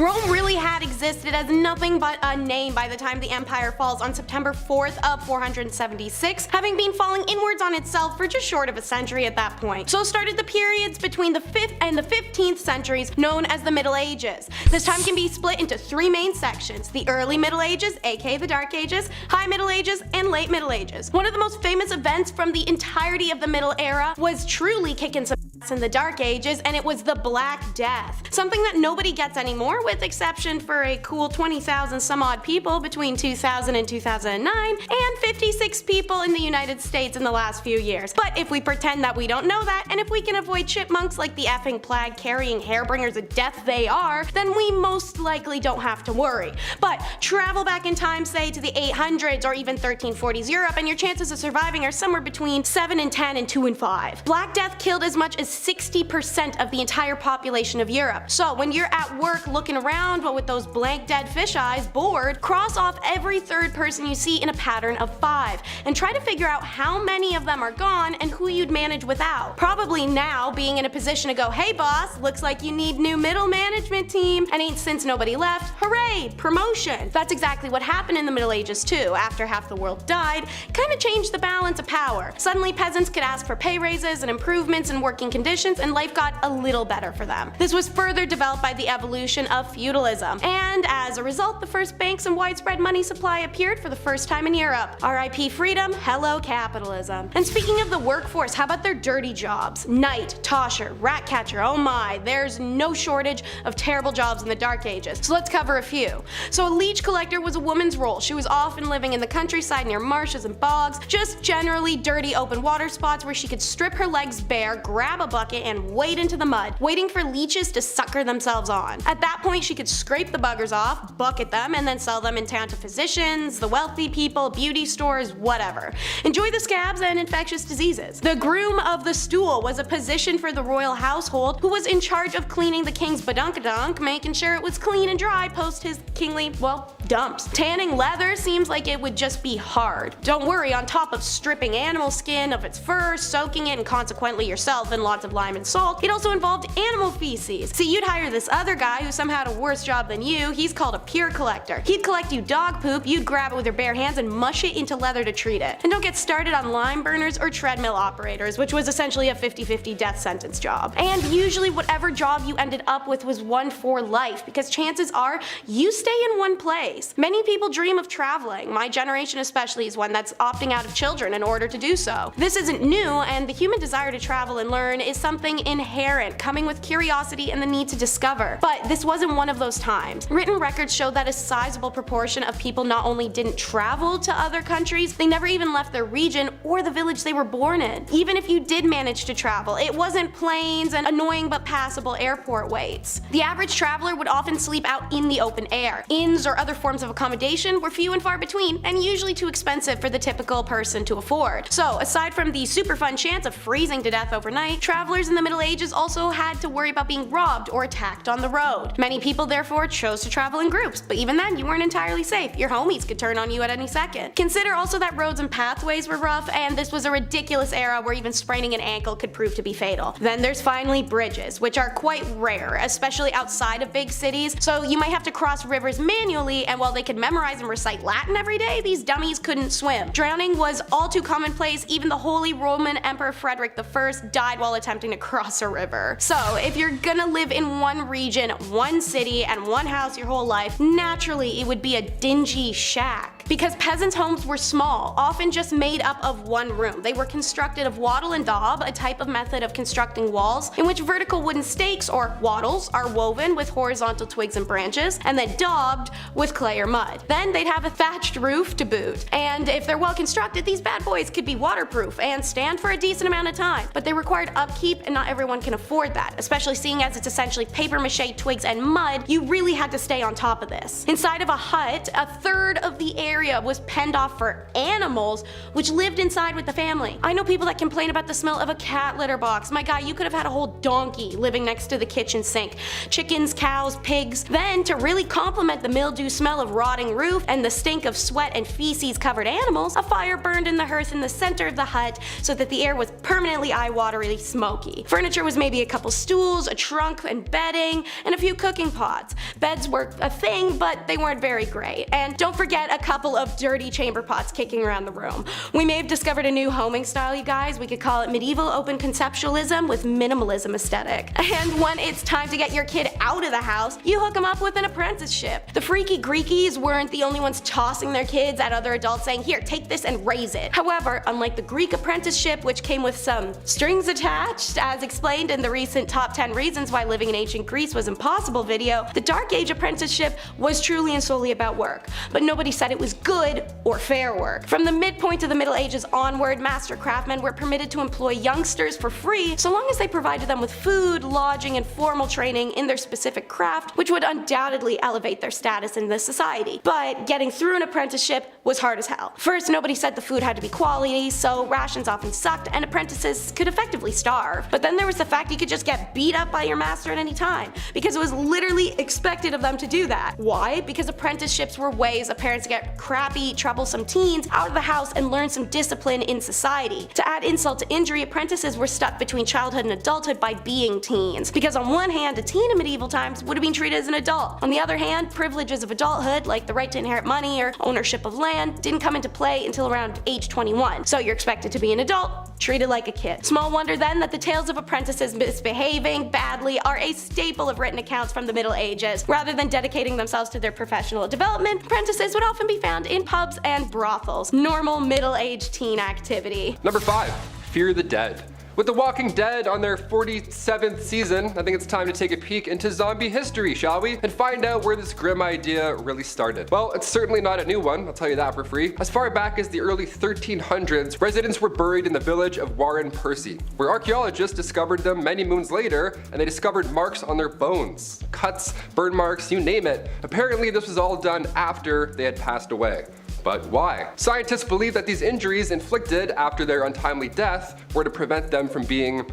Rome really had existed as nothing but a name by the time the empire falls on September 4th of 476, having been falling inwards on itself for just short of a century at that point. So started the periods between the 5th and the 15th centuries known as the Middle Ages. This time can be split into three main sections: the early Middle Ages, aka the Dark Ages, High Middle Ages, and Late Middle Ages. One of the most famous events from the entirety of the Middle Era was truly kicking some ass in the Dark Ages, and it was the Black Death. Something that nobody gets anymore, with exception for a cool 20,000 some odd people between 2000 and 2009, and 56 people in the United States in the last few years. But if we pretend that we don't know that, and if we can avoid chipmunks like the effing plague-carrying hairbringers of death they are, then we most likely don't have to worry. But travel back in time, say to the 800s or even 1340s Europe, and your chances of surviving are somewhere between 7 in 10 and 2 in 5. Black Death killed as much as 60% of the entire population of Europe. So when you're at work looking around but with those blank dead fish eyes, bored, cross off every third person you see in a pattern of 5 and try to figure out how many of them are gone and who you'd manage without. Probably now being in a position to go, hey boss, looks like you need new middle management team, and ain't since nobody left, hooray, promotion. That's exactly what happened in the Middle Ages too. After half the world died, kinda changed the balance of power. Suddenly peasants could ask for pay raises and improvements in working conditions, and life got a little better for them. This was further developed by the evolution of feudalism, and as a result the first banks and widespread money supply appeared for the first time in Europe. RIP freedom, hello capitalism. And speaking of the workforce, how about their dirty jobs? Knight, tosher, rat catcher, oh my, there's no shortage of terrible jobs in the Dark Ages. So let's cover a few. So a leech collector was a woman's role. She was often living in the countryside near marshes and bogs, just generally dirty open water spots where she could strip her legs bare, grab a bucket, and wade into the mud, waiting for leeches to sucker themselves on. At that point she could scrape the buggers off, bucket them, and then sell them in town to physicians, the wealthy people, beauty stores, whatever. Enjoy the scabs and infectious diseases. The groom of the stool was a position for the royal household who was in charge of cleaning the king's badunkadunk, making sure it was clean and dry post his kingly, well, dumps. Tanning leather seems like it would just be hard. Don't worry, on top of stripping animal skin of its fur, soaking it, and consequently yourself in lots of lime and salt, it also involved animal feces. See, you'd hire this other guy who somehow had a worse job than you. He's called a pure collector. He'd collect you dog poop, you'd grab it with your bare hands and mush it into leather to treat it. And don't get started on lime burners or treadmill operators, which was essentially a 50-50 death sentence job. And usually whatever job you ended up with was one for life, because chances are you stay in one place. Many people dream of traveling. My generation especially is one that's opting out of children in order to do so. This isn't new, and the human desire to travel and learn is something inherent, coming with curiosity and the need to discover. But this wasn't one of those times. Written records show that a sizable proportion of people not only didn't travel to other countries, they never even left their region or the village they were born in. Even if you did manage to travel, it wasn't planes and annoying but passable airport waits. The average traveler would often sleep out in the open air. Inns or other forms of accommodation were few and far between, and usually too expensive for the typical person to afford. So aside from the super fun chance of freezing to death overnight, travelers in the Middle Ages also had to worry about being robbed or attacked on the road. Many people therefore chose to travel in groups, but even then you weren't entirely safe. Your homies could turn on you at any second. Consider also that roads and pathways were rough, and this was a ridiculous era where even spraining an ankle could prove to be fatal. Then there's finally bridges, which are quite rare, especially outside of big cities, so you might have to cross rivers manually, and while they could memorize and recite Latin every day, these dummies couldn't swim. Drowning was all too commonplace. Even the Holy Roman Emperor Frederick I died while attempting to cross a river. So if you're gonna live in one region, one city, and one house your whole life, naturally it would be a dingy shack. Because peasants' homes were small, often just made up of one room. They were constructed of wattle and daub, a type of method of constructing walls in which vertical wooden stakes, or wattles, are woven with horizontal twigs and branches, and then daubed with clay or mud. Then they'd have a thatched roof to boot. And if they're well constructed, these bad boys could be waterproof and stand for a decent amount of time. But they required upkeep, and not everyone can afford that, especially seeing as it's essentially paper mache, twigs, and mud. You really had to stay on top of this. Inside of a hut, a third of the area area was penned off for animals, which lived inside with the family. I know people that complain about the smell of a cat litter box. My guy, you could have had a whole donkey living next to the kitchen sink. Chickens, cows, pigs. Then, to really complement the mildew smell of rotting roof and the stink of sweat and feces covered animals, a fire burned in the hearth in the center of the hut so that the air was permanently eye-wateringly smoky. Furniture was maybe a couple stools, a trunk and bedding, and a few cooking pots. Beds were a thing, but they weren't very great. And don't forget a couple of dirty chamber pots kicking around the room. We may have discovered a new homing style, you guys. We could call it medieval open conceptualism with minimalism aesthetic. And when it's time to get your kid out of the house, you hook them up with an apprenticeship. The freaky Greekies weren't the only ones tossing their kids at other adults saying, here, take this and raise it. However, unlike the Greek apprenticeship, which came with some strings attached, as explained in the recent top 10 reasons why living in ancient Greece was impossible video, the Dark Age apprenticeship was truly and solely about work. But nobody said it was good or fair work. From the midpoint of the Middle Ages onward, master craftsmen were permitted to employ youngsters for free so long as they provided them with food, lodging, and formal training in their specific craft, which would undoubtedly elevate their status in this society. But getting through an apprenticeship was hard as hell. First, nobody said the food had to be quality, so rations often sucked and apprentices could effectively starve. But then there was the fact you could just get beat up by your master at any time, because it was literally expected of them to do that. Why? Because apprenticeships were ways of parents to get crappy, troublesome teens out of the house and learn some discipline in society. To add insult to injury, apprentices were stuck between childhood and adulthood by being teens. Because on one hand, a teen in medieval times would have been treated as an adult. On the other hand, privileges of adulthood, like the right to inherit money or ownership of land, didn't come into play until around age 21. So you're expected to be an adult, treated like a kid. Small wonder then that the tales of apprentices misbehaving badly are a staple of written accounts from the Middle Ages. Rather than dedicating themselves to their professional development, apprentices would often be found in pubs and brothels. Normal middle-aged teen activity. Number 5. Fear the Dead. With The Walking Dead on their 47th season, I think it's time to take a peek into zombie history, shall we? And find out where this grim idea really started. Well, it's certainly not a new one, I'll tell you that for free. As far back as the early 1300s, residents were buried in the village of Warren Percy, where archaeologists discovered them many moons later, and they discovered marks on their bones. Cuts, burn marks, you name it. Apparently this was all done after they had passed away. But why? Scientists believe that these injuries inflicted after their untimely death were to prevent them from being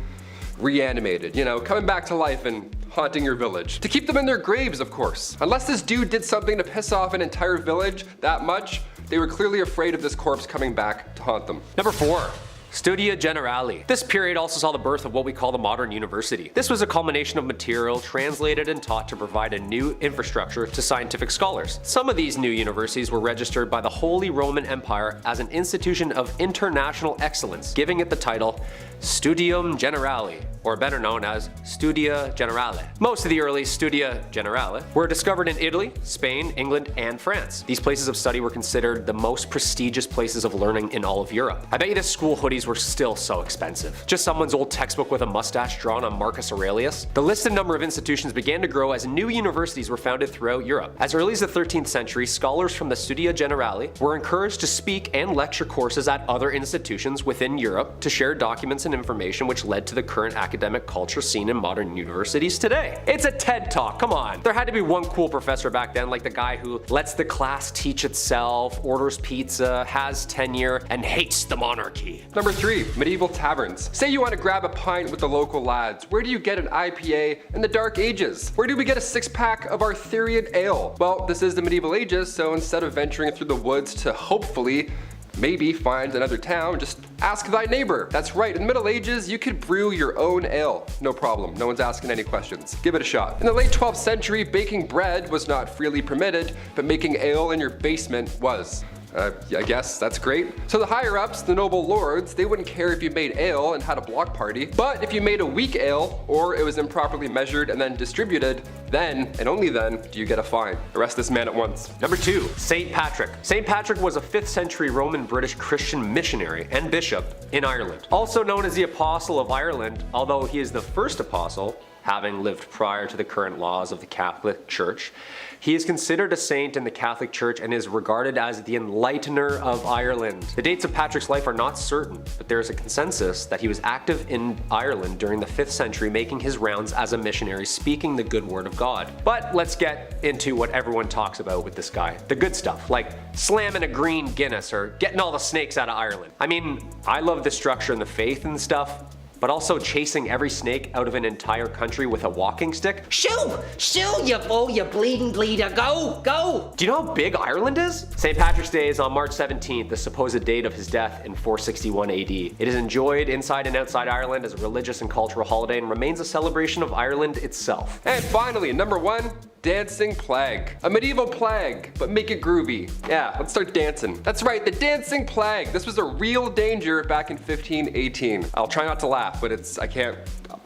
reanimated, you know, coming back to life and haunting your village. To keep them in their graves, of course. Unless this dude did something to piss off an entire village that much, they were clearly afraid of this corpse coming back to haunt them. Number 4. Studia Generale. This period also saw the birth of what we call the modern university. This was a culmination of material translated and taught to provide a new infrastructure to scientific scholars. Some of these new universities were registered by the Holy Roman Empire as an institution of international excellence, giving it the title Studium Generale, or better known as Studia Generale. Most of the early Studia Generale were discovered in Italy, Spain, England, and France. These places of study were considered the most prestigious places of learning in all of Europe. I bet you the school hoodies were still so expensive. Just someone's old textbook with a mustache drawn on Marcus Aurelius. The listed number of institutions began to grow as new universities were founded throughout Europe. As early as the 13th century, scholars from the Studia Generale were encouraged to speak and lecture courses at other institutions within Europe to share documents and information, which led to the current academic culture seen in modern universities today. It's a TED Talk, come on. There had to be one cool professor back then, like the guy who lets the class teach itself, orders pizza, has tenure, and hates the monarchy. Number 3. Medieval taverns. Say you want to grab a pint with the local lads. Where do you get an IPA in the Dark Ages? Where do we get a 6-pack of Arthurian ale? Well, this is the medieval ages, so instead of venturing through the woods to hopefully maybe find another town, just ask thy neighbor. That's right, in the Middle Ages, you could brew your own ale. No problem, no one's asking any questions. Give it a shot. In the late 12th century, baking bread was not freely permitted, but making ale in your basement was. I guess that's great. So the higher ups, the noble lords, they wouldn't care if you made ale and had a block party, but if you made a weak ale, or it was improperly measured and then distributed, then, and only then, do you get a fine. Arrest this man at once. Number 2. St. Patrick. St. Patrick was a 5th century Roman British Christian missionary and bishop in Ireland. Also known as the Apostle of Ireland, although he is the first apostle, having lived prior to the current laws of the Catholic Church. He is considered a saint in the Catholic Church and is regarded as the enlightener of Ireland. The dates of Patrick's life are not certain, but there is a consensus that he was active in Ireland during the 5th century, making his rounds as a missionary speaking the good word of God. But let's get into what everyone talks about with this guy. The good stuff, like slamming a green Guinness or getting all the snakes out of Ireland. I mean, I love the structure and the faith and stuff, but also chasing every snake out of an entire country with a walking stick? Shoo! Shoo, you bleeding bleeder. Go! Go! Do you know how big Ireland is? St. Patrick's Day is on March 17th, the supposed date of his death in 461 AD. It is enjoyed inside and outside Ireland as a religious and cultural holiday and remains a celebration of Ireland itself. And finally, number 1, dancing plague. A medieval plague, but make it groovy. Yeah, let's start dancing. That's right, the dancing plague. This was a real danger back in 1518. I'll try not to laugh, but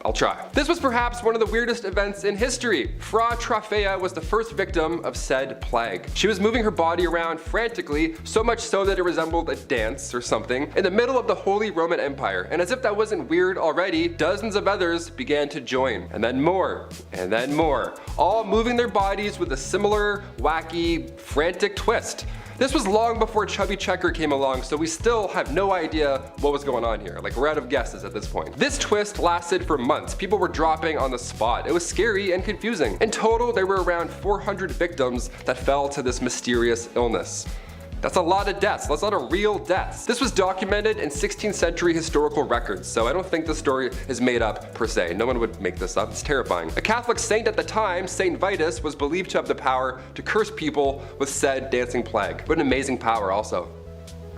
I'll try. This was perhaps one of the weirdest events in history. Fra Trofea was the first victim of said plague. She was moving her body around frantically, so much so that it resembled a dance or something, in the middle of the Holy Roman Empire. And as if that wasn't weird already, dozens of others began to join. And then more, all moving their bodies with a similar, wacky, frantic twist. This was long before Chubby Checker came along, so we still have no idea what was going on here. Like, we're out of guesses at this point. This twist lasted for months. People were dropping on the spot. It was scary and confusing. In total, there were around 400 victims that fell to this mysterious illness. That's a lot of deaths. That's a lot of real deaths. This was documented in 16th century historical records, so I don't think the story is made up per se. No one would make this up. It's terrifying. A Catholic saint at the time, Saint Vitus, was believed to have the power to curse people with said dancing plague. What an amazing power also.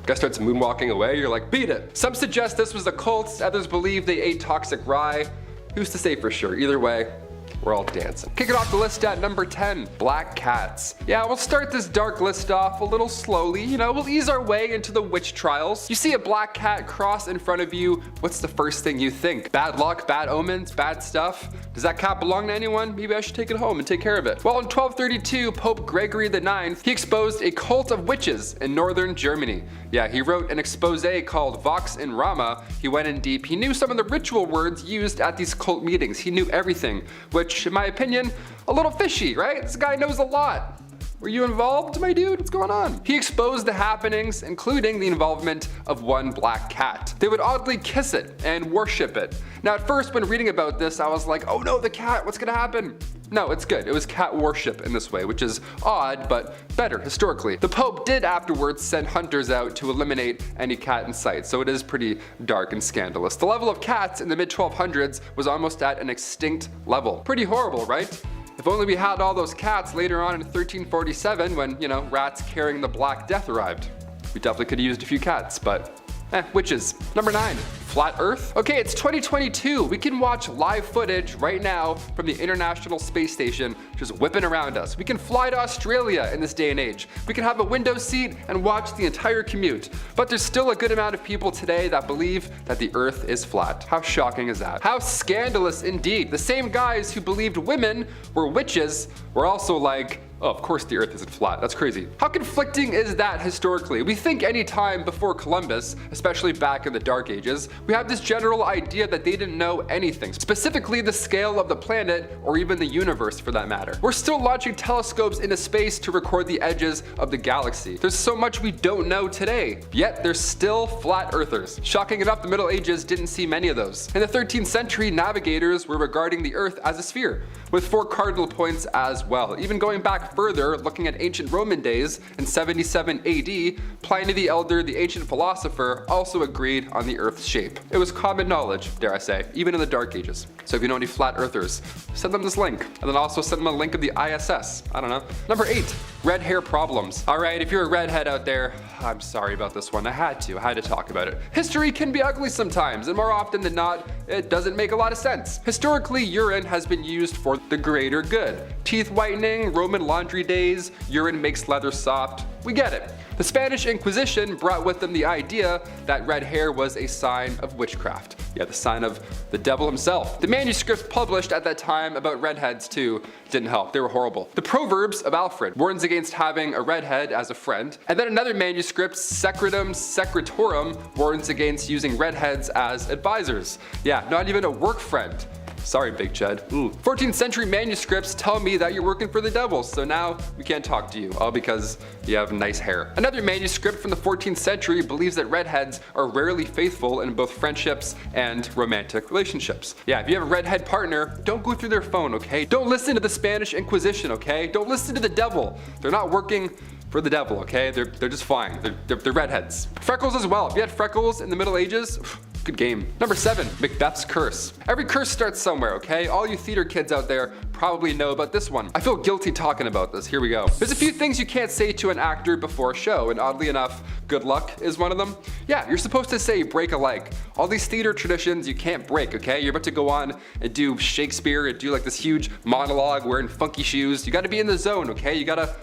Guy starts moonwalking away, you're like, beat it. Some suggest this was a cult, others believe they ate toxic rye. Who's to say for sure? Either way, we're all dancing. Kicking off the list at number 10, black cats. Yeah, we'll start this dark list off a little slowly. You know, we'll ease our way into the witch trials. You see a black cat cross in front of you, what's the first thing you think? Bad luck, bad omens, bad stuff? Does that cat belong to anyone? Maybe I should take it home and take care of it. Well, in 1232, Pope Gregory IX, he exposed a cult of witches in northern Germany. Yeah, he wrote an expose called Vox in Rama. He went in deep. He knew some of the ritual words used at these cult meetings. He knew everything, which, in my opinion, a little fishy, right? This guy knows a lot. Were you involved, my dude? What's going on? He exposed the happenings, including the involvement of one black cat. They would oddly kiss it and worship it. Now, at first, when reading about this, I was like, oh no, the cat, what's gonna happen? No, it's good. It was cat worship in this way, which is odd, but better historically. The Pope did afterwards send hunters out to eliminate any cat in sight, so it is pretty dark and scandalous. The level of cats in the mid-1200s was almost at an extinct level. Pretty horrible, right? If only we had all those cats later on in 1347 when, you know, rats carrying the Black Death arrived. We definitely could have used a few cats, but witches. Number 9, flat earth. Okay, it's 2022. We can watch live footage right now from the International Space Station just whipping around us. We can fly to Australia in this day and age. We can have a window seat and watch the entire commute. But there's still a good amount of people today that believe that the earth is flat. How shocking is that? How scandalous indeed. The same guys who believed women were witches were also like, oh, of course the earth isn't flat. That's crazy. How conflicting is that historically? We think any time before Columbus, especially back in the Dark Ages, we have this general idea that they didn't know anything, specifically the scale of the planet or even the universe for that matter. We're still launching telescopes into space to record the edges of the galaxy. There's so much we don't know today, yet there's still flat earthers. Shocking enough, the Middle Ages didn't see many of those. In the 13th century, navigators were regarding the earth as a sphere, with 4 cardinal points as well. Even going back further, looking at ancient Roman days, in 77 AD, Pliny the Elder, the ancient philosopher, also agreed on the Earth's shape. It was common knowledge, dare I say, even in the Dark Ages. So if you know any flat earthers, send them this link, and then also send them a link of the ISS. I don't know. Number 8, red hair problems. All right, if you're a redhead out there, I'm sorry about this one. I had to talk about it. History can be ugly sometimes, and more often than not, it doesn't make a lot of sense. Historically, urine has been used for the greater good. Teeth whitening, Roman laundry days, urine makes leather soft. We get it. The Spanish Inquisition brought with them the idea that red hair was a sign of witchcraft. Yeah, the sign of the devil himself. The manuscripts published at that time about redheads too didn't help. They were horrible. The Proverbs of Alfred warns against having a redhead as a friend. And then another manuscript, Secretum Secretorum, warns against using redheads as advisors. Yeah, not even a work friend. Sorry, Big Chud. 14th century manuscripts tell me that you're working for the devil, so now we can't talk to you, all because you have nice hair. Another manuscript from the 14th century believes that redheads are rarely faithful in both friendships and romantic relationships. Yeah, if you have a redhead partner, don't go through their phone, okay? Don't listen to the Spanish Inquisition, okay? Don't listen to the devil. They're not working for the devil, okay? They're just fine. They're redheads. Freckles as well. If you had freckles in the Middle Ages, good game. Number 7, Macbeth's curse. Every curse starts somewhere, okay? All you theater kids out there probably know about this one. I feel guilty talking about this. Here we go. There's a few things you can't say to an actor before a show, and oddly enough, good luck is one of them. Yeah, you're supposed to say break a leg. All these theater traditions you can't break, okay? You're about to go on and do Shakespeare and do like this huge monologue wearing funky shoes. You gotta be in the zone, okay? You gotta,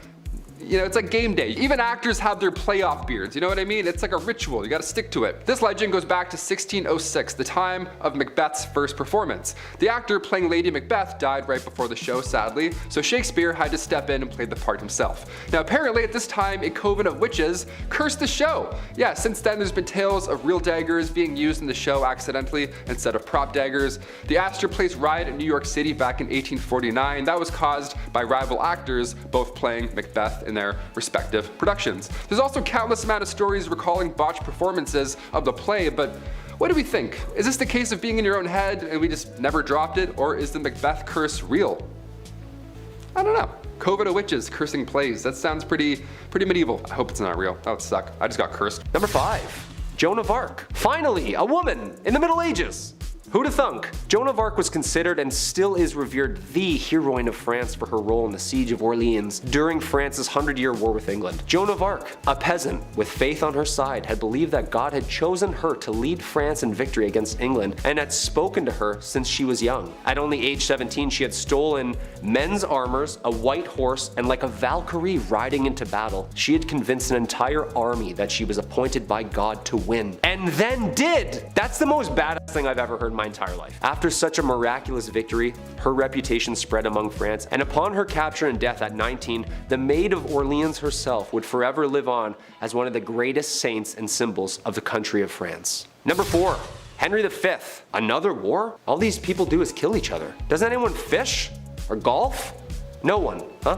it's like game day. Even actors have their playoff beards, you know what I mean? It's like a ritual, you gotta stick to it. This legend goes back to 1606, the time of Macbeth's first performance. The actor playing Lady Macbeth died right before the show, sadly, so Shakespeare had to step in and play the part himself. Now apparently at this time, a coven of witches cursed the show. Yeah, since then there's been tales of real daggers being used in the show accidentally instead of prop daggers. The Astor Place riot in New York City back in 1849, that was caused by rival actors both playing Macbeth in their respective productions. There's also countless amount of stories recalling botched performances of the play, but what do we think? Is this the case of being in your own head and we just never dropped it, or is the Macbeth curse real? I don't know. Coven of witches cursing plays. That sounds pretty medieval. I hope it's not real. That would suck. I just got cursed. Number 5, Joan of Arc. Finally, a woman in the Middle Ages. Who'da thunk? Joan of Arc was considered and still is revered the heroine of France for her role in the Siege of Orleans during France's 100-year war with England. Joan of Arc, a peasant with faith on her side, had believed that God had chosen her to lead France in victory against England and had spoken to her since she was young. At only age 17, she had stolen men's armors, a white horse, and like a Valkyrie riding into battle, she had convinced an entire army that she was appointed by God to win. And then did! That's the most badass thing I've ever heard in my entire life. After such a miraculous victory, her reputation spread among France, and upon her capture and death at 19, the Maid of Orleans herself would forever live on as one of the greatest saints and symbols of the country of France. Number 4, Henry V. Another war? All these people do is kill each other. Does anyone fish? Or golf? No one, huh?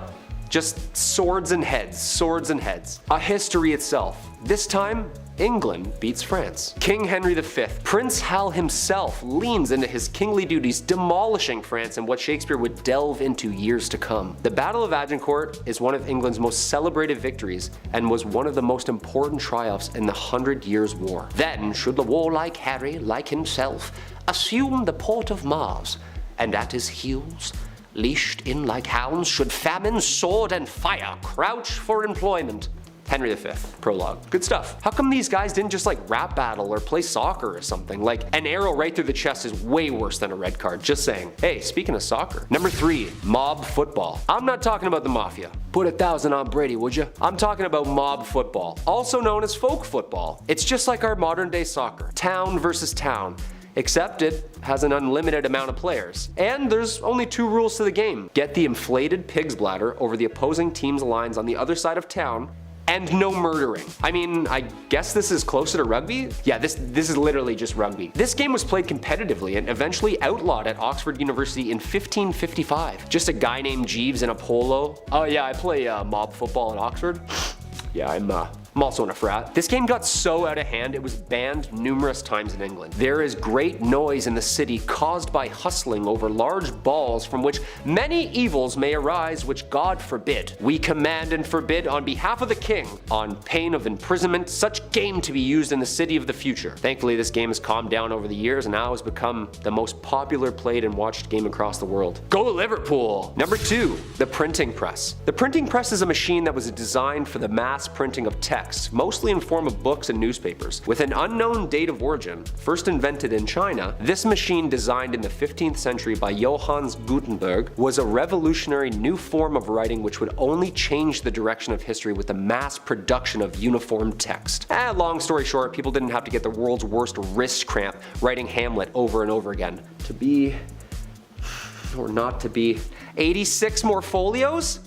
Just swords and heads, swords and heads. A history itself. This time, England beats France. King Henry V, Prince Hal himself, leans into his kingly duties, demolishing France in what Shakespeare would delve into years to come. The Battle of Agincourt is one of England's most celebrated victories and was one of the most important triumphs in the 100 Years' War. Then should the warlike Harry, like himself, assume the port of Mars, and at his heels, leashed in like hounds, should famine, sword, and fire crouch for employment. Henry V, prologue. Good stuff. How come these guys didn't just like rap battle or play soccer or something? Like an arrow right through the chest is way worse than a red card, just saying. Hey, speaking of soccer. Number 3, mob football. I'm not talking about the mafia. Put 1,000 on Brady, would you? I'm talking about mob football, also known as folk football. It's just like our modern day soccer. Town versus town. Except it has an unlimited amount of players. And there's only 2 rules to the game. Get the inflated pig's bladder over the opposing team's lines on the other side of town, and no murdering. I mean, I guess this is closer to rugby? Yeah, this is literally just rugby. This game was played competitively and eventually outlawed at Oxford University in 1555. Just a guy named Jeeves in a polo. Oh yeah, I play mob football at Oxford. Yeah, I'm also in a frat. This game got so out of hand, it was banned numerous times in England. There is great noise in the city caused by hustling over large balls from which many evils may arise, which God forbid. We command and forbid on behalf of the king, on pain of imprisonment, such game to be used in the city of the future. Thankfully, this game has calmed down over the years and now has become the most popular played and watched game across the world. Go Liverpool! Number 2, the printing press. The printing press is a machine that was designed for the mass printing of text, mostly in form of books and newspapers. With an unknown date of origin, first invented in China, this machine, designed in the 15th century by Johannes Gutenberg, was a revolutionary new form of writing which would only change the direction of history with the mass production of uniform text. Long story short, people didn't have to get the world's worst wrist cramp writing Hamlet over and over again. To be, or not to be, 86 more folios?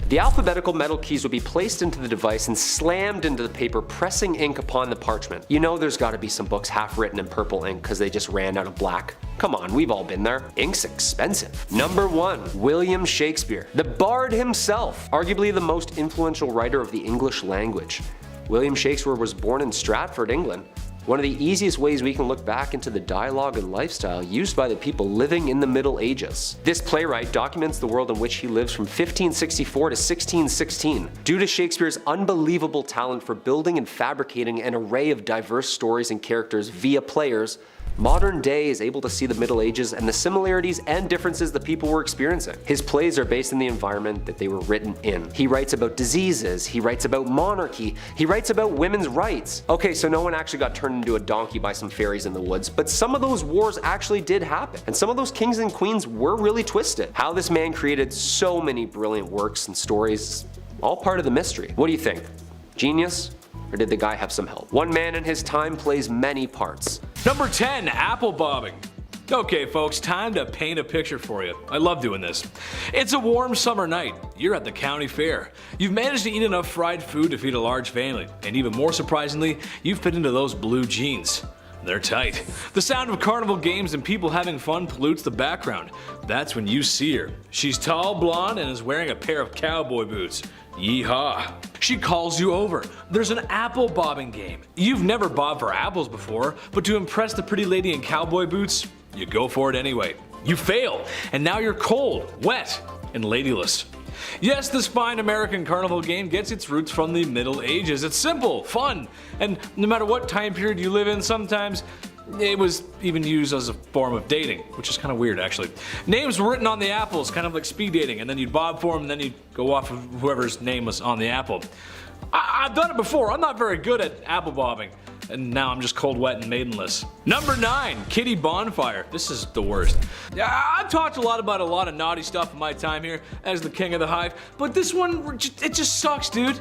The alphabetical metal keys would be placed into the device and slammed into the paper, pressing ink upon the parchment. You know there's gotta be some books half written in purple ink because they just ran out of black. Come on, we've all been there. Ink's expensive. Number 1. William Shakespeare. The Bard himself, arguably the most influential writer of the English language. William Shakespeare was born in Stratford, England. One of the easiest ways we can look back into the dialogue and lifestyle used by the people living in the Middle Ages. This playwright documents the world in which he lives from 1564 to 1616. Due to Shakespeare's unbelievable talent for building and fabricating an array of diverse stories and characters via players, modern day is able to see the Middle Ages and the similarities and differences the people were experiencing. His plays are based in the environment that they were written in. He writes about diseases, he writes about monarchy, he writes about women's rights. Okay, so no one actually got turned into a donkey by some fairies in the woods, but some of those wars actually did happen, and some of those kings and queens were really twisted. How this man created so many brilliant works and stories, all part of the mystery. What do you think? Genius? Or did the guy have some help? One man in his time plays many parts. Number 10. Apple bobbing. Okay folks, time to paint a picture for you. I love doing this. It's a warm summer night. You're at the county fair. You've managed to eat enough fried food to feed a large family. And even more surprisingly, you've fit into those blue jeans. They're tight. The sound of carnival games and people having fun pollutes the background. That's when you see her. She's tall, blonde, and is wearing a pair of cowboy boots. Yeehaw. She calls you over. There's an apple bobbing game. You've never bobbed for apples before, but to impress the pretty lady in cowboy boots, you go for it anyway. You fail, and now you're cold, wet, and ladyless. Yes, this fine American carnival game gets its roots from the Middle Ages. It's simple, fun, and no matter what time period you live in, sometimes it was even used as a form of dating, which is kind of weird actually. Names were written on the apples, kind of like speed dating, and then you'd bob for them and then you'd go off of whoever's name was on the apple. I've done it before. I'm not very good at apple bobbing. And now I'm just cold, wet, and maidenless. Number 9, Kitty Bonfire. This is the worst. I've talked a lot about a lot of naughty stuff in my time here as the king of the hive, but this one, it just sucks, dude.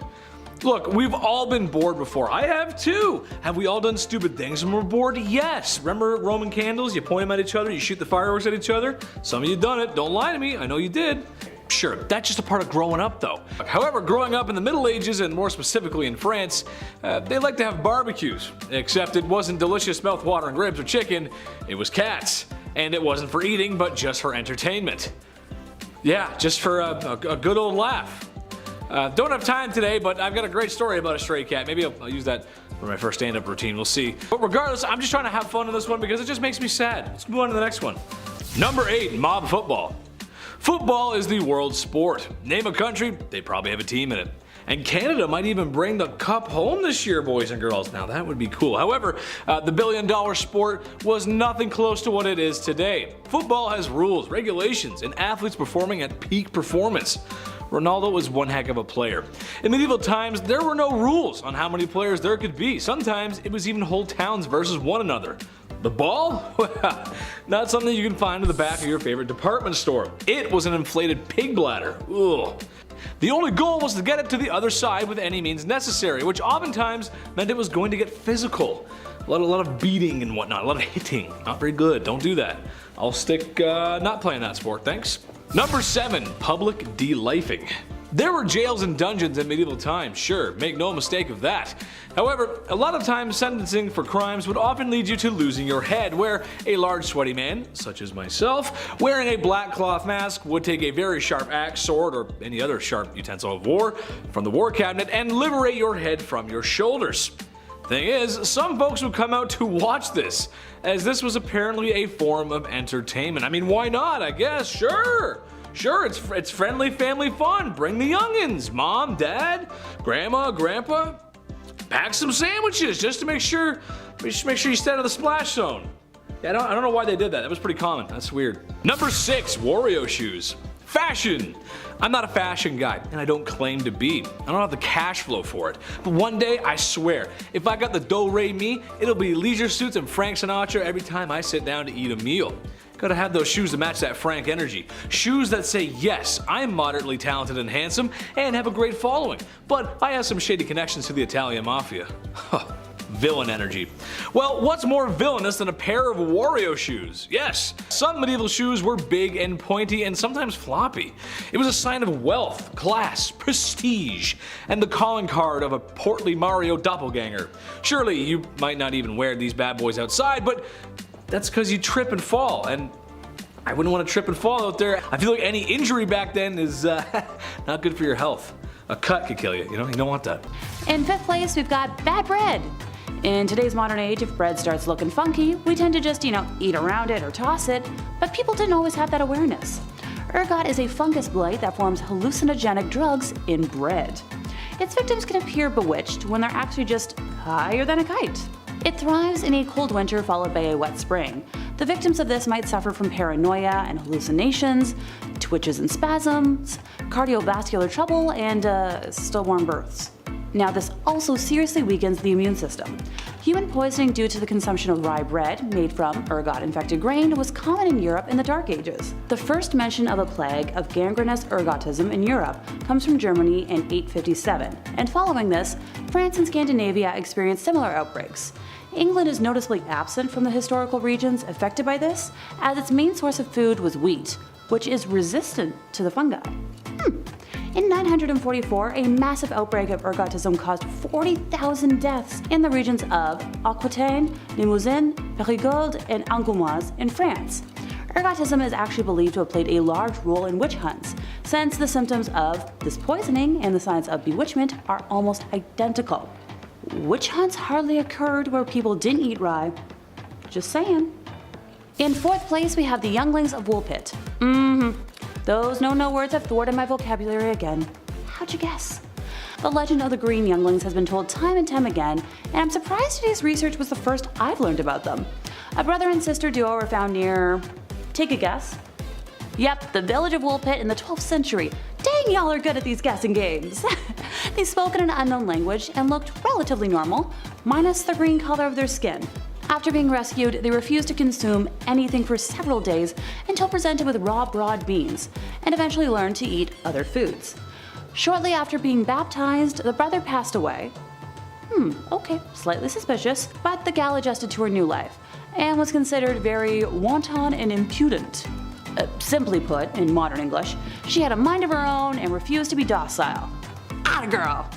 Look, we've all been bored before. I have too. Have we all done stupid things when we're bored? Yes. Remember Roman candles? You point them at each other, you shoot the fireworks at each other? Some of you done it. Don't lie to me. I know you did. Sure, that's just a part of growing up though. However, growing up in the Middle Ages, and more specifically in France, they like to have barbecues. Except it wasn't delicious mouth-watering ribs or chicken, it was cats. And it wasn't for eating, but just for entertainment. Yeah, just for a good old laugh. Don't have time today, but I've got a great story about a stray cat. Maybe I'll use that for my first stand-up routine, we'll see. But regardless, I'm just trying to have fun in this one because it just makes me sad. Let's move on to the next one. Number 8, mob football. Football is the world sport. Name a country, they probably have a team in it. And Canada might even bring the cup home this year, boys and girls. Now that would be cool. However, the billion-dollar sport was nothing close to what it is today. Football has rules, regulations, and athletes performing at peak performance. Ronaldo was one heck of a player. In medieval times, there were no rules on how many players there could be. Sometimes it was even whole towns versus one another. The ball? Not something you can find in the back of your favorite department store. It was an inflated pig bladder. Ugh. The only goal was to get it to the other side with any means necessary, which oftentimes meant it was going to get physical. A lot of beating and whatnot, a lot of hitting. Not very good, don't do that. I'll stick not playing that sport, thanks. Number 7, public delifing. There were jails and dungeons in medieval times, sure, make no mistake of that. However, a lot of times sentencing for crimes would often lead you to losing your head, where a large sweaty man, such as myself, wearing a black cloth mask would take a very sharp axe, sword, or any other sharp utensil of war from the war cabinet and liberate your head from your shoulders. Thing is, some folks would come out to watch this, as this was apparently a form of entertainment. I mean, why not, I guess, sure. Sure, it's friendly family fun. Bring the youngins, mom, dad, grandma, grandpa. Pack some sandwiches just to make sure you stay out of the splash zone. Yeah, I don't know why they did that. That was pretty common. That's weird. Number 6, Wario shoes. Fashion. I'm not a fashion guy, and I don't claim to be. I don't have the cash flow for it. But one day, I swear, if I got the do-re-mi, it'll be leisure suits and Frank Sinatra every time I sit down to eat a meal. Gotta have those shoes to match that Frank energy. Shoes that say, yes, I'm moderately talented and handsome and have a great following, but I have some shady connections to the Italian mafia. villain energy. Well, what's more villainous than a pair of Wario shoes? Yes, some medieval shoes were big and pointy and sometimes floppy. It was a sign of wealth, class, prestige, and the calling card of a portly Mario doppelganger. Surely you might not even wear these bad boys outside, but that's because you trip and fall, and I wouldn't want to trip and fall out there. I feel like any injury back then is not good for your health. A cut could kill you, you don't want that. In 5th place, we've got bad bread. In today's modern age, if bread starts looking funky, we tend to just, eat around it or toss it, but people didn't always have that awareness. Ergot is a fungus blight that forms hallucinogenic drugs in bread. Its victims can appear bewitched when they're actually just higher than a kite. It thrives in a cold winter followed by a wet spring. The victims of this might suffer from paranoia and hallucinations, twitches and spasms, cardiovascular trouble, and stillborn births. Now, this also seriously weakens the immune system. Human poisoning due to the consumption of rye bread made from ergot-infected grain was common in Europe in the Dark Ages. The first mention of a plague of gangrenous ergotism in Europe comes from Germany in 857, and following this, France and Scandinavia experienced similar outbreaks. England is noticeably absent from the historical regions affected by this, as its main source of food was wheat, which is resistant to the fungi. In 944, a massive outbreak of ergotism caused 40,000 deaths in the regions of Aquitaine, Limousin, Périgord, and Angoumoise in France. Ergotism is actually believed to have played a large role in witch hunts, since the symptoms of this poisoning and the signs of bewitchment are almost identical. Witch hunts hardly occurred where people didn't eat rye. Just saying. In 4th place, we have the younglings of Woolpit. Those no words have thwarted my vocabulary again. How'd you guess? The legend of the green younglings has been told time and time again, and I'm surprised today's research was the first I've learned about them. A brother and sister duo were found near... take a guess? Yep, the village of Woolpit in the 12th century. Dang, y'all are good at these guessing games. They spoke in an unknown language and looked relatively normal, minus the green color of their skin. After being rescued, they refused to consume anything for several days until presented with raw broad beans, and eventually learned to eat other foods. Shortly after being baptized, the brother passed away. Okay, slightly suspicious, but the gal adjusted to her new life, and was considered very wanton and impudent. Simply put, in modern English, she had a mind of her own and refused to be docile. Atta girl!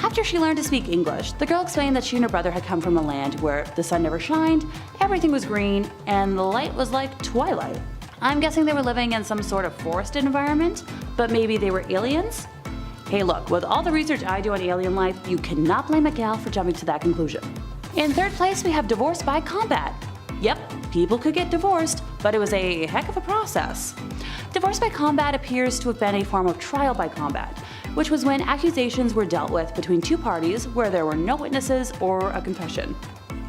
After she learned to speak English, the girl explained that she and her brother had come from a land where the sun never shined, everything was green, and the light was like twilight. I'm guessing they were living in some sort of forested environment, but maybe they were aliens? Hey look, with all the research I do on alien life, you cannot blame a gal for jumping to that conclusion. In 3rd place, we have divorce by combat. Yep, people could get divorced, but it was a heck of a process. Divorce by combat appears to have been a form of trial by combat, which was when accusations were dealt with between two parties where there were no witnesses or a confession.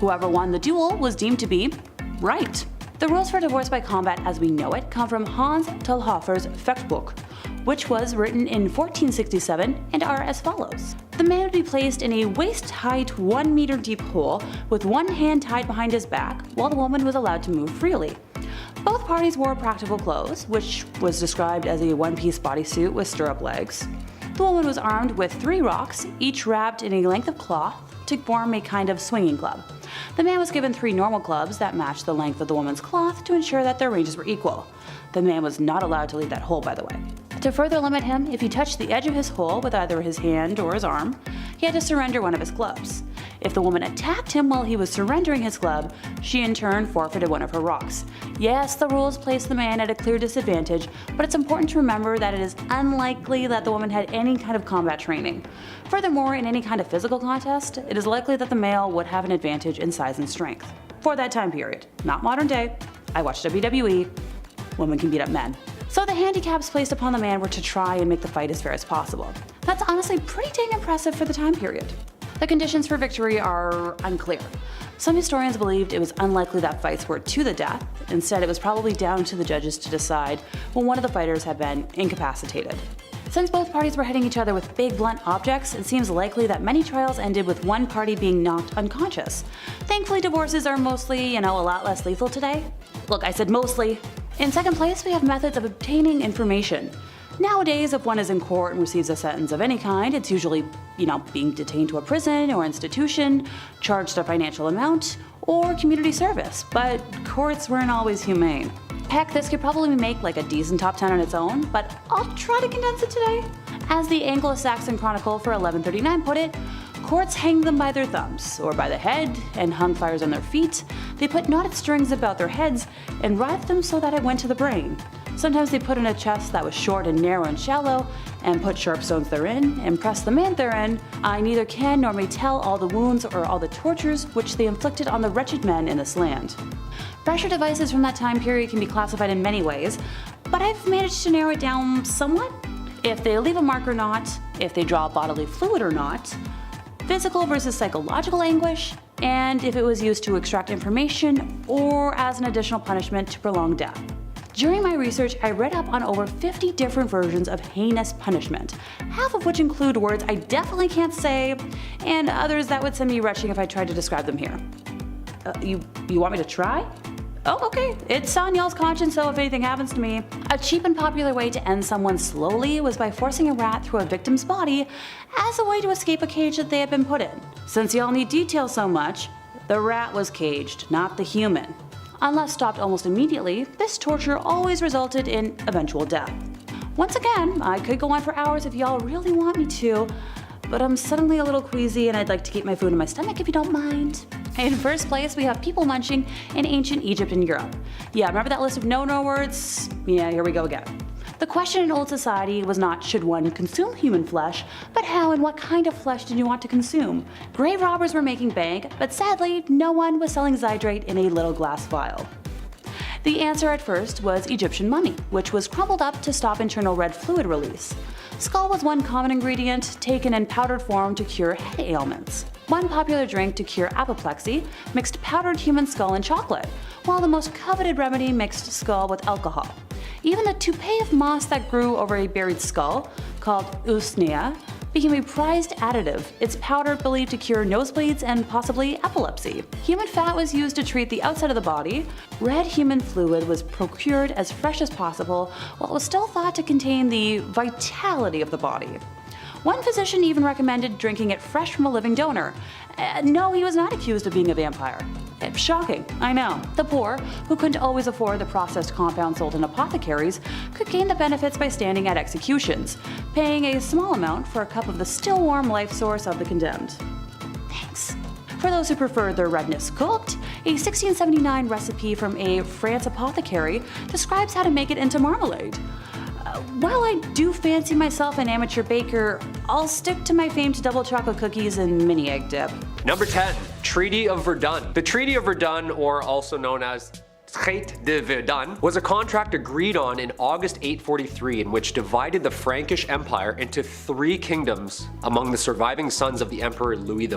Whoever won the duel was deemed to be right. The rules for divorce by combat as we know it come from Hans Tellhofer's Fechtbuch, which was written in 1467 and are as follows. The man would be placed in a waist-height 1 meter deep hole with one hand tied behind his back while the woman was allowed to move freely. Both parties wore practical clothes, which was described as a one-piece bodysuit with stirrup legs. The woman was armed with 3 rocks, each wrapped in a length of cloth to form a kind of swinging club. The man was given 3 normal clubs that matched the length of the woman's cloth to ensure that their ranges were equal. The man was not allowed to leave that hole, by the way. To further limit him, if he touched the edge of his hole with either his hand or his arm, he had to surrender one of his clubs. If the woman attacked him while he was surrendering his club, she in turn forfeited one of her rocks. Yes, the rules placed the man at a clear disadvantage, but it's important to remember that it is unlikely that the woman had any kind of combat training. Furthermore, in any kind of physical contest, it is likely that the male would have an advantage in size and strength. For that time period, not modern day. I watch WWE. Women can beat up men. So the handicaps placed upon the man were to try and make the fight as fair as possible. That's honestly pretty dang impressive for the time period. The conditions for victory are unclear. Some historians believed it was unlikely that fights were to the death. Instead, it was probably down to the judges to decide when one of the fighters had been incapacitated. Since both parties were hitting each other with big blunt objects, it seems likely that many trials ended with one party being knocked unconscious. Thankfully, divorces are mostly, a lot less lethal today. Look, I said mostly. In second place, we have methods of obtaining information. Nowadays, if one is in court and receives a sentence of any kind, it's usually, being detained to a prison or institution, charged a financial amount, or community service. But courts weren't always humane. Heck, this could probably make like a decent top 10 on its own, but I'll try to condense it today. As the Anglo-Saxon Chronicle for 1139 put it, courts hanged them by their thumbs, or by the head, and hung fires on their feet. They put knotted strings about their heads and writhed them so that it went to the brain. Sometimes they put in a chest that was short and narrow and shallow, and put sharp stones therein, and pressed the man therein. I neither can nor may tell all the wounds or all the tortures which they inflicted on the wretched men in this land. Pressure devices from that time period can be classified in many ways, but I've managed to narrow it down somewhat. If they leave a mark or not, if they draw bodily fluid or not, physical versus psychological anguish, and if it was used to extract information or as an additional punishment to prolong death. During my research, I read up on over 50 different versions of heinous punishment, half of which include words I definitely can't say, and others that would send me retching if I tried to describe them here. You want me to try? Oh, okay. It's on y'all's conscience, so if anything happens to me. A cheap and popular way to end someone slowly was by forcing a rat through a victim's body as a way to escape a cage that they had been put in. Since y'all need detail so much, the rat was caged, not the human. Unless stopped almost immediately, this torture always resulted in eventual death. Once again, I could go on for hours if y'all really want me to, but I'm suddenly a little queasy and I'd like to keep my food in my stomach if you don't mind. In first place, we have people munching in ancient Egypt and Europe. Yeah, remember that list of no-no words? Yeah, here we go again. The question in old society was not should one consume human flesh, but how and what kind of flesh did you want to consume? Grave robbers were making bank, but sadly, no one was selling zydrate in a little glass vial. The answer at first was Egyptian mummy, which was crumbled up to stop internal red fluid release. Skull was one common ingredient, taken in powdered form to cure head ailments. One popular drink to cure apoplexy mixed powdered human skull and chocolate, while the most coveted remedy mixed skull with alcohol. Even the toupee of moss that grew over a buried skull, called usnea, became a prized additive, its powder believed to cure nosebleeds and possibly epilepsy. Human fat was used to treat the outside of the body. Red human fluid was procured as fresh as possible, while it was still thought to contain the vitality of the body. One physician even recommended drinking it fresh from a living donor. No, he was not accused of being a vampire. Shocking, I know. The poor, who couldn't always afford the processed compound sold in apothecaries, could gain the benefits by standing at executions, paying a small amount for a cup of the still warm life source of the condemned. Thanks. For those who prefer their redness cooked, a 1679 recipe from a France apothecary describes how to make it into marmalade. While I do fancy myself an amateur baker, I'll stick to my famed double chocolate cookies and mini egg dip. Number 10, Treaty of Verdun. The Treaty of Verdun, or also known as Traité de Verdun, was a contract agreed on in August 843 in which divided the Frankish Empire into 3 kingdoms among the surviving sons of the Emperor Louis I,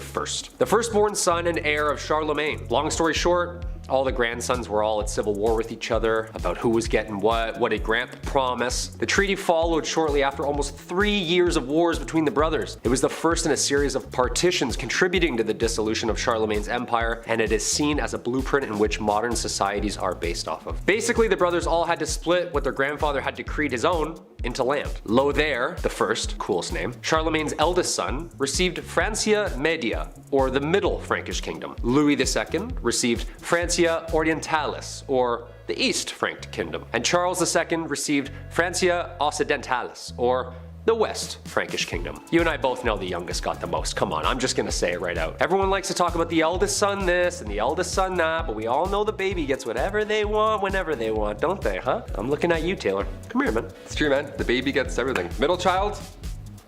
the firstborn son and heir of Charlemagne. Long story short, all the grandsons were all at civil war with each other about who was getting what did Grant promise. The treaty followed shortly after almost 3 years of wars between the brothers. It was the first in a series of partitions contributing to the dissolution of Charlemagne's empire, and it is seen as a blueprint in which modern societies are based off of. Basically, the brothers all had to split what their grandfather had decreed his own into land. Lothair the First, coolest name, Charlemagne's eldest son, received Francia Media, or the Middle Frankish Kingdom. Louis II received Francia Orientalis, or the East Frank Kingdom. And Charles II received Francia Occidentalis, or the West Frankish Kingdom. You and I both know the youngest got the most. Come on, I'm just gonna say it right out. Everyone likes to talk about the eldest son this and the eldest son that, but we all know the baby gets whatever they want whenever they want, don't they, huh? I'm looking at you, Taylor. Come here, man. It's true, man. The baby gets everything. Middle child?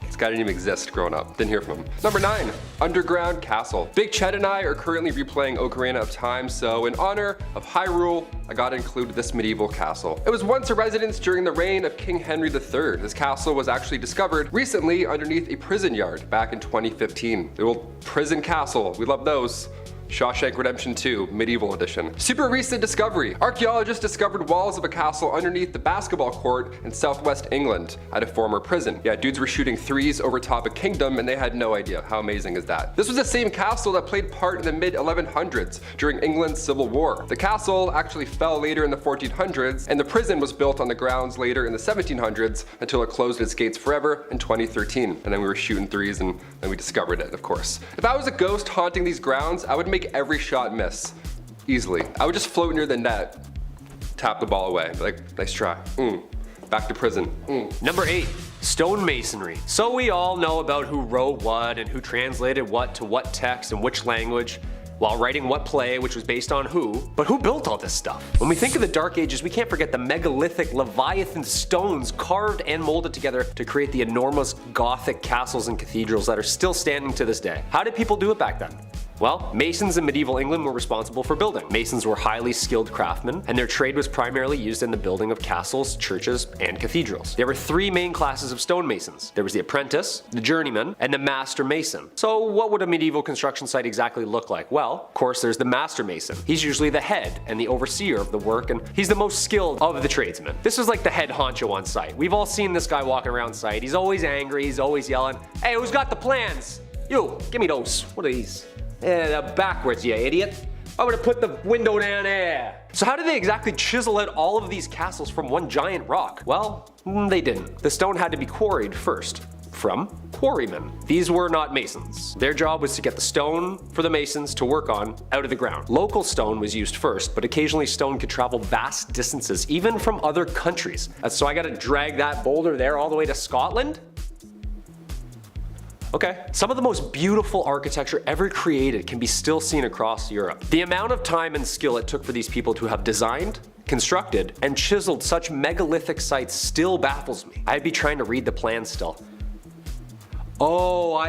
This guy didn't even exist growing up. Didn't hear from him. Number 9, Underground Castle. Big Chet and I are currently replaying Ocarina of Time, so in honor of Hyrule, I gotta include this medieval castle. It was once a residence during the reign of King Henry III. This castle was actually discovered recently underneath a prison yard back in 2015. The old prison castle, we love those. Shawshank Redemption 2, Medieval Edition. Super recent discovery. Archaeologists discovered walls of a castle underneath the basketball court in southwest England at a former prison. Yeah, dudes were shooting threes over top a kingdom and they had no idea. How amazing is that? This was the same castle that played part in the mid-1100s during England's Civil War. The castle actually fell later in the 1400s, and the prison was built on the grounds later in the 1700s until it closed its gates forever in 2013. And then we were shooting threes and then we discovered it, of course. If I was a ghost haunting these grounds, I would make every shot miss. Easily. I would just float near the net, tap the ball away, like, nice try. Back to prison. Number 8. Stonemasonry. So we all know about who wrote what and who translated what to what text and which language, while writing what play, which was based on who. But who built all this stuff? When we think of the Dark Ages, we can't forget the megalithic Leviathan stones carved and molded together to create the enormous Gothic castles and cathedrals that are still standing to this day. How did people do it back then? Well, masons in medieval England were responsible for building. Masons were highly skilled craftsmen, and their trade was primarily used in the building of castles, churches, and cathedrals. There were 3 main classes of stonemasons. There was the apprentice, the journeyman, and the master mason. So what would a medieval construction site exactly look like? Well, of course, there's the master mason. He's usually the head and the overseer of the work, and he's the most skilled of the tradesmen. This is like the head honcho on site. We've all seen this guy walking around site. He's always angry, he's always yelling, "Hey, who's got the plans? You, give me those. What are these? Backwards, you idiot. I'm gonna put the window down there." So how did they exactly chisel out all of these castles from one giant rock? Well, they didn't. The stone had to be quarried first. From quarrymen. These were not masons. Their job was to get the stone for the masons to work on out of the ground. Local stone was used first, but occasionally stone could travel vast distances, even from other countries. So I gotta drag that boulder there all the way to Scotland? Okay. Some of the most beautiful architecture ever created can be still seen across Europe. The amount of time and skill it took for these people to have designed, constructed, and chiseled such megalithic sites still baffles me. I'd be trying to read the plans still. Oh,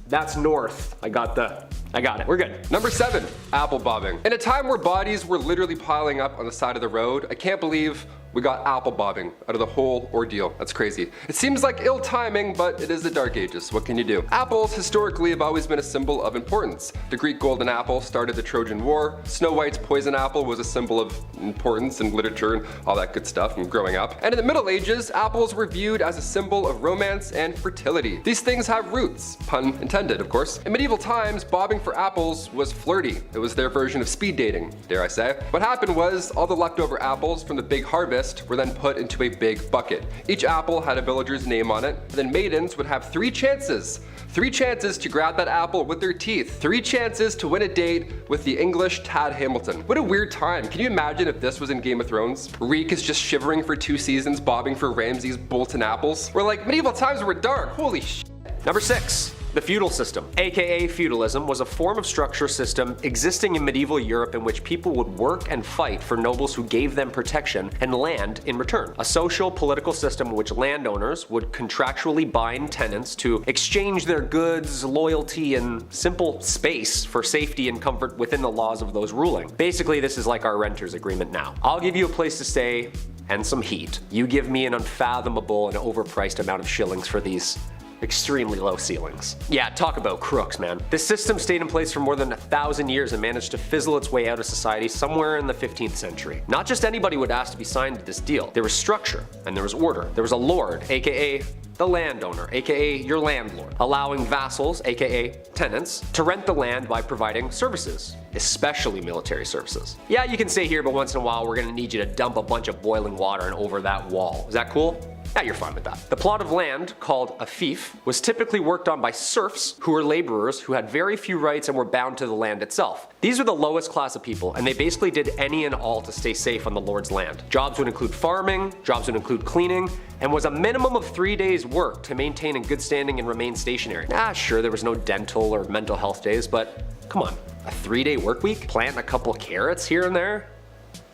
that's north. I got it. We're good. Number 7, apple bobbing. In a time where bodies were literally piling up on the side of the road, I can't believe we got apple bobbing out of the whole ordeal. That's crazy. It seems like ill timing, but it is the Dark Ages. What can you do? Apples historically have always been a symbol of importance. The Greek golden apple started the Trojan War. Snow White's poison apple was a symbol of importance in literature and all that good stuff from growing up. And in the Middle Ages, apples were viewed as a symbol of romance and fertility. These things have roots, pun intended, of course. In medieval times, bobbing for apples was flirty. It was their version of speed dating, dare I say. What happened was all the leftover apples from the big harvest were then put into a big bucket. Each apple had a villager's name on it, and then maidens would have 3 chances. 3 chances to grab that apple with their teeth. 3 chances to win a date with the English Tad Hamilton. What a weird time. Can you imagine if this was in Game of Thrones? Reek is just shivering for 2 seasons, bobbing for Ramsay's Bolton apples. We're like, medieval times were dark. Holy shit. Number 6. The feudal system, aka feudalism, was a form of structure system existing in medieval Europe in which people would work and fight for nobles who gave them protection and land in return. A social political system in which landowners would contractually bind tenants to exchange their goods, loyalty, and simple space for safety and comfort within the laws of those ruling. Basically, this is like our renter's agreement now. I'll give you a place to stay and some heat. You give me an unfathomable and overpriced amount of shillings for these extremely low ceilings. Yeah, talk about crooks, man. This system stayed in place for more than 1,000 years and managed to fizzle its way out of society somewhere in the 15th century. Not just anybody would ask to be signed to this deal. There was structure and there was order. There was a lord, aka the landowner, aka your landlord, allowing vassals, aka tenants, to rent the land by providing services, especially military services. Yeah, you can stay here, but once in a while we're gonna need you to dump a bunch of boiling water and over that wall. Is that cool? Yeah, you're fine with that. The plot of land, called a fief, was typically worked on by serfs who were laborers who had very few rights and were bound to the land itself. These were the lowest class of people, and they basically did any and all to stay safe on the lord's land. Jobs would include farming, jobs would include cleaning, and was a minimum of 3 days work to maintain in good standing and remain stationary. Sure, there was no dental or mental health days, but come on, a 3-day work week? Plant a couple carrots here and there?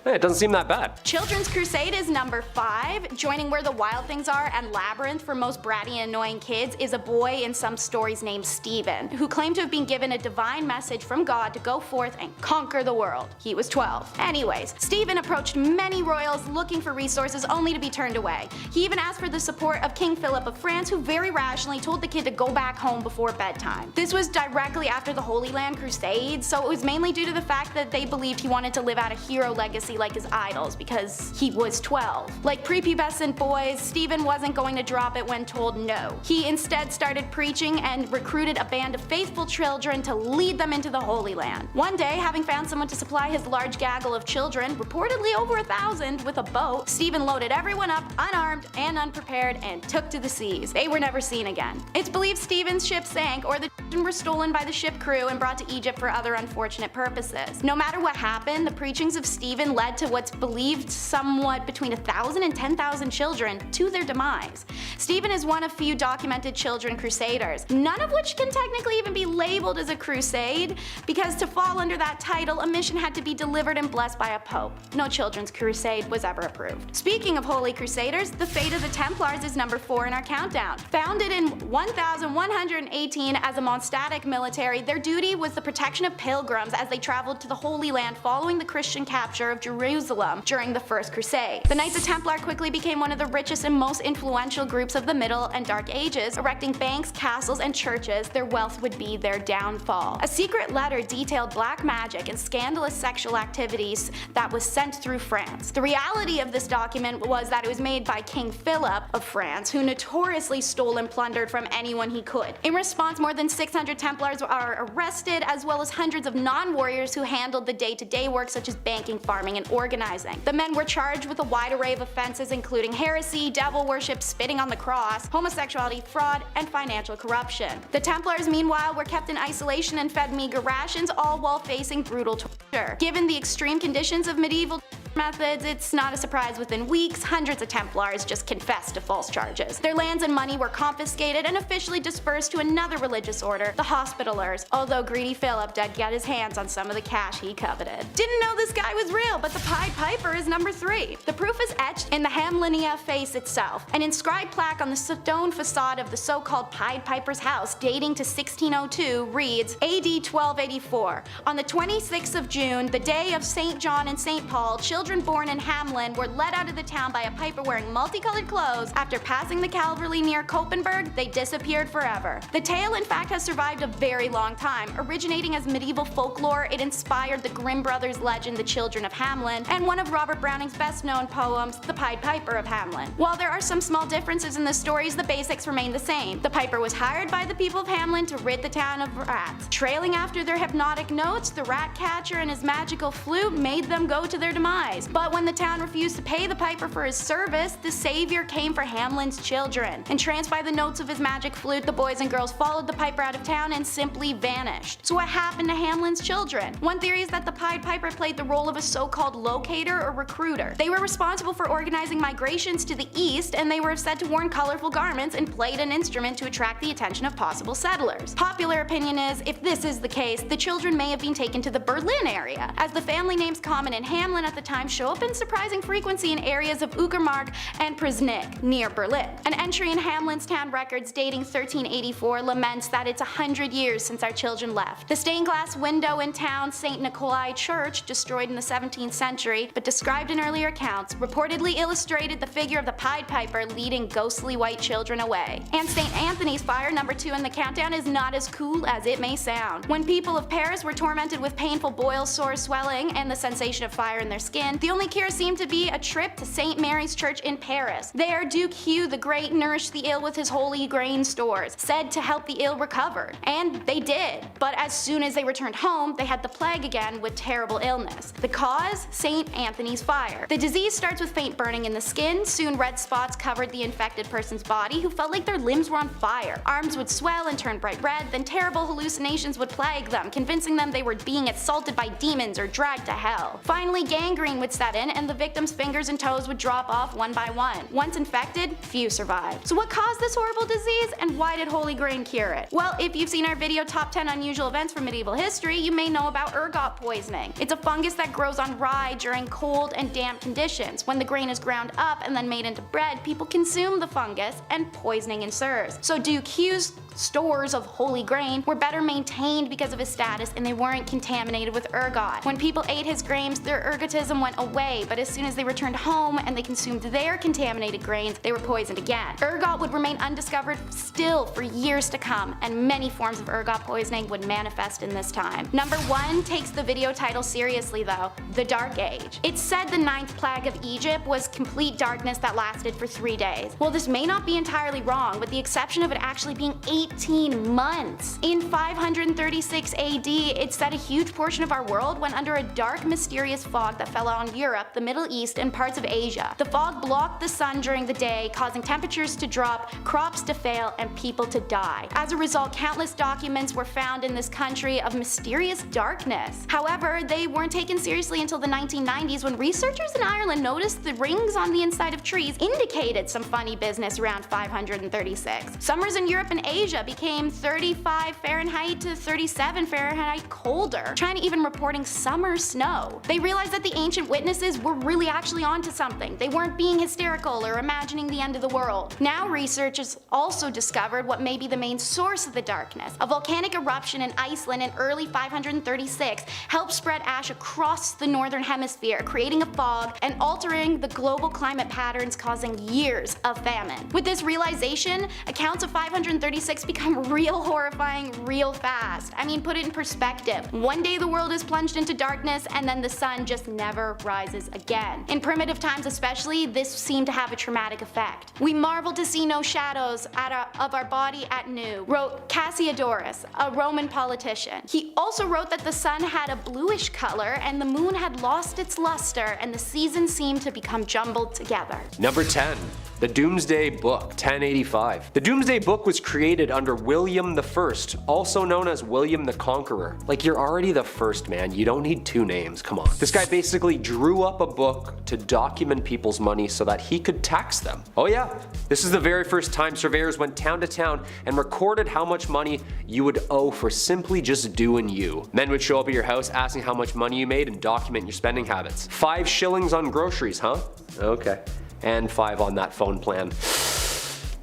Hey, it doesn't seem that bad. Children's Crusade is number 5. Joining Where the Wild Things Are and Labyrinth for most bratty and annoying kids is a boy in some stories named Stephen, who claimed to have been given a divine message from God to go forth and conquer the world. He was 12. Anyways, Stephen approached many royals looking for resources only to be turned away. He even asked for the support of King Philip of France, who very rationally told the kid to go back home before bedtime. This was directly after the Holy Land Crusade, so it was mainly due to the fact that they believed he wanted to live out a hero legacy like his idols because he was 12. Like prepubescent boys, Stephen wasn't going to drop it when told no. He instead started preaching and recruited a band of faithful children to lead them into the Holy Land. One day, having found someone to supply his large gaggle of children, reportedly over 1,000, with a boat, Stephen loaded everyone up unarmed and unprepared and took to the seas. They were never seen again. It's believed Stephen's ship sank or the children were stolen by the ship crew and brought to Egypt for other unfortunate purposes. No matter what happened, the preachings of Stephen led to what's believed somewhat between 1,000 and 10,000 children to their demise. Stephen is one of few documented children crusaders, none of which can technically even be labeled as a crusade, because to fall under that title, a mission had to be delivered and blessed by a pope. No children's crusade was ever approved. Speaking of holy crusaders, the fate of the Templars is number 4 in our countdown. Founded in 1118 as a monastic military, their duty was the protection of pilgrims as they traveled to the Holy Land following the Christian capture of Jerusalem during the First Crusade. The Knights of Templar quickly became one of the richest and most influential groups of the Middle and Dark Ages, erecting banks, castles, and churches. Their wealth would be their downfall. A secret letter detailed black magic and scandalous sexual activities that was sent through France. The reality of this document was that it was made by King Philip of France, who notoriously stole and plundered from anyone he could. In response, more than 600 Templars are arrested, as well as hundreds of non-warriors who handled the day-to-day work such as banking, farming, and organizing. The men were charged with a wide array of offenses including heresy, devil worship, spitting on the cross, homosexuality, fraud, and financial corruption. The Templars, meanwhile, were kept in isolation and fed meager rations, all while facing brutal torture. Given the extreme conditions of medieval methods, it's not a surprise within weeks, hundreds of Templars just confessed to false charges. Their lands and money were confiscated and officially dispersed to another religious order, the Hospitallers, although greedy Philip did get his hands on some of the cash he coveted. Didn't know this guy was real, but the Pied Piper is number 3. The proof is etched in the Hamlinia face itself, an inscribed plaque on the stone facade of the so-called Pied Piper's house dating to 1602 reads AD 1284. On the 26th of June, the day of St. John and St. Paul, children born in Hamlin were led out of the town by a piper wearing multicolored clothes. After passing the Calvary near Koppenberg, they disappeared forever. The tale, in fact, has survived a very long time. Originating as medieval folklore, it inspired the Grimm brothers' legend The Children of Hamlin, and one of Robert Browning's best-known poems, The Pied Piper of Hamlin. While there are some small differences in the stories, the basics remain the same. The piper was hired by the people of Hamlin to rid the town of rats. Trailing after their hypnotic notes, the rat catcher and his magical flute made them go to their demise. But when the town refused to pay the piper for his service, the savior came for Hamlin's children. Entranced by the notes of his magic flute, the boys and girls followed the piper out of town and simply vanished. So what happened to Hamlin's children? One theory is that the Pied Piper played the role of a so-called locator or recruiter. They were responsible for organizing migrations to the east, and they were said to wear colorful garments and played an instrument to attract the attention of possible settlers. Popular opinion is, if this is the case, the children may have been taken to the Berlin area, as the family names common in Hamlin at the time show up in surprising frequency in areas of Uckermark and Prznik, near Berlin. An entry in Hamlin's town records dating 1384 laments that it's 100 years since our children left. The stained glass window in town St. Nikolai Church, destroyed in the 17th century, but described in earlier accounts, reportedly illustrated the figure of the Pied Piper leading ghostly white children away. And St. Anthony's fire, number 2 in the countdown, is not as cool as it may sound. When people of Paris were tormented with painful boils, sores, swelling, and the sensation of fire in their skin, the only cure seemed to be a trip to St. Mary's Church in Paris. There, Duke Hugh the Great nourished the ill with his holy grain stores, said to help the ill recover. And they did. But as soon as they returned home, they had the plague again with terrible illness. The cause? St. Anthony's fire. The disease starts with faint burning in the skin. Soon red spots covered the infected person's body, who felt like their limbs were on fire. Arms would swell and turn bright red, then terrible hallucinations would plague them, convincing them they were being assaulted by demons or dragged to hell. Finally, gangrene skin would set in and the victim's fingers and toes would drop off one by one. Once infected, few survived. So what caused this horrible disease, and why did Holy Grain cure it? Well, if you've seen our video Top 10 Unusual Events from Medieval History, you may know about ergot poisoning. It's a fungus that grows on rye during cold and damp conditions. When the grain is ground up and then made into bread, people consume the fungus and poisoning ensues. So Duquesne's stores of holy grain were better maintained because of his status, and they weren't contaminated with ergot. When people ate his grains, their ergotism went away, but as soon as they returned home and they consumed their contaminated grains, they were poisoned again. Ergot would remain undiscovered still for years to come, and many forms of ergot poisoning would manifest in this time. Number 1 takes the video title seriously though, the Dark Age. It's said the 9th plague of Egypt was complete darkness that lasted for 3 days. Well, this may not be entirely wrong, with the exception of it actually being 18 months. In 536 AD, it said a huge portion of our world went under a dark, mysterious fog that fell on Europe, the Middle East, and parts of Asia. The fog blocked the sun during the day, causing temperatures to drop, crops to fail, and people to die. As a result, countless documents were found in this country of mysterious darkness. However, they weren't taken seriously until the 1990s, when researchers in Ireland noticed the rings on the inside of trees indicated some funny business around 536. Summers in Europe and Asia became 35 Fahrenheit to 37 Fahrenheit colder. China even reporting summer snow. They realized that the ancient witnesses were really actually onto something. They weren't being hysterical or imagining the end of the world. Now researchers also discovered what may be the main source of the darkness. A volcanic eruption in Iceland in early 536 helped spread ash across the northern hemisphere, creating a fog and altering the global climate patterns, causing years of famine. With this realization, accounts of 536 become real horrifying real fast. I mean, put it in perspective. One day the world is plunged into darkness, and then the sun just never rises again. In primitive times especially, this seemed to have a traumatic effect. We marvel to see no shadows of our body at noon, wrote Cassiodorus, a Roman politician. He also wrote that the sun had a bluish color and the moon had lost its luster, and the seasons seemed to become jumbled together. Number 10. The Doomsday Book, 1085. The Doomsday Book was created under William I, also known as William the Conqueror. Like, you're already the first, man. You don't need 2 names, come on. This guy basically drew up a book to document people's money so that he could tax them. Oh yeah, this is the very first time surveyors went town to town and recorded how much money you would owe for simply just doing you. Men would show up at your house asking how much money you made and document your spending habits. 5 shillings on groceries, huh? Okay. And 5 on that phone plan.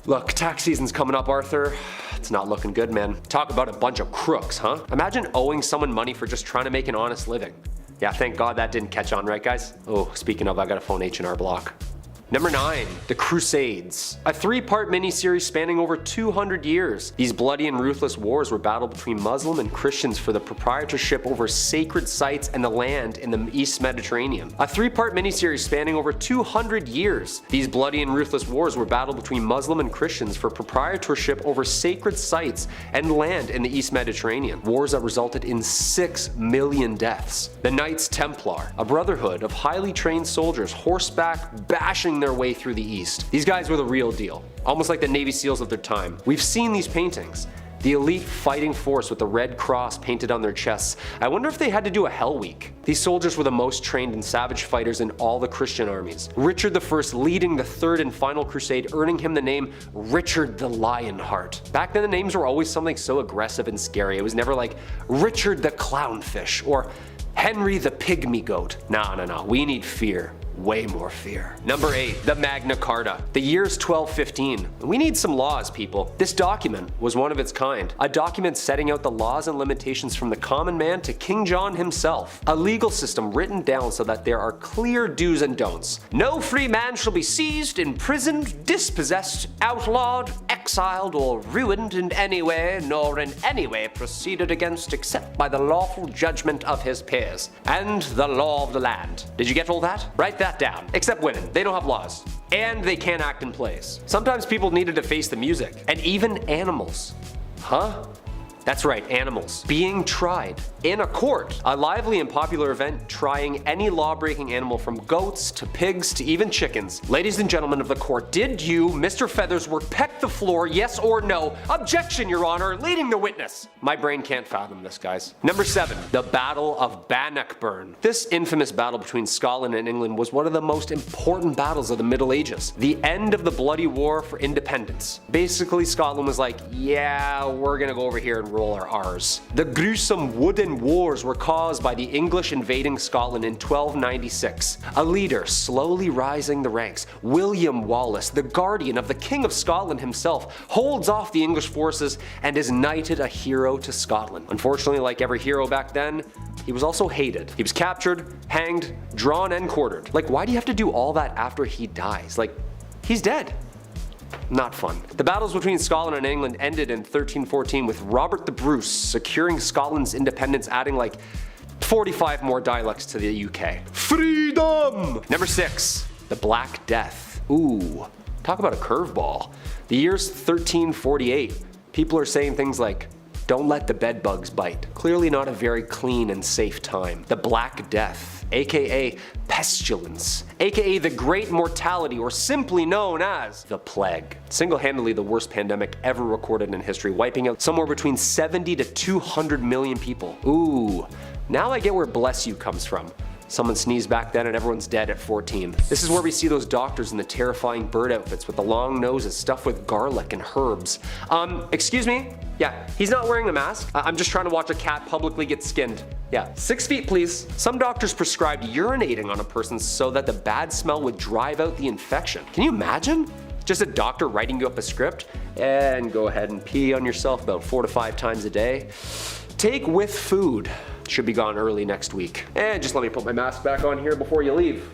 Look, tax season's coming up, Arthur. It's not looking good, man. Talk about a bunch of crooks, huh? Imagine owing someone money for just trying to make an honest living. Yeah, thank God that didn't catch on, right guys? Oh, speaking of, I gotta phone H&R Block. Number 9. The Crusades. A 3-part miniseries spanning over 200 years. These bloody and ruthless wars were battled between Muslim and Christians for the proprietorship over sacred sites and the land in the East Mediterranean. A 3-part miniseries spanning over 200 years. These bloody and ruthless wars were battled between Muslim and Christians for proprietorship over sacred sites and land in the East Mediterranean. Wars that resulted in 6 million deaths. The Knights Templar, a brotherhood of highly trained soldiers horseback bashing their way through the East. These guys were the real deal, almost like the Navy SEALs of their time. We've seen these paintings. The elite fighting force with the red cross painted on their chests. I wonder if they had to do a Hell Week. These soldiers were the most trained and savage fighters in all the Christian armies. Richard I leading the 3rd and final crusade, earning him the name Richard the Lionheart. Back then the names were always something so aggressive and scary. It was never like Richard the Clownfish or Henry the Pygmy Goat. No, we need fear. Way more fear. Number 8. The Magna Carta. The year's 1215. We need some laws, people. This document was one of its kind. A document setting out the laws and limitations from the common man to King John himself. A legal system written down so that there are clear do's and don'ts. No free man shall be seized, imprisoned, dispossessed, outlawed, exiled, or ruined in any way, nor in any way proceeded against except by the lawful judgment of his peers, and the law of the land. Did you get all that? Write that down. Except women. They don't have laws. And they can't act in plays. Sometimes people needed to face the music. And even animals. Huh? That's right, animals. Being tried in a court. A lively and popular event trying any law-breaking animal from goats to pigs to even chickens. Ladies and gentlemen of the court, did you, Mr. Feathersworth, peck the floor, yes or no? Objection, Your Honor, leading the witness. My brain can't fathom this, guys. Number 7, the Battle of Bannockburn. This infamous battle between Scotland and England was one of the most important battles of the Middle Ages. The end of the bloody war for independence. Basically, Scotland was like, yeah, we're gonna go over here and roll our R's. The gruesome wooden wars were caused by the English invading Scotland in 1296. A leader slowly rising the ranks, William Wallace, the guardian of the King of Scotland himself, holds off the English forces and is knighted a hero to Scotland. Unfortunately, like every hero back then, he was also hated. He was captured, hanged, drawn, and quartered. Like, why do you have to do all that after he dies? Like, he's dead. Not fun. The battles between Scotland and England ended in 1314 with Robert the Bruce securing Scotland's independence, adding like 45 more dialects to the UK. Freedom! Number 6, the Black Death. Ooh, talk about a curveball. The year's 1348. People are saying things like, don't let the bedbugs bite. Clearly not a very clean and safe time. The Black Death, aka pestilence, aka the Great Mortality, or simply known as the Plague. Single-handedly the worst pandemic ever recorded in history, wiping out somewhere between 70 to 200 million people. Ooh, now I get where bless you comes from. Someone sneezed back then and everyone's dead at 14. This is where we see those doctors in the terrifying bird outfits with the long noses stuffed with garlic and herbs. Excuse me? Yeah, he's not wearing a mask. I'm just trying to watch a cat publicly get skinned. Yeah, 6 feet please. Some doctors prescribed urinating on a person so that the bad smell would drive out the infection. Can you imagine? Just a doctor writing you up a script and go ahead and pee on yourself about 4 to 5 times a day. Take with food. Should be gone early next week. And just let me put my mask back on here before you leave.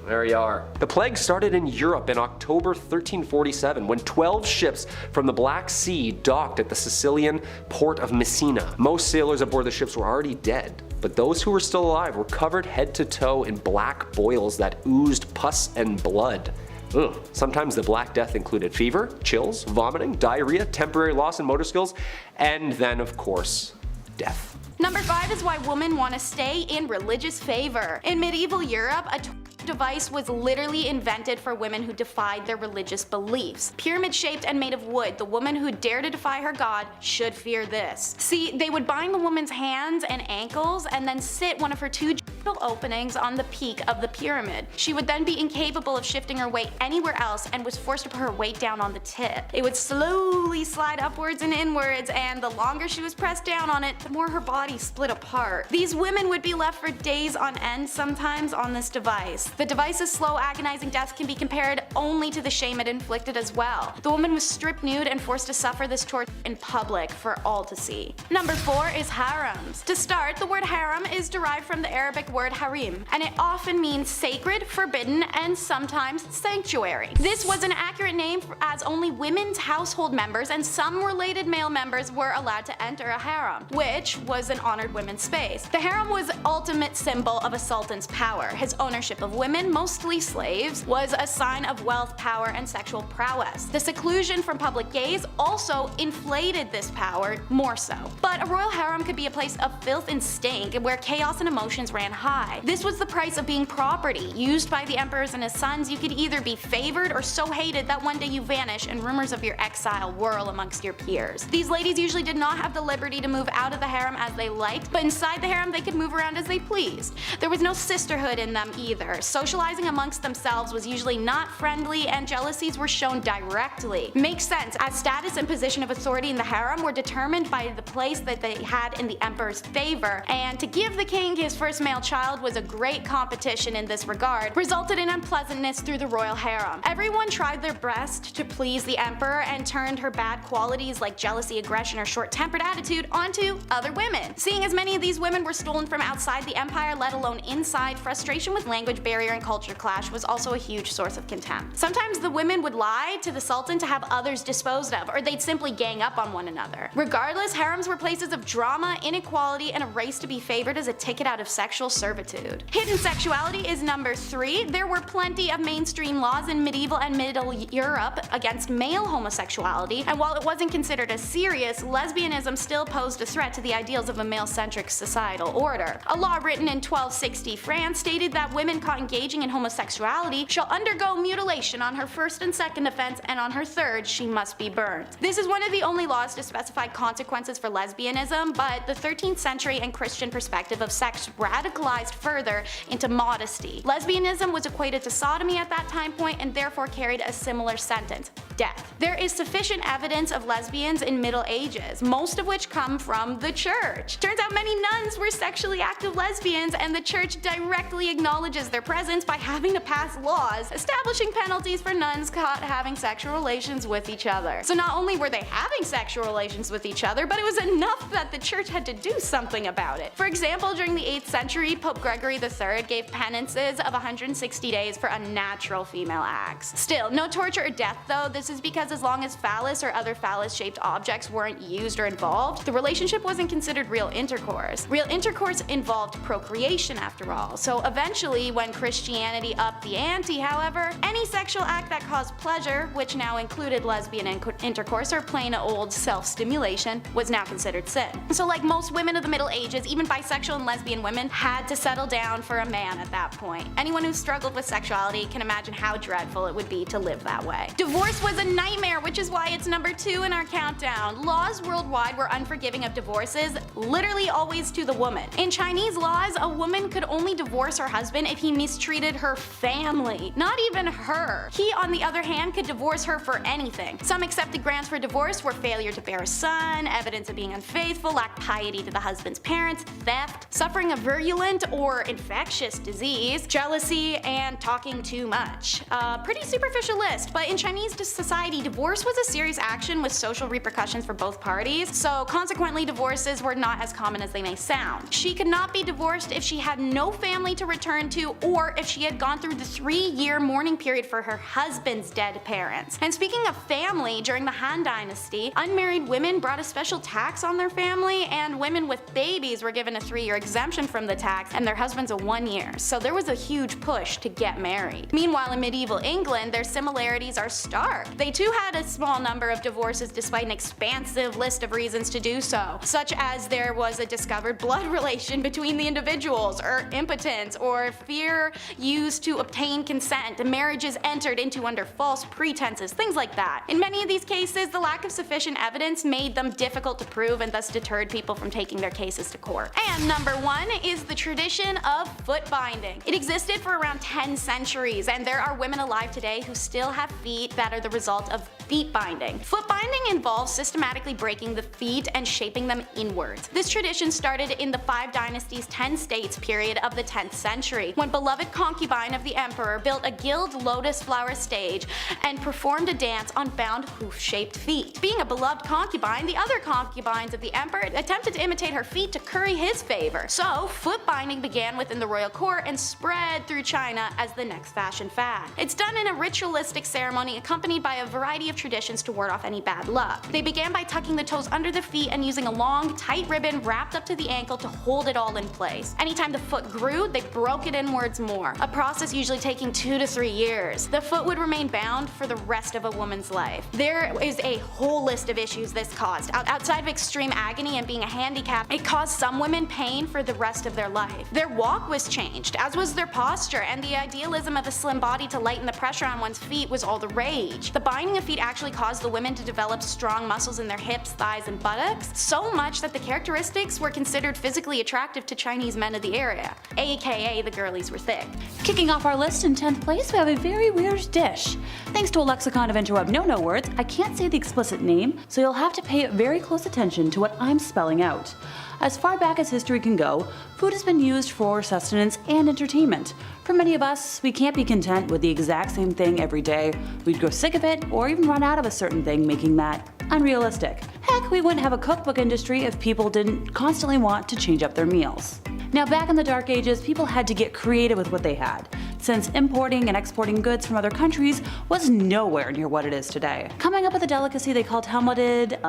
There you are. The plague started in Europe in October 1347 when 12 ships from the Black Sea docked at the Sicilian port of Messina. Most sailors aboard the ships were already dead, but those who were still alive were covered head to toe in black boils that oozed pus and blood. Ugh. Sometimes the Black Death included fever, chills, vomiting, diarrhea, temporary loss in motor skills, and then, of course, death. Number 5 is why women want to stay in religious favor. In medieval Europe, a device was literally invented for women who defied their religious beliefs. Pyramid shaped and made of wood, the woman who dared to defy her god should fear this. See, they would bind the woman's hands and ankles and then sit one of her 2 openings on the peak of the pyramid. She would then be incapable of shifting her weight anywhere else and was forced to put her weight down on the tip. It would slowly slide upwards and inwards, and the longer she was pressed down on it, the more her body split apart. These women would be left for days on end sometimes on this device. The device's slow, agonizing death can be compared only to the shame it inflicted as well. The woman was stripped nude and forced to suffer this torture in public for all to see. Number 4 is harems. To start, the word harem is derived from the Arabic word harim, and it often means sacred, forbidden, and sometimes sanctuary. This was an accurate name as only women's household members and some related male members were allowed to enter a harem, which was an honored women's space. The harem was the ultimate symbol of a sultan's power. His ownership of women, mostly slaves, was a sign of wealth, power, and sexual prowess. The seclusion from public gaze also inflated this power more so. But a royal harem could be a place of filth and stink where chaos and emotions ran high. This was the price of being property. Used by the emperors and his sons, you could either be favored or so hated that one day you vanish and rumors of your exile whirl amongst your peers. These ladies usually did not have the liberty to move out of the harem as they liked, but inside the harem they could move around as they pleased. There was no sisterhood in them either. Socializing amongst themselves was usually not friendly, and jealousies were shown directly. Makes sense, as status and position of authority in the harem were determined by the place that they had in the emperor's favor, and to give the king his first male child was a great competition in this regard, resulted in unpleasantness through the royal harem. Everyone tried their best to please the emperor and turned her bad qualities like jealousy, aggression, or short-tempered attitude onto other women. Seeing as many of these women were stolen from outside the empire, let alone inside, frustration with language barrier and culture clash was also a huge source of contempt. Sometimes the women would lie to the sultan to have others disposed of, or they'd simply gang up on one another. Regardless, harems were places of drama, inequality, and a race to be favored as a ticket out of sexual servitude. Hidden sexuality is number 3. There were plenty of mainstream laws in medieval and Middle Europe against male homosexuality, and while it wasn't considered as serious, lesbianism still posed a threat to the ideals of a male-centric societal order. A law written in 1260 France stated that women caught engaging in homosexuality shall undergo mutilation on her first and second offense, and on her third she must be burned. This is one of the only laws to specify consequences for lesbianism, but the 13th century and Christian perspective of sex radicalized further into modesty. Lesbianism was equated to sodomy at that time point and therefore carried a similar sentence: death. There is sufficient evidence of lesbians in Middle Ages, most of which come from the church. Turns out many nuns were sexually active lesbians, and the church directly acknowledges their presence by having to pass laws establishing penalties for nuns caught having sexual relations with each other. So not only were they having sexual relations with each other, but it was enough that the church had to do something about it. For example, during the 8th century, Pope Gregory III gave penances of 160 days for unnatural female acts. Still, no torture or death though. This is because as long as phallus or other phallus-shaped objects weren't used or involved, the relationship wasn't considered real intercourse. Real intercourse involved procreation after all. So eventually, when Christianity upped the ante, however, any sexual act that caused pleasure, which now included lesbian intercourse or plain old self-stimulation, was now considered sin. So like most women of the Middle Ages, even bisexual and lesbian women had to settle down for a man at that point. Anyone who struggled with sexuality can imagine how dreadful it would be to live that way. Divorce was a nightmare, which is why it's number 2 in our countdown. Laws worldwide were unforgiving of divorces, literally always to the woman. In Chinese laws, a woman could only divorce her husband if he mistreated her family, not even her. He, on the other hand, could divorce her for anything. Some accepted grounds for divorce were failure to bear a son, evidence of being unfaithful, lack piety to the husband's parents, theft, suffering a virulent or infectious disease, jealousy, and talking too much. Pretty superficial list, but in Chinese society, divorce was a serious action with social repercussions for both parties, so consequently divorces were not as common as they may sound. She could not be divorced if she had no family to return to, or if she had gone through the 3-year mourning period for her husband's dead parents. And speaking of family, during the Han Dynasty, unmarried women brought a special tax on their family, and women with babies were given a 3-year exemption from the tax, and their husbands a 1 year. So there was a huge push to get married. Meanwhile, in medieval England, their similarities are stark. They too had a small number of divorces despite an expansive list of reasons to do so, such as there was a discovered blood relation between the individuals, or impotence, or fear used to obtain consent, marriages entered into under false pretenses, things like that. In many of these cases, the lack of sufficient evidence made them difficult to prove and thus deterred people from taking their cases to court. And number 1 is the tradition of foot binding. It existed for around 10 centuries, and there are women alive today who still have feet that are the result of feet binding. Foot binding involves systematically breaking the feet and shaping them inwards. This tradition started in the 5 Dynasties 10 states period of the 10th century, when beloved concubine of the emperor built a gilded lotus flower stage and performed a dance on bound hoof-shaped feet. Being a beloved concubine, the other concubines of the emperor attempted to imitate her feet to curry his favor. So foot binding began within the royal court and spread through China as the next fashion fad. It's done in a ritualistic ceremony accompanied by a variety of traditions to ward off any bad luck. They began by tucking the toes under the feet and using a long, tight ribbon wrapped up to the ankle to hold it all in place. Anytime the foot grew, they broke it inwards more, a process usually taking 2 to 3 years. The foot would remain bound for the rest of a woman's life. There is a whole list of issues this caused. Outside of extreme agony and being a handicap, it caused some women pain for the rest of their life. Their walk was changed, as was their posture, and the idealism of a slim body to lighten the pressure on one's feet was all the rage. The binding of feet actually caused the women to develop strong muscles in their hips, thighs, and buttocks, so much that the characteristics were considered physically attractive to Chinese men of the area, aka the girlies were thick. Kicking off our list in 10th place, we have a very weird dish. Thanks to a lexicon of interweb no-no words, I can't say the explicit name, so you'll have to pay very close attention to what I'm spelling out. As far back as history can go, food has been used for sustenance and entertainment. For many of us, we can't be content with the exact same thing every day. We'd grow sick of it, or even run out of a certain thing, making that unrealistic. Heck, we wouldn't have a cookbook industry if people didn't constantly want to change up their meals. Now, back in the Dark Ages, people had to get creative with what they had, since importing and exporting goods from other countries was nowhere near what it is today. Coming up with a delicacy they called helmeted,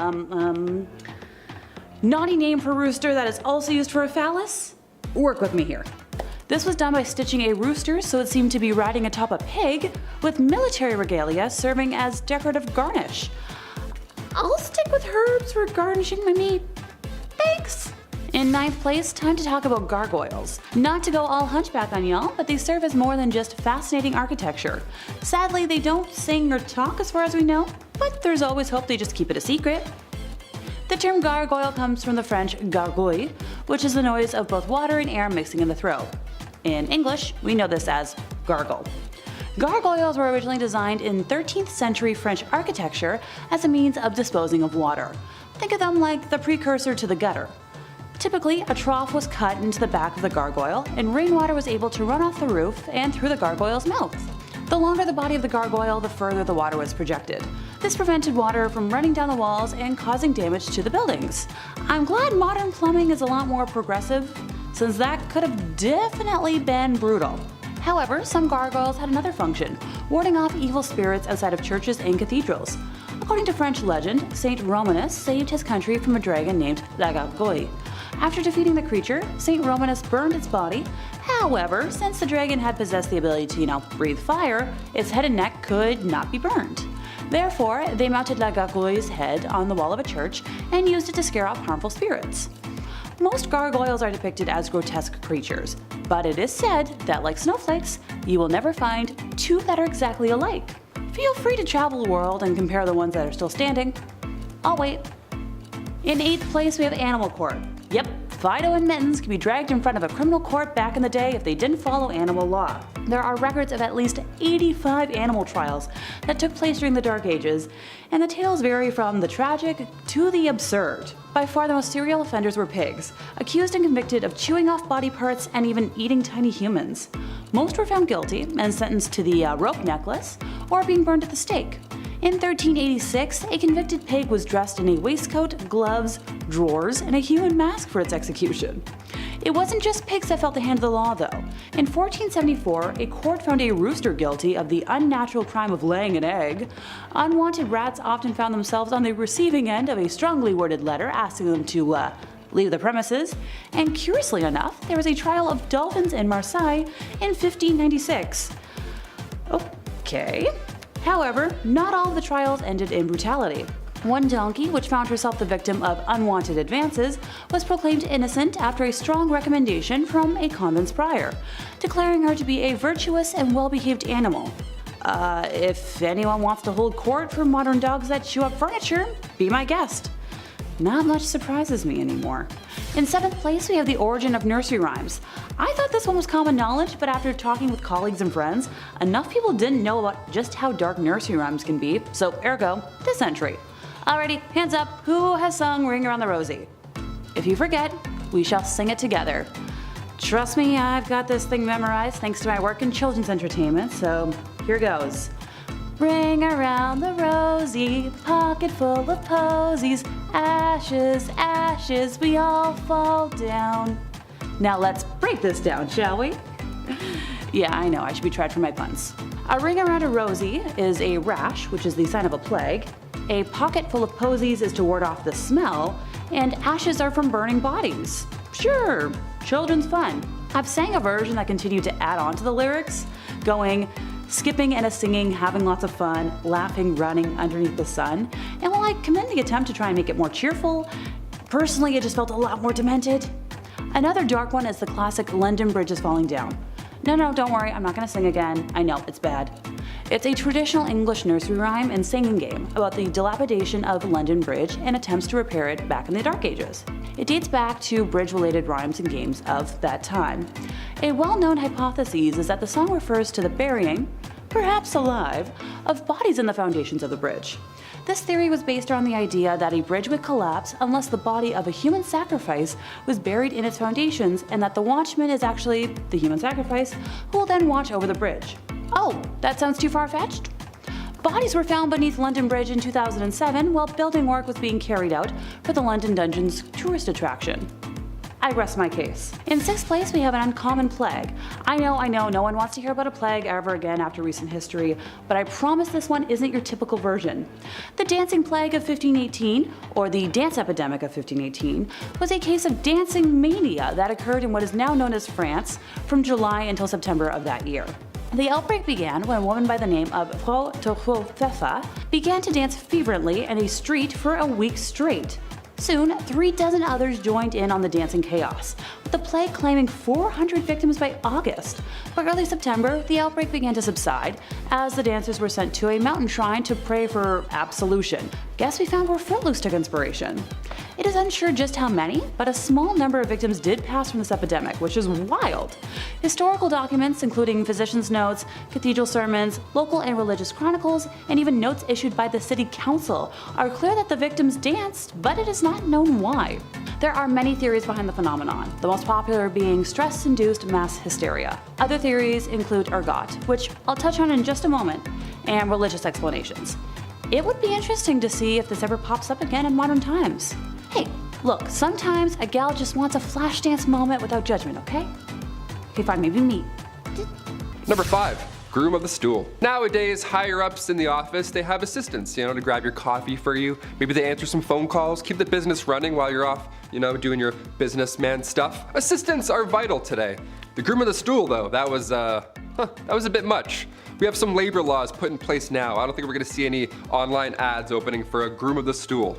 naughty name for rooster that is also used for a phallus? Work with me here. This was done by stitching a rooster so it seemed to be riding atop a pig, with military regalia serving as decorative garnish. I'll stick with herbs for garnishing my meat. Thanks! In 9th place, time to talk about gargoyles. Not to go all hunchback on y'all, but they serve as more than just fascinating architecture. Sadly, they don't sing or talk as far as we know, but there's always hope they just keep it a secret. The term gargoyle comes from the French gargouille, which is the noise of both water and air mixing in the throat. In English, we know this as gargle. Gargoyles were originally designed in 13th century French architecture as a means of disposing of water. Think of them like the precursor to the gutter. Typically, a trough was cut into the back of the gargoyle, and rainwater was able to run off the roof and through the gargoyle's mouth. The longer the body of the gargoyle, the further the water was projected. This prevented water from running down the walls and causing damage to the buildings. I'm glad modern plumbing is a lot more progressive, since that could have definitely been brutal. However, some gargoyles had another function, warding off evil spirits outside of churches and cathedrals. According to French legend, Saint Romanus saved his country from a dragon named La Gargouille. After defeating the creature, Saint Romanus burned its body. However, since the dragon had possessed the ability to, breathe fire, its head and neck could not be burned. Therefore, they mounted La Gargouille's head on the wall of a church and used it to scare off harmful spirits. Most gargoyles are depicted as grotesque creatures, but it is said that, like snowflakes, you will never find two that are exactly alike. Feel free to travel the world and compare the ones that are still standing. I'll wait. In 8th place, we have Animal Court. Yep, Fido and Mittens could be dragged in front of a criminal court back in the day if they didn't follow animal law. There are records of at least 85 animal trials that took place during the Dark Ages, and the tales vary from the tragic to the absurd. By far the most serial offenders were pigs, accused and convicted of chewing off body parts and even eating tiny humans. Most were found guilty and sentenced to the rope necklace or being burned at the stake. In 1386, a convicted pig was dressed in a waistcoat, gloves, drawers, and a human mask for its execution. It wasn't just pigs that felt the hand of the law, though. In 1474, a court found a rooster guilty of the unnatural crime of laying an egg. Unwanted rats often found themselves on the receiving end of a strongly worded letter asking them to leave the premises, and curiously enough, there was a trial of dolphins in Marseille in 1596. Okay. However, not all of the trials ended in brutality. One donkey, which found herself the victim of unwanted advances, was proclaimed innocent after a strong recommendation from a convent's prior, declaring her to be a virtuous and well-behaved animal. If anyone wants to hold court for modern dogs that chew up furniture, be my guest. Not much surprises me anymore. In 7th place, we have the origin of nursery rhymes. I thought this one was common knowledge, but after talking with colleagues and friends, enough people didn't know about just how dark nursery rhymes can be, so ergo, this entry. Alrighty, hands up, who has sung Ring Around the Rosie? If you forget, we shall sing it together. Trust me, I've got this thing memorized thanks to my work in children's entertainment, so here goes. Ring around the rosy, pocket full of posies, ashes, ashes, we all fall down. Now let's break this down, shall we? Yeah, I know, I should be tried for my puns. A ring around a rosy is a rash, which is the sign of a plague. A pocket full of posies is to ward off the smell, and ashes are from burning bodies. Sure, children's fun. I've sang a version that continued to add on to the lyrics, going, skipping and singing, having lots of fun, laughing, running underneath the sun. And while I commend the attempt to try and make it more cheerful, personally it just felt a lot more demented. Another dark one is the classic London Bridge is Falling Down. No, don't worry, I'm not gonna sing again. I know, it's bad. It's a traditional English nursery rhyme and singing game about the dilapidation of London Bridge and attempts to repair it back in the Dark Ages. It dates back to bridge-related rhymes and games of that time. A well-known hypothesis is that the song refers to the burying, perhaps alive, of bodies in the foundations of the bridge. This theory was based on the idea that a bridge would collapse unless the body of a human sacrifice was buried in its foundations, and that the watchman is actually the human sacrifice who will then watch over the bridge. Oh, that sounds too far-fetched? Bodies were found beneath London Bridge in 2007 while building work was being carried out for the London Dungeons tourist attraction. I rest my case. In 6th place, we have an uncommon plague. I know, no one wants to hear about a plague ever again after recent history, but I promise this one isn't your typical version. The dancing plague of 1518, or the dance epidemic of 1518, was a case of dancing mania that occurred in what is now known as France from July until September of that year. The outbreak began when a woman by the name of Frau Tochofefa began to dance fervently in a street for a week straight. Soon, 3 dozen others joined in on the dancing chaos, with the plague claiming 400 victims by August. By early September, the outbreak began to subside, as the dancers were sent to a mountain shrine to pray for absolution. Guess we found where Footloose took inspiration. It is unsure just how many, but a small number of victims did pass from this epidemic, which is wild. Historical documents, including physicians' notes, cathedral sermons, local and religious chronicles, and even notes issued by the city council, are clear that the victims danced, but it is not known why. There are many theories behind the phenomenon, the most popular being stress-induced mass hysteria. Other theories include ergot, which I'll touch on in just a moment, and religious explanations. It would be interesting to see if this ever pops up again in modern times. Hey, look, sometimes a gal just wants a flash dance moment without judgment, okay? Okay, fine, maybe me. Number 5. Groom of the stool. Nowadays, higher ups in the office, they have assistants, to grab your coffee for you. Maybe they answer some phone calls, keep the business running while you're off, doing your businessman stuff. Assistants are vital today. The groom of the stool, though, that was a bit much. We have some labor laws put in place now. I don't think we're gonna see any online ads opening for a groom of the stool.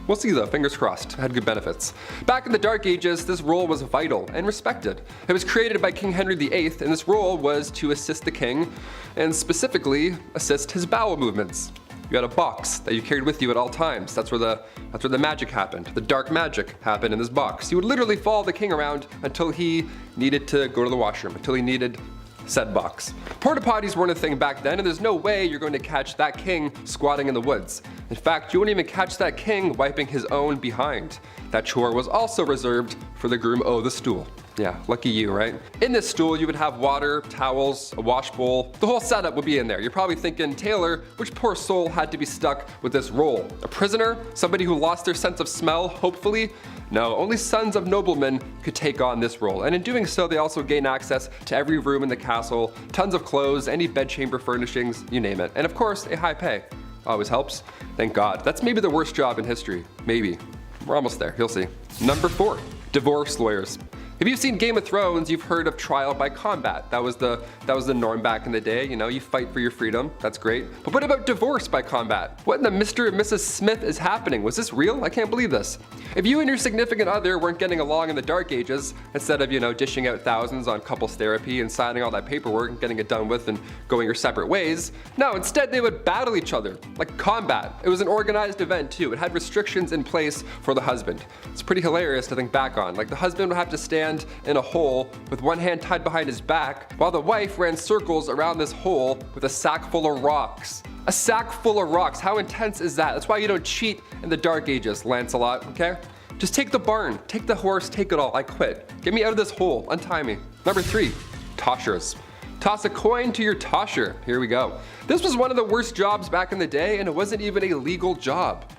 We'll see though, fingers crossed, had good benefits. Back in the Dark Ages, this role was vital and respected. It was created by King Henry VIII, and this role was to assist the king, and specifically, assist his bowel movements. You had a box that you carried with you at all times. That's where the magic happened. The dark magic happened in this box. You would literally follow the king around until he needed to go to the washroom, until he needed said box. Porta potties weren't a thing back then, and there's no way you're going to catch that king squatting in the woods. In fact, you wouldn't even catch that king wiping his own behind. That chore was also reserved for the groom of the stool. Yeah, lucky you, right? In this stool, you would have water, towels, a wash bowl. The whole setup would be in there. You're probably thinking, Taylor, which poor soul had to be stuck with this role? A prisoner? Somebody who lost their sense of smell, hopefully? No, only sons of noblemen could take on this role, and in doing so, they also gain access to every room in the castle, tons of clothes, any bedchamber furnishings, you name it. And of course, a high pay. Always helps. Thank God. That's maybe the worst job in history. Maybe. We're almost there, you'll see. Number 4, divorce lawyers. If you've seen Game of Thrones, you've heard of trial by combat. That was the norm back in the day, you fight for your freedom, that's great. But what about divorce by combat? What in the Mr. and Mrs. Smith is happening? Was this real? I can't believe this. If you and your significant other weren't getting along in the Dark Ages, instead of, dishing out thousands on couples therapy and signing all that paperwork and getting it done with and going your separate ways, no, instead they would battle each other, like combat. It was an organized event too. It had restrictions in place for the husband. It's pretty hilarious to think back on. Like the husband would have to stand in a hole with one hand tied behind his back, while the wife ran circles around this hole with a sack full of rocks. A sack full of rocks, how intense is that? That's why you don't cheat in the Dark Ages, Lancelot, okay? Just take the barn, take the horse, take it all, I quit. Get me out of this hole, untie me. Number 3, toshers. Toss a coin to your tosher, here we go. This was one of the worst jobs back in the day, and it wasn't even a legal job.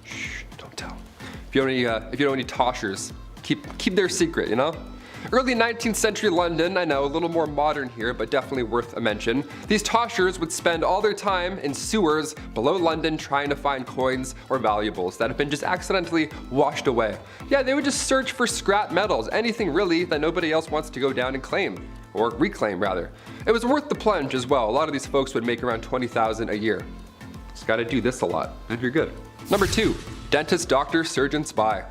Shh, don't tell. If you don't any toshers, keep their secret, Early 19th century London, I know, a little more modern here, but definitely worth a mention. These toshers would spend all their time in sewers below London trying to find coins or valuables that have been just accidentally washed away. Yeah, they would just search for scrap metals, anything really that nobody else wants to go down and claim, or reclaim rather. It was worth the plunge as well. A lot of these folks would make around $20,000 a year. Just gotta do this a lot, and you're good. Number 2, dentist, doctor, surgeon, spy.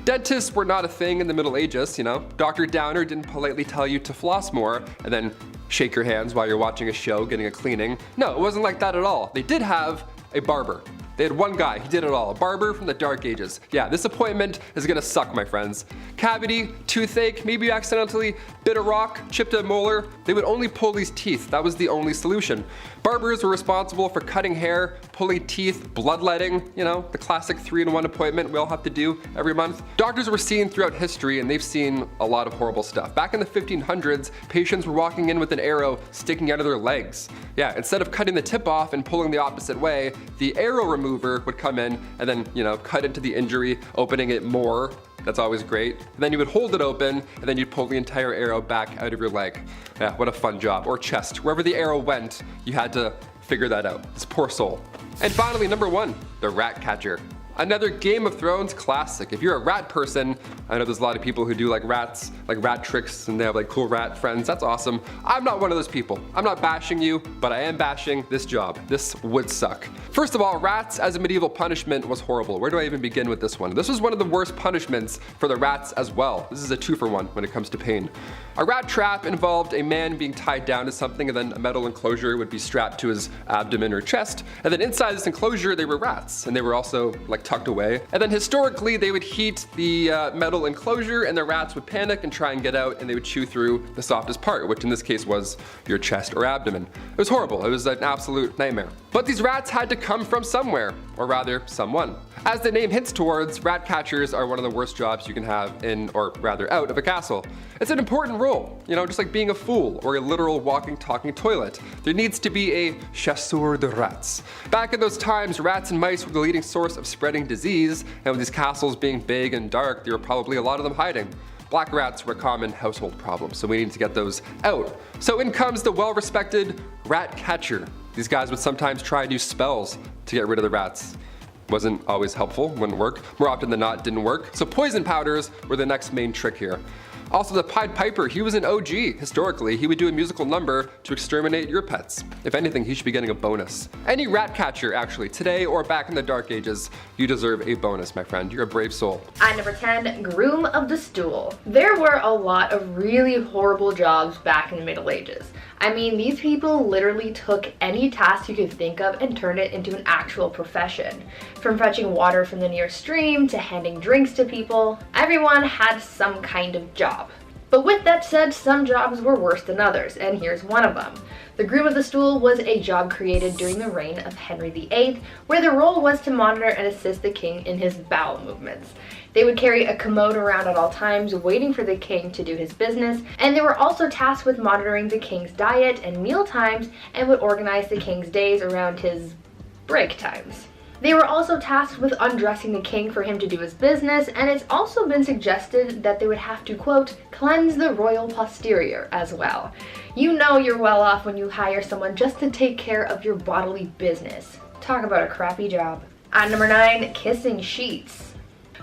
Dentists were not a thing in the Middle Ages, Dr. Downer didn't politely tell you to floss more and then shake your hands while you're watching a show, getting a cleaning. No, it wasn't like that at all. They did have a barber. They had one guy, he did it all, a barber from the Dark Ages. Yeah, this appointment is gonna suck, my friends. Cavity, toothache, maybe you accidentally bit a rock, chipped a molar. They would only pull these teeth, that was the only solution. Barbers were responsible for cutting hair, pulling teeth, bloodletting, the classic 3-in-1 appointment we all have to do every month. Doctors were seen throughout history, and they've seen a lot of horrible stuff. Back in the 1500s, patients were walking in with an arrow sticking out of their legs. Yeah, instead of cutting the tip off and pulling the opposite way, the arrow remover would come in and then, cut into the injury, opening it more, That's always great. And then you would hold it open, and then you'd pull the entire arrow back out of your leg. Yeah, what a fun job. Or chest. Wherever the arrow went, you had to figure that out. This poor soul. And finally, number 1, the rat catcher. Another Game of Thrones classic. If you're a rat person, I know there's a lot of people who do like rats, like rat tricks, and they have like cool rat friends. That's awesome. I'm not one of those people. I'm not bashing you, but I am bashing this job. This would suck. First of all, rats as a medieval punishment was horrible. Where do I even begin with this one? This was one of the worst punishments for the rats as well. This is a 2-for-1 when it comes to pain. A rat trap involved a man being tied down to something, and then a metal enclosure would be strapped to his abdomen or chest. And then inside this enclosure, they were rats, and they were also like tucked away. And then historically, they would heat the metal enclosure, and the rats would panic and try and get out, and they would chew through the softest part, which in this case was your chest or abdomen. It was horrible. It was an absolute nightmare. But these rats had to come from somewhere, or rather, someone. As the name hints towards, rat catchers are one of the worst jobs you can have in, or rather out of a castle. It's an important role, you know, just like being a fool or a literal walking, talking toilet. There needs to be a chasseur de rats. Back in those times, rats and mice were the leading source of spreading disease, and with these castles being big and dark, there were probably a lot of them hiding. Black rats were a common household problem, so we needed to get those out. So in comes the well-respected rat catcher. These guys would sometimes try new spells to get rid of the rats. Wasn't always helpful, wouldn't work. More often than not, didn't work. So poison powders were the next main trick here. Also, the Pied Piper, he was an OG. Historically, he would do a musical number to exterminate your pets. If anything, he should be getting a bonus. Any rat catcher, actually, today or back in the Dark Ages, you deserve a bonus, my friend. You're a brave soul. At number 10, groom of the stool. There were a lot of really horrible jobs back in the Middle Ages. I mean, these people literally took any task you could think of and turned it into an actual profession. From fetching water from the nearest stream to handing drinks to people, everyone had some kind of job. But with that said, some jobs were worse than others, and here's one of them. The groom of the stool was a job created during the reign of Henry VIII, where the role was to monitor and assist the king in his bowel movements. They would carry a commode around at all times, waiting for the king to do his business, and they were also tasked with monitoring the king's diet and meal times, and would organize the king's days around his break times. They were also tasked with undressing the king for him to do his business, and it's also been suggested that they would have to, quote, cleanse the royal posterior as well. You know you're well off when you hire someone just to take care of your bodily business. Talk about a crappy job. At number 9, kissing sheets.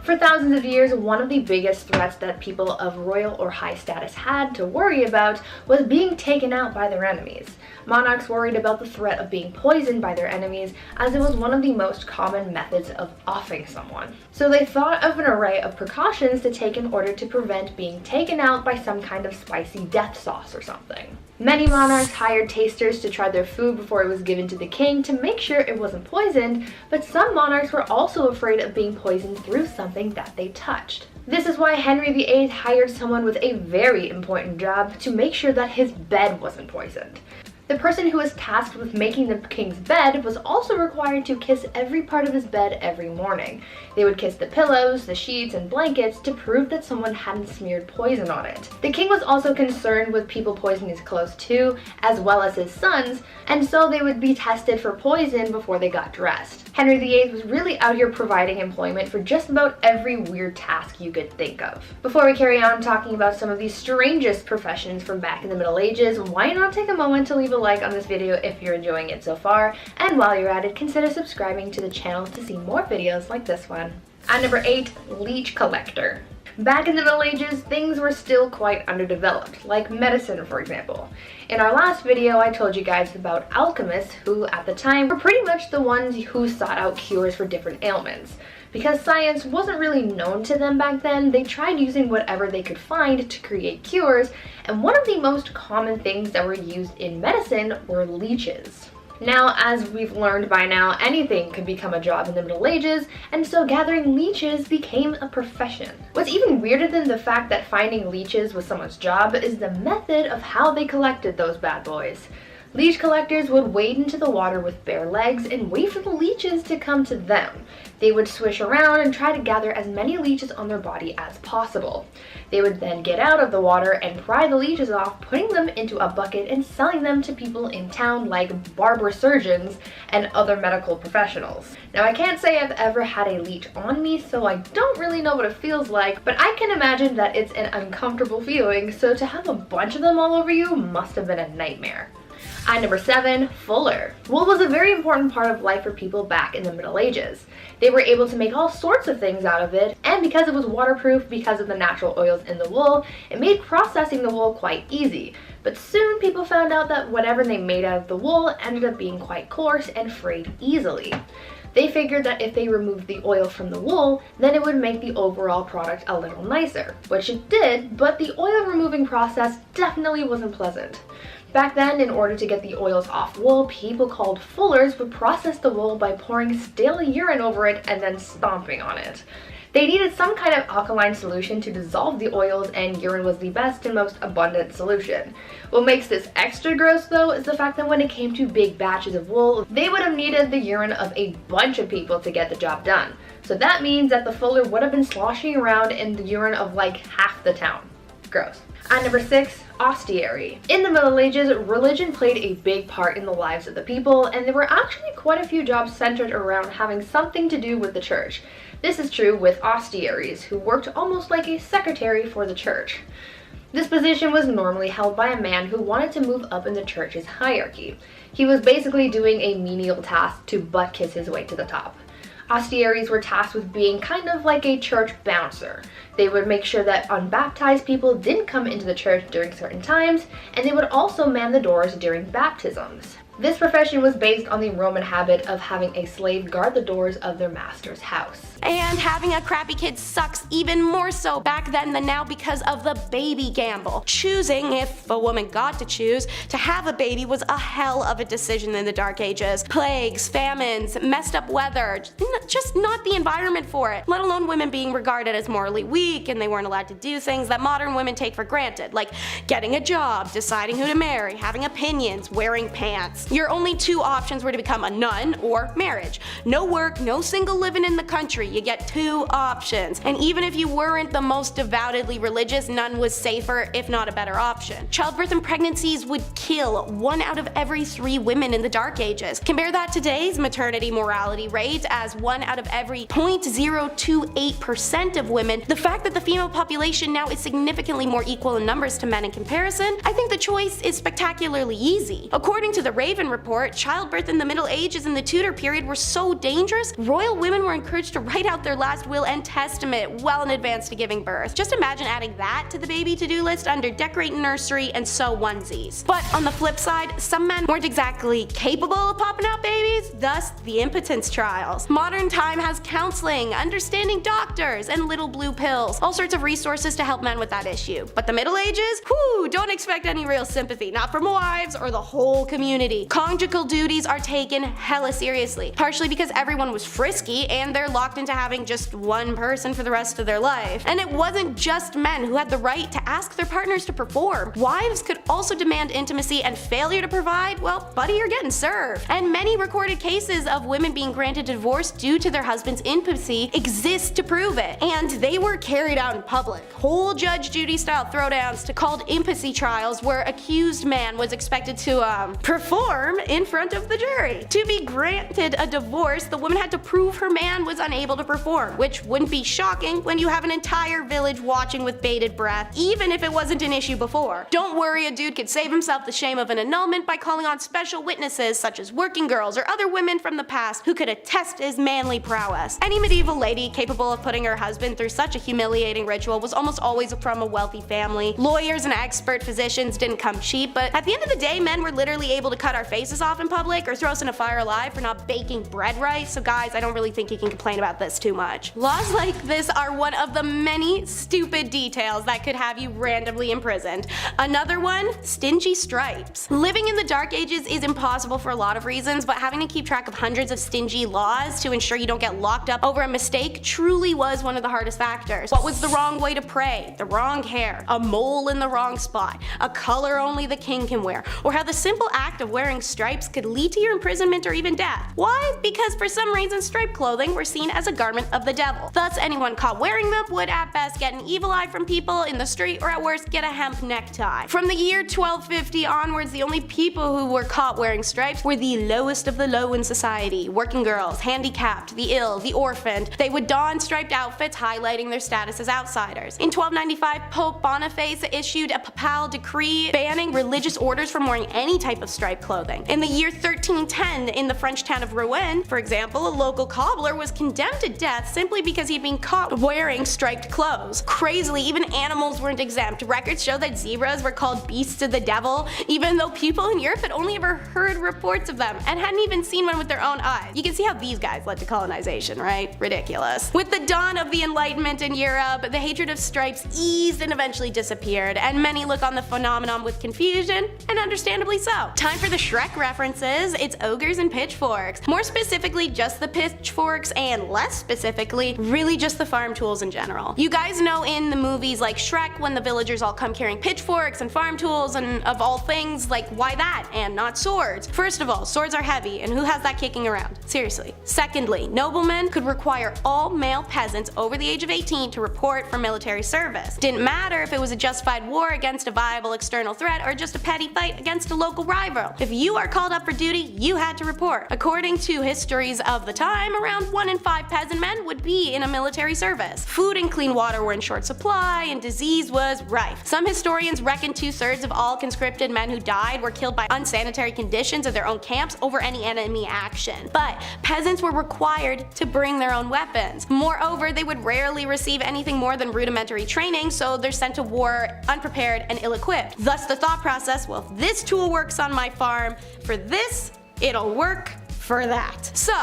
For thousands of years, one of the biggest threats that people of royal or high status had to worry about was being taken out by their enemies. Monarchs worried about the threat of being poisoned by their enemies, as it was one of the most common methods of offing someone. So they thought of an array of precautions to take in order to prevent being taken out by some kind of spicy death sauce or something. Many monarchs hired tasters to try their food before it was given to the king to make sure it wasn't poisoned, but some monarchs were also afraid of being poisoned through something that they touched. This is why Henry VIII hired someone with a very important job to make sure that his bed wasn't poisoned. The person who was tasked with making the king's bed was also required to kiss every part of his bed every morning. They would kiss the pillows, the sheets, and blankets to prove that someone hadn't smeared poison on it. The king was also concerned with people poisoning his clothes too, as well as his sons, and so they would be tested for poison before they got dressed. Henry VIII was really out here providing employment for just about every weird task you could think of. Before we carry on talking about some of the strangest professions from back in the Middle Ages, why not take a moment to leave a like on this video if you're enjoying it so far, and while you're at it, consider subscribing to the channel to see more videos like this one. At number 8, leech collector. Back in the Middle Ages, things were still quite underdeveloped, like medicine for example. In our last video, I told you guys about alchemists who, at the time, were pretty much the ones who sought out cures for different ailments. Because science wasn't really known to them back then, they tried using whatever they could find to create cures, and one of the most common things that were used in medicine were leeches. Now, as we've learned by now, anything could become a job in the Middle Ages, and so gathering leeches became a profession. What's even weirder than the fact that finding leeches was someone's job is the method of how they collected those bad boys. Leech collectors would wade into the water with bare legs and wait for the leeches to come to them. They They would swish around and try to gather as many leeches on their body as possible. They would then get out of the water and pry the leeches off, putting them into a bucket and selling them to people in town like barber surgeons and other medical professionals. Now, I can't say I've ever had a leech on me, so I don't really know what it feels like, but I can imagine that it's an uncomfortable feeling, so to have a bunch of them all over you must have been a nightmare. At number 7, fuller. Wool was a very important part of life for people back in the Middle Ages. They were able to make all sorts of things out of it, and because it was waterproof because of the natural oils in the wool, it made processing the wool quite easy. But soon people found out that whatever they made out of the wool ended up being quite coarse and frayed easily. They figured that if they removed the oil from the wool, then it would make the overall product a little nicer, which it did, but the oil removing process definitely wasn't pleasant. Back then, in order to get the oils off wool, people called fullers would process the wool by pouring stale urine over it and then stomping on it. They needed some kind of alkaline solution to dissolve the oils, and urine was the best and most abundant solution. What makes this extra gross though is the fact that when it came to big batches of wool, they would have needed the urine of a bunch of people to get the job done. So that means that the fuller would have been sloshing around in the urine of like half the town. Gross. At number 6, ostiary. In the Middle Ages, religion played a big part in the lives of the people, and there were actually quite a few jobs centered around having something to do with the church. This is true with ostiaries, who worked almost like a secretary for the church. This position was normally held by a man who wanted to move up in the church's hierarchy. He was basically doing a menial task to butt kiss his way to the top. Ostiaries were tasked with being kind of like a church bouncer. They would make sure that unbaptized people didn't come into the church during certain times, and they would also man the doors during baptisms. This profession was based on the Roman habit of having a slave guard the doors of their master's house. And having a crappy kid sucks even more so back then than now because of the baby gamble. Choosing, if a woman got to choose, to have a baby was a hell of a decision in the Dark Ages. Plagues, famines, messed up weather, just not the environment for it, let alone women being regarded as morally weak and they weren't allowed to do things that modern women take for granted, like getting a job, deciding who to marry, having opinions, wearing pants. Your only two options were to become a nun or marriage. No work, no single living in the country. You get two options. And even if you weren't the most devoutedly religious, none was safer, if not a better option. Childbirth and pregnancies would kill 1 out of every 3 women in the Dark Ages. Compare that to today's maternity mortality rate as 1 out of every 0.028% of women. The fact that the female population now is significantly more equal in numbers to men in comparison, I think the choice is spectacularly easy. According to the Raven report, childbirth in the Middle Ages and the Tudor period were so dangerous, royal women were encouraged to write out their last will and testament well in advance to giving birth. Just imagine adding that to the baby to-do list under decorate nursery and sew onesies. But on the flip side, some men weren't exactly capable of popping out babies, thus the impotence trials. Modern time has counseling, understanding doctors, and little blue pills, all sorts of resources to help men with that issue. But the Middle Ages? Whew, don't expect any real sympathy, not from wives or the whole community. Conjugal duties are taken hella seriously, partially because everyone was frisky and they're locked into having just one person for the rest of their life. And it wasn't just men who had the right to ask their partners to perform. Wives could also demand intimacy, and failure to provide, well, buddy, you're getting served. And many recorded cases of women being granted divorce due to their husband's intimacy exist to prove it. And they were carried out in public. Whole Judge Judy style throwdowns to called intimacy trials where accused man was expected to perform in front of the jury. To be granted a divorce, the woman had to prove her man was unable to perform, which wouldn't be shocking when you have an entire village watching with bated breath, even if it wasn't an issue before. Don't worry, a dude could save himself the shame of an annulment by calling on special witnesses such as working girls or other women from the past who could attest his manly prowess. Any medieval lady capable of putting her husband through such a humiliating ritual was almost always from a wealthy family. Lawyers and expert physicians didn't come cheap, but at the end of the day, men were literally able to cut our faces off in public or throw us in a fire alive for not baking bread right, so guys, I don't really think you can complain about this too much. Laws like this are one of the many stupid details that could have you randomly imprisoned. Another one, stingy stripes. Living in the Dark Ages is impossible for a lot of reasons, but having to keep track of hundreds of stingy laws to ensure you don't get locked up over a mistake truly was one of the hardest factors. What was the wrong way to pray? The wrong hair? A mole in the wrong spot? A color only the king can wear? Or how the simple act of wearing wearing stripes could lead to your imprisonment or even death. Why? Because for some reason striped clothing were seen as a garment of the devil. Thus, anyone caught wearing them would at best get an evil eye from people in the street, or at worst get a hemp necktie. From the year 1250 onwards, the only people who were caught wearing stripes were the lowest of the low in society: working girls, handicapped, the ill, the orphaned. They would don striped outfits, highlighting their status as outsiders. In 1295, Pope Boniface issued a papal decree banning religious orders from wearing any type of striped clothing. In the year 1310, in the French town of Rouen, for example, a local cobbler was condemned to death simply because he'd been caught wearing striped clothes. Crazily, even animals weren't exempt. Records show that zebras were called beasts of the devil, even though people in Europe had only ever heard reports of them and hadn't even seen one with their own eyes. You can see how these guys led to colonization, right? Ridiculous. With the dawn of the Enlightenment in Europe, the hatred of stripes eased and eventually disappeared, and many look on the phenomenon with confusion, and understandably so. Time for the Shrek references. It's ogres and pitchforks. More specifically, just the pitchforks, and less specifically, really just the farm tools in general. You guys know in the movies like Shrek, when the villagers all come carrying pitchforks and farm tools, and of all things, like, why that and not swords? First of all, swords are heavy, and who has that kicking around? Seriously. Secondly, noblemen could require all male peasants over the age of 18 to report for military service. Didn't matter if it was a justified war against a viable external threat or just a petty fight against a local rival. If you are called up for duty, you had to report. According to histories of the time, around 1 in 5 peasant men would be in a military service. Food and clean water were in short supply, and disease was rife. Some historians reckon 2/3 of all conscripted men who died were killed by unsanitary conditions of their own camps over any enemy action. But peasants were required to bring their own weapons. Moreover, they would rarely receive anything more than rudimentary training, so they're sent to war unprepared and ill-equipped. Thus the thought process, well, if this tool works on my farm, for this, it'll work for that. So,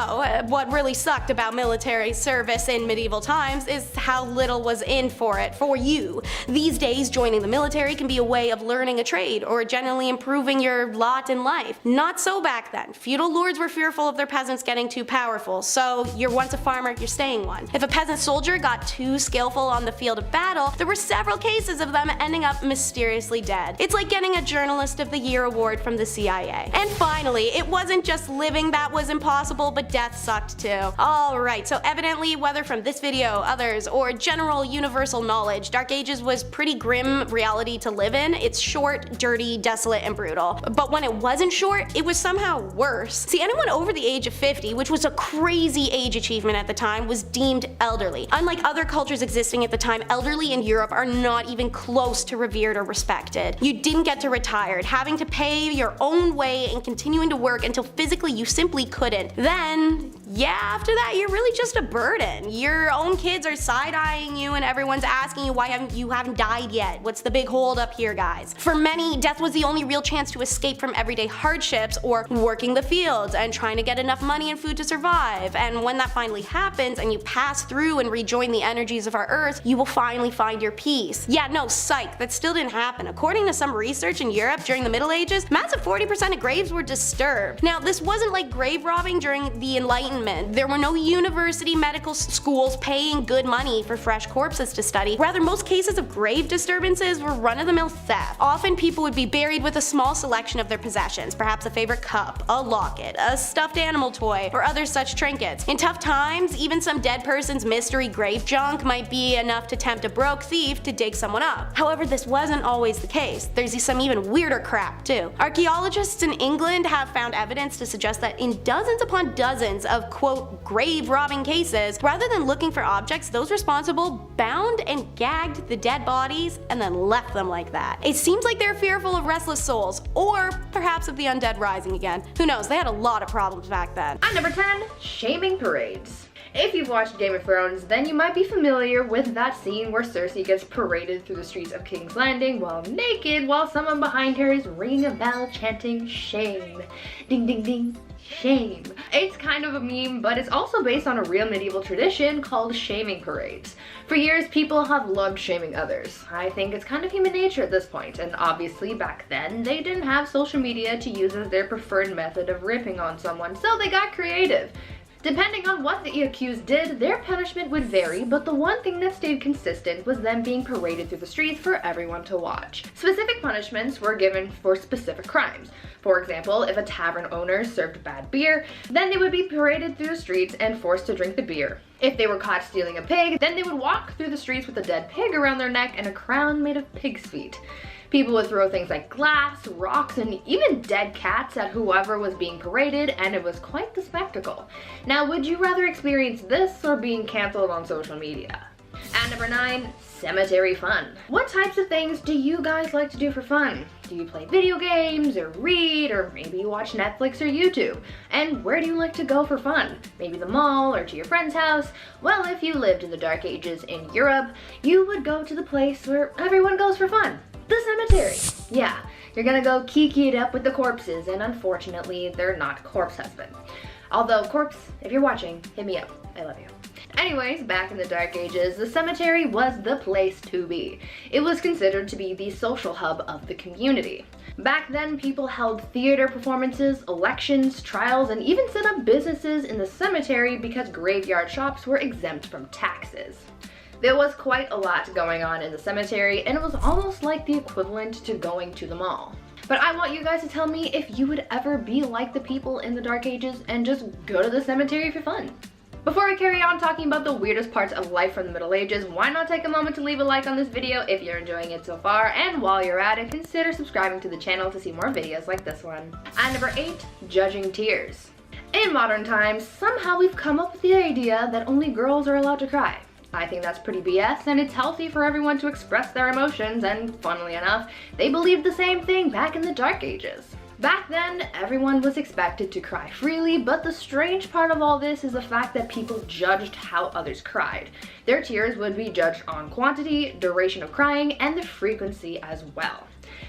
what really sucked about military service in medieval times is how little was in for it for you. These days, joining the military can be a way of learning a trade or generally improving your lot in life. Not so back then. Feudal lords were fearful of their peasants getting too powerful, so you're once a farmer, you're staying one. If a peasant soldier got too skillful on the field of battle, there were several cases of them ending up mysteriously dead. It's like getting a Journalist of the Year award from the CIA. And finally, it wasn't just living that was impossible, but death sucked too. Alright, so evidently, whether from this video, others, or general universal knowledge, Dark Ages was pretty grim reality to live in. It's short, dirty, desolate, and brutal. But when it wasn't short, it was somehow worse. See, anyone over the age of 50, which was a crazy age achievement at the time, was deemed elderly. Unlike other cultures existing at the time, elderly in Europe are not even close to revered or respected. You didn't get to retire, having to pay your own way and continuing to work until physically you simply couldn't. Then, yeah, after that, you're really just a burden. Your own kids are side-eyeing you and everyone's asking you why you haven't died yet. What's the big hold up here, guys? For many, death was the only real chance to escape from everyday hardships or working the fields and trying to get enough money and food to survive. And when that finally happens and you pass through and rejoin the energies of our earth, you will finally find your peace. Yeah, no, psych, that still didn't happen. According to some research in Europe during the Middle Ages, massive 40% of graves were disturbed. Now, this wasn't like grave robbing during the Enlightenment. There were no university medical schools paying good money for fresh corpses to study. Rather, most cases of grave disturbances were run-of-the-mill theft. Often people would be buried with a small selection of their possessions, perhaps a favorite cup, a locket, a stuffed animal toy, or other such trinkets. In tough times, even some dead person's mystery grave junk might be enough to tempt a broke thief to dig someone up. However, this wasn't always the case. There's some even weirder crap too. Archaeologists in England have found evidence to suggest that in dozens upon dozens of quote grave robbing cases, rather than looking for objects, those responsible bound and gagged the dead bodies and then left them like that. It seems like they're fearful of restless souls, or perhaps of the undead rising again. Who knows, they had a lot of problems back then. And number 10, shaming parades. If you've watched Game of Thrones, then you might be familiar with that scene where Cersei gets paraded through the streets of King's Landing while naked, while someone behind her is ringing a bell chanting shame. Ding ding ding. Shame. It's kind of a meme, but it's also based on a real medieval tradition called shaming parades. For years, people have loved shaming others. I think it's kind of human nature at this point, and obviously back then, they didn't have social media to use as their preferred method of ripping on someone, so they got creative. Depending on what the accused did, their punishment would vary, but the one thing that stayed consistent was them being paraded through the streets for everyone to watch. Specific punishments were given for specific crimes. For example, if a tavern owner served bad beer, then they would be paraded through the streets and forced to drink the beer. If they were caught stealing a pig, then they would walk through the streets with a dead pig around their neck and a crown made of pig's feet. People would throw things like glass, rocks, and even dead cats at whoever was being paraded, and it was quite the spectacle. Now, would you rather experience this or being canceled on social media? At number 9, cemetery fun. What types of things do you guys like to do for fun? Do you play video games, or read, or maybe you watch Netflix or YouTube? And where do you like to go for fun? Maybe the mall or to your friend's house? Well, if you lived in the Dark Ages in Europe, you would go to the place where everyone goes for fun. The cemetery. Yeah, you're gonna go kiki it up with the corpses, and unfortunately, they're not corpse husband. Although, corpse, if you're watching, hit me up. I love you. Anyways, back in the Dark Ages, the cemetery was the place to be. It was considered to be the social hub of the community. Back then, people held theater performances, elections, trials, and even set up businesses in the cemetery because graveyard shops were exempt from taxes. There was quite a lot going on in the cemetery, and it was almost like the equivalent to going to the mall. But I want you guys to tell me if you would ever be like the people in the Dark Ages and just go to the cemetery for fun. Before we carry on talking about the weirdest parts of life from the Middle Ages, why not take a moment to leave a like on this video if you're enjoying it so far, and while you're at it, consider subscribing to the channel to see more videos like this one. At number 8, judging tears. In modern times, somehow we've come up with the idea that only girls are allowed to cry. I think that's pretty BS, and it's healthy for everyone to express their emotions, and funnily enough, they believed the same thing back in the Dark Ages. Back then, everyone was expected to cry freely, but the strange part of all this is the fact that people judged how others cried. Their tears would be judged on quantity, duration of crying, and the frequency as well.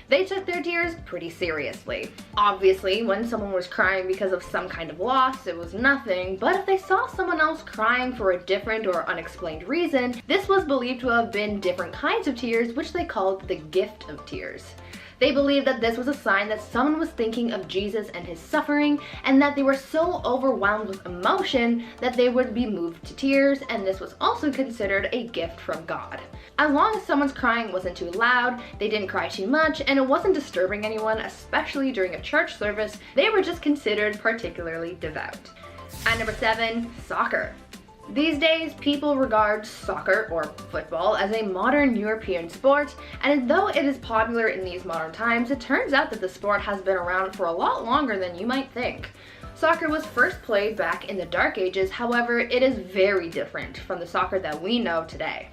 They took their tears pretty seriously. Obviously, when someone was crying because of some kind of loss, it was nothing, but if they saw someone else crying for a different or unexplained reason, this was believed to have been different kinds of tears, which they called the gift of tears. They believed that this was a sign that someone was thinking of Jesus and his suffering, and that they were so overwhelmed with emotion that they would be moved to tears, and this was also considered a gift from God. As long as someone's crying wasn't too loud, they didn't cry too much, and it wasn't disturbing anyone, especially during a church service, they were just considered particularly devout. At number 7, soccer. These days, people regard soccer, or football, as a modern European sport, and though it is popular in these modern times, it turns out that the sport has been around for a lot longer than you might think. Soccer was first played back in the Dark Ages, however, it is very different from the soccer that we know today.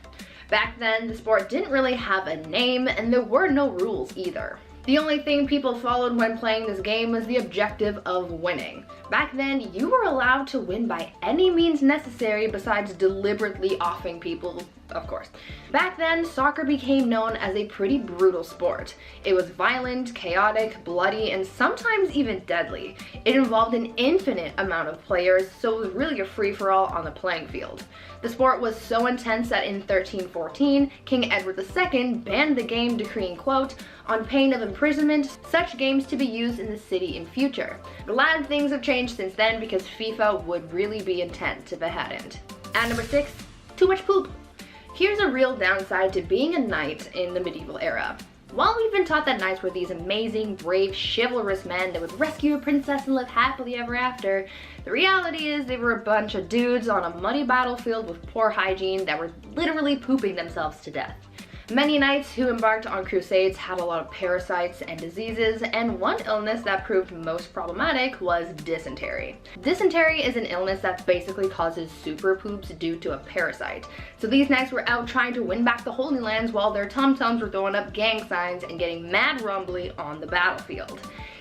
Back then, the sport didn't really have a name, and there were no rules either. The only thing people followed when playing this game was the objective of winning. Back then, you were allowed to win by any means necessary besides deliberately offing people, of course. Back then, soccer became known as a pretty brutal sport. It was violent, chaotic, bloody, and sometimes even deadly. It involved an infinite amount of players, so it was really a free-for-all on the playing field. The sport was so intense that in 1314, King Edward II banned the game, decreeing, quote, "On pain of imprisonment, such games to be used in the city in future." Glad things have changed since then, because FIFA would really be intense if it hadn't. At number 6, too much poop. Here's a real downside to being a knight in the medieval era. While we've been taught that knights were these amazing, brave, chivalrous men that would rescue a princess and live happily ever after, the reality is they were a bunch of dudes on a muddy battlefield with poor hygiene that were literally pooping themselves to death. Many knights who embarked on crusades had a lot of parasites and diseases, and one illness that proved most problematic was dysentery. Dysentery is an illness that basically causes super poops due to a parasite. So these knights were out trying to win back the Holy Lands while their tum-tums were throwing up gang signs and getting mad rumbly on the battlefield.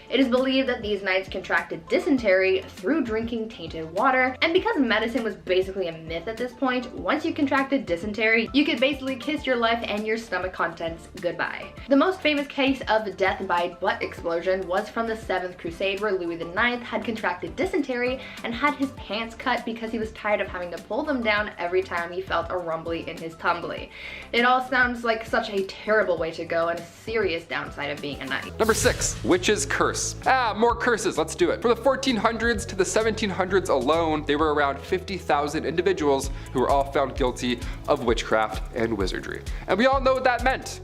It is believed that these knights contracted dysentery through drinking tainted water, and because medicine was basically a myth at this point, once you contracted dysentery, you could basically kiss your life and your stomach contents goodbye. The most famous case of death by butt explosion was from the 7th Crusade, where Louis IX had contracted dysentery and had his pants cut because he was tired of having to pull them down every time he felt a rumbly in his tumbly. It all sounds like such a terrible way to go and a serious downside of being a knight. Number 6, witch's curse. curse. More curses, let's do it. From the 1400s to the 1700s alone, there were around 50,000 individuals who were all found guilty of witchcraft and wizardry. And we all know what that meant.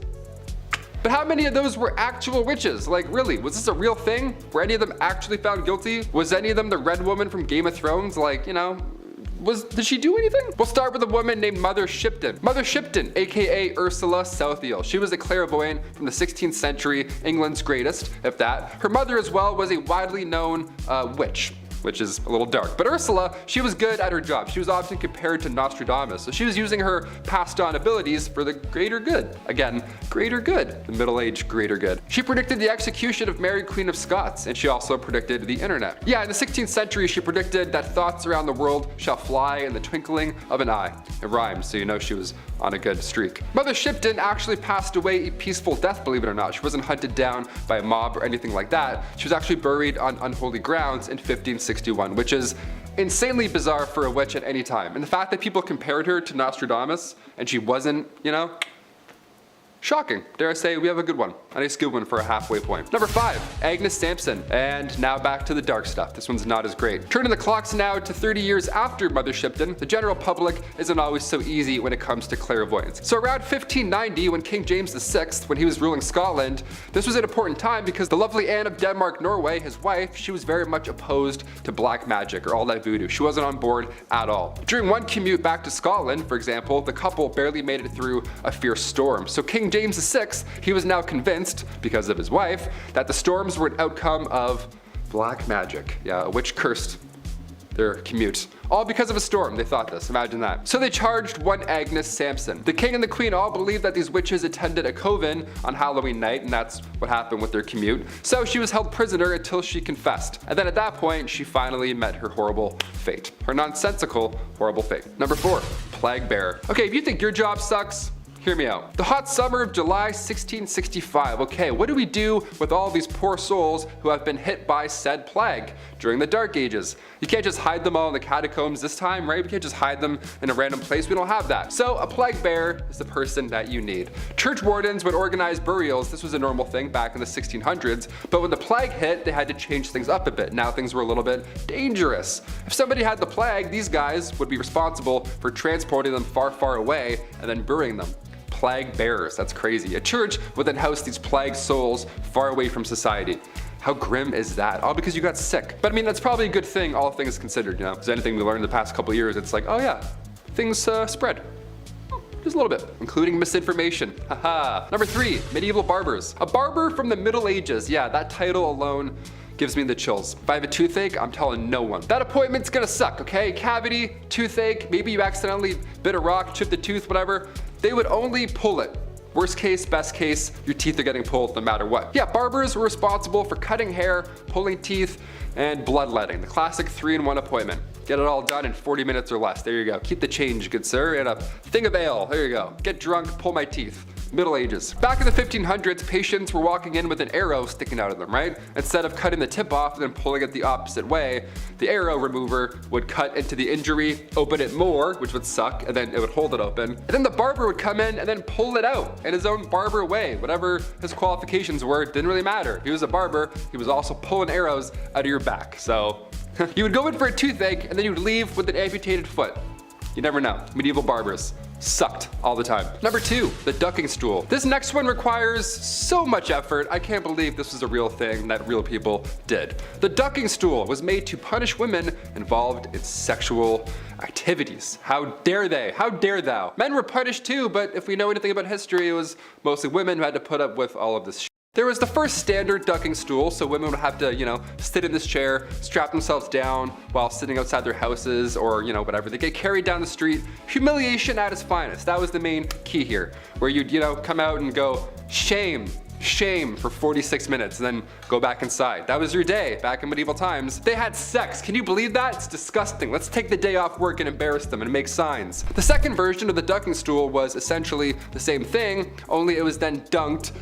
But how many of those were actual witches? Like, really, was this a real thing? Were any of them actually found guilty? Was any of them the Red Woman from Game of Thrones? Like, you know, did she do anything? We'll start with a woman named Mother Shipton. Mother Shipton, aka Ursula Southiel. She was a clairvoyant from the 16th century, England's greatest, if that. Her mother as well was a widely known witch, which is a little dark. But Ursula, she was good at her job. She was often compared to Nostradamus, so she was using her passed on abilities for the greater good. Again, greater good, the Middle Age greater good. She predicted the execution of Mary Queen of Scots, and she also predicted the internet. Yeah, in the 16th century, she predicted that thoughts around the world shall fly in the twinkling of an eye. It rhymed, so you know she was on a good streak. Mother Shipton actually passed away a peaceful death, believe it or not. She wasn't hunted down by a mob or anything like that. She was actually buried on unholy grounds in 1561, which is insanely bizarre for a witch at any time. And the fact that people compared her to Nostradamus and she wasn't, you know, shocking. Dare I say, we have a good one. A nice good one for a halfway point. Number 5, Agnes Sampson. And now back to the dark stuff. This one's not as great. Turning the clocks now to 30 years after Mother Shipton, the general public isn't always so easy when it comes to clairvoyance. So around 1590, when King James VI, when he was ruling Scotland, this was an important time because the lovely Anne of Denmark-Norway, his wife, she was very much opposed to black magic or all that voodoo. She wasn't on board at all. During one commute back to Scotland, for example, the couple barely made it through a fierce storm. So King James VI, he was now convinced, because of his wife, that the storms were an outcome of black magic. Yeah, a witch cursed their commute. All because of a storm, they thought this, imagine that. So they charged one Agnes Sampson. The king and the queen all believed that these witches attended a coven on Halloween night, and that's what happened with their commute. So she was held prisoner until she confessed. And then at that point, she finally met her horrible fate. Her nonsensical, horrible fate. Number 4, plague bearer. Okay, if you think your job sucks, hear me out. The hot summer of July 1665. Okay, what do we do with all these poor souls who have been hit by said plague during the Dark Ages? You can't just hide them all in the catacombs this time, right? We can't just hide them in a random place. We don't have that. So a plague bearer is the person that you need. Church wardens would organize burials. This was a normal thing back in the 1600s, but when the plague hit, they had to change things up a bit. Now things were a little bit dangerous. If somebody had the plague, these guys would be responsible for transporting them far, far away and then burying them. Plague bearers, that's crazy. A church would then house these plagued souls far away from society. How grim is that? All because you got sick. But I mean, that's probably a good thing, all things considered, you know? Because anything we learned the past couple years, it's like, oh yeah, things spread. Just a little bit, including misinformation. Haha. Number 3, medieval barbers. A barber from the Middle Ages. Yeah, that title alone gives me the chills. If I have a toothache, I'm telling no one. That appointment's gonna suck, okay? Cavity, toothache, maybe you accidentally bit a rock, chipped the tooth, whatever. They would only pull it. Worst case, best case, your teeth are getting pulled no matter what. Yeah, barbers were responsible for cutting hair, pulling teeth, and bloodletting. The classic 3-in-1 appointment. Get it all done in 40 minutes or less. There you go. Keep the change, good sir, and a thing of ale. There you go. Get drunk, pull my teeth. Middle Ages. Back in the 1500s, patients were walking in with an arrow sticking out of them, right? Instead of cutting the tip off and then pulling it the opposite way, the arrow remover would cut into the injury, open it more, which would suck, and then it would hold it open. And then the barber would come in and then pull it out in his own barber way. Whatever his qualifications were, it didn't really matter. He was a barber, he was also pulling arrows out of your back. So you would go in for a toothache and then you would leave with an amputated foot. You never know. Medieval barbers sucked all the time. Number 2, the ducking stool. This next one requires so much effort. I can't believe this was a real thing that real people did. The ducking stool was made to punish women involved in sexual activities. How dare they? How dare thou? Men were punished too, but if we know anything about history, it was mostly women who had to put up with all of this shit. There was the first standard ducking stool, so women would have to, you know, sit in this chair, strap themselves down while sitting outside their houses or, you know, whatever. They get carried down the street. Humiliation at its finest. That was the main key here, where you'd, you know, come out and go, shame, shame for 46 minutes and then go back inside. That was your day back in medieval times. They had sex. Can you believe that? It's disgusting. Let's take the day off work and embarrass them and make signs. The second version of the ducking stool was essentially the same thing, only it was then dunked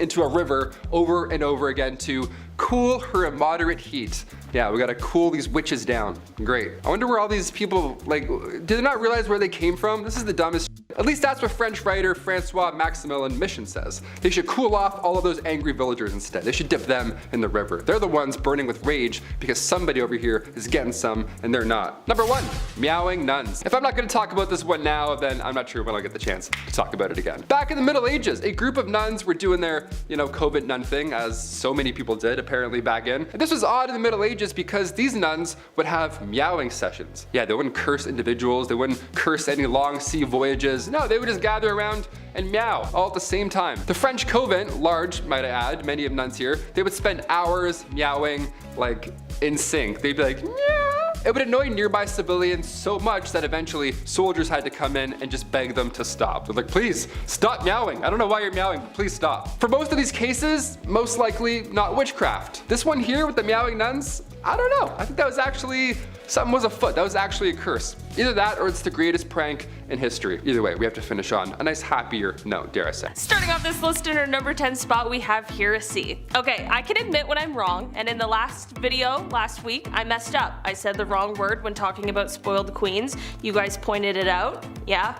into a river over and over again to cool her immoderate heat. Yeah, we gotta cool these witches down. Great. I wonder where all these people, like, did they not realize where they came from? This is the dumbest At least that's what French writer Francois Maximilien Mission says. They should cool off all of those angry villagers instead. They should dip them in the river. They're the ones burning with rage because somebody over here is getting some and they're not. Number 1, meowing nuns. If I'm not going to talk about this one now, then I'm not sure when I'll get the chance to talk about it again. Back in the Middle Ages, a group of nuns were doing their, COVID nun thing, as so many people did apparently back in. And this was odd in the Middle Ages because these nuns would have meowing sessions. Yeah, they wouldn't curse individuals, they wouldn't curse any long sea voyages. No, they would just gather around and meow all at the same time. The French convent, large might I add, many of nuns here, they would spend hours meowing like in sync. They'd be like, meow. It would annoy nearby civilians so much that eventually soldiers had to come in and just beg them to stop. They're like, please stop meowing. I don't know why you're meowing, but please stop. For most of these cases, most likely not witchcraft. This one here with the meowing nuns, I don't know. I think that was actually, something was afoot. That was actually a curse. Either that or it's the greatest prank in history. Either way, we have to finish on a nice happier note, dare I say. Starting off this list in our number 10 spot, we have heresy. Okay, I can admit when I'm wrong, and in the last video last week, I messed up. I said the wrong word when talking about spoiled queens. You guys pointed it out. Yeah,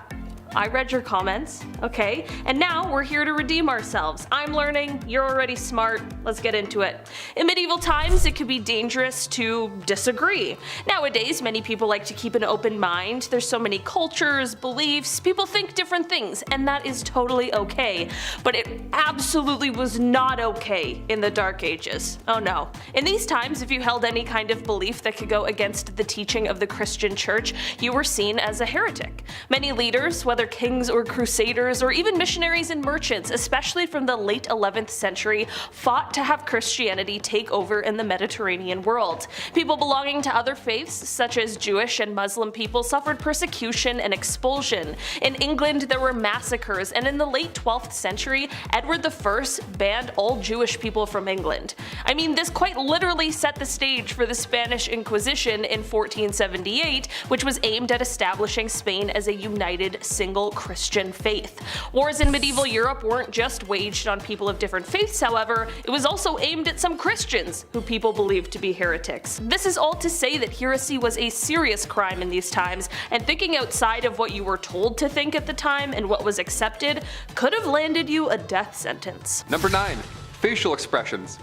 I read your comments, okay? And now we're here to redeem ourselves. I'm learning, you're already smart, let's get into it. In medieval times, it could be dangerous to disagree. Nowadays, many people like to keep an open mind. There's so many cultures, beliefs, people think different things, and that is totally okay. But it absolutely was not okay in the Dark Ages. Oh no. In these times, if you held any kind of belief that could go against the teaching of the Christian church, you were seen as a heretic. Many leaders, whether kings or crusaders or even missionaries and merchants, especially from the late 11th century, fought to have Christianity take over in the Mediterranean world. People belonging to other faiths, such as Jewish and Muslim people, suffered persecution and expulsion. In England, there were massacres, and in the late 12th century, Edward I banned all Jewish people from England. I mean, this quite literally set the stage for the Spanish Inquisition in 1478, which was aimed at establishing Spain as a united single Christian faith. Wars in medieval Europe weren't just waged on people of different faiths, however, it was also aimed at some Christians who people believed to be heretics. This is all to say that heresy was a serious crime in these times, and thinking outside of what you were told to think at the time and what was accepted could have landed you a death sentence. Number 9, facial expressions.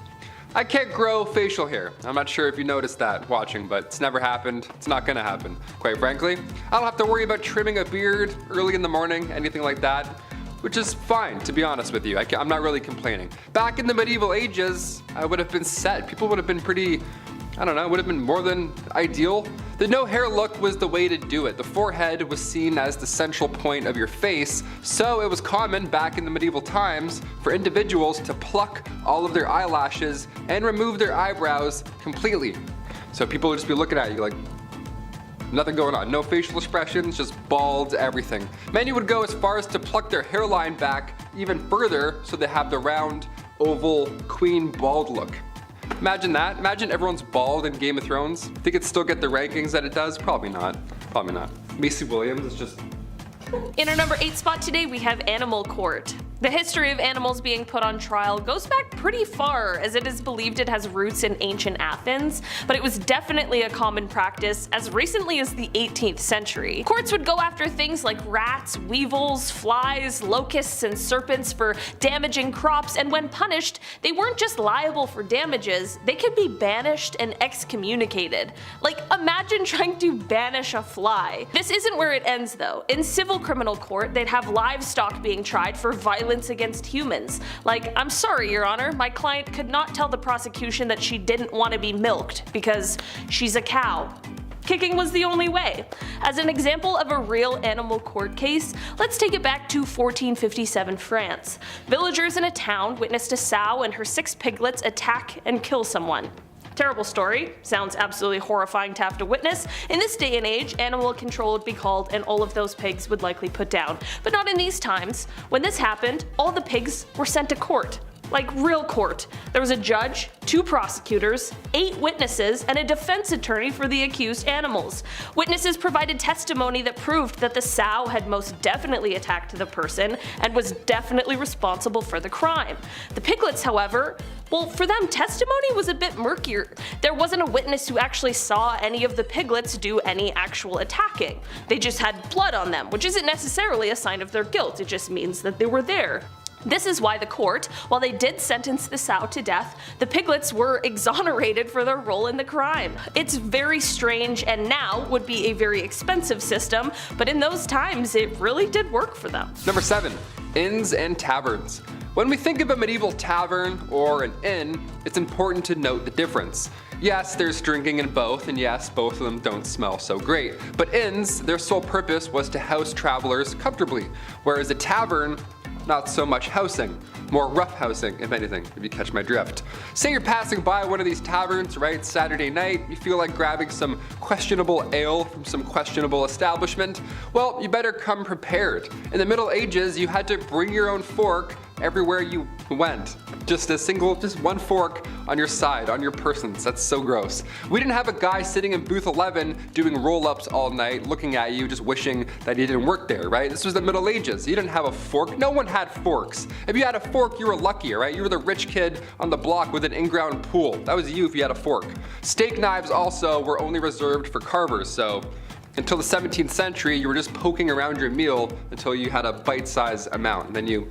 I can't grow facial hair. I'm not sure if you noticed that watching, but it's never happened. It's not gonna happen. Quite frankly, I don't have to worry about trimming a beard early in the morning, anything like that, which is fine, to be honest with you. I'm not really complaining. Back in the medieval ages, I would have been set. People would have been pretty, I don't know, would have been more than ideal. The no hair look was the way to do it. The forehead was seen as the central point of your face, so it was common back in the medieval times for individuals to pluck all of their eyelashes and remove their eyebrows completely. So people would just be looking at you like, nothing going on, no facial expressions, just bald everything. Many would go as far as to pluck their hairline back even further so they have the round, oval, queen bald look. Imagine that. Imagine everyone's bald in Game of Thrones. Think it'd still get the rankings that it does? Probably not. Probably not. Macy Williams is just... In our number 8 spot today, we have Animal Court. The history of animals being put on trial goes back pretty far, as it is believed it has roots in ancient Athens, but it was definitely a common practice as recently as the 18th century. Courts would go after things like rats, weevils, flies, locusts, and serpents for damaging crops, and when punished, they weren't just liable for damages, they could be banished and excommunicated. Like, imagine trying to banish a fly. This isn't where it ends though. In civil criminal court, they'd have livestock being tried for violence against humans. Like, I'm sorry, Your Honor, my client could not tell the prosecution that she didn't want to be milked because she's a cow. Kicking was the only way. As an example of a real animal court case, let's take it back to 1457 France. Villagers in a town witnessed a sow and her 6 piglets attack and kill someone. Terrible story, sounds absolutely horrifying to have to witness. In this day and age, animal control would be called and all of those pigs would likely put down. But not in these times. When this happened, all the pigs were sent to court. Like real court. There was a judge, 2 prosecutors, 8 witnesses, and a defense attorney for the accused animals. Witnesses provided testimony that proved that the sow had most definitely attacked the person and was definitely responsible for the crime. The piglets, however, well, for them, testimony was a bit murkier. There wasn't a witness who actually saw any of the piglets do any actual attacking. They just had blood on them, which isn't necessarily a sign of their guilt, it just means that they were there. This is why the court, while they did sentence the sow to death, the piglets were exonerated for their role in the crime. It's very strange and now would be a very expensive system, but in those times it really did work for them. Number 7. Inns and taverns. When we think of a medieval tavern or an inn, it's important to note the difference. Yes, there's drinking in both, and yes, both of them don't smell so great. But inns, their sole purpose was to house travelers comfortably, whereas a tavern, not so much housing, more rough housing, if anything, if you catch my drift. Say you're passing by one of these taverns, right, Saturday night, you feel like grabbing some questionable ale from some questionable establishment, well, you better come prepared. In the Middle Ages, you had to bring your own fork everywhere you went. Just one fork on your side, on your persons. That's so gross. We didn't have a guy sitting in booth 11 doing roll-ups all night, looking at you, just wishing that he didn't work there, right? This was the Middle Ages. You didn't have a fork. No one had forks. If you had a fork, you were lucky, right? You were the rich kid on the block with an in-ground pool. That was you if you had a fork. Steak knives also were only reserved for carvers, so until the 17th century, you were just poking around your meal until you had a bite-sized amount, and then you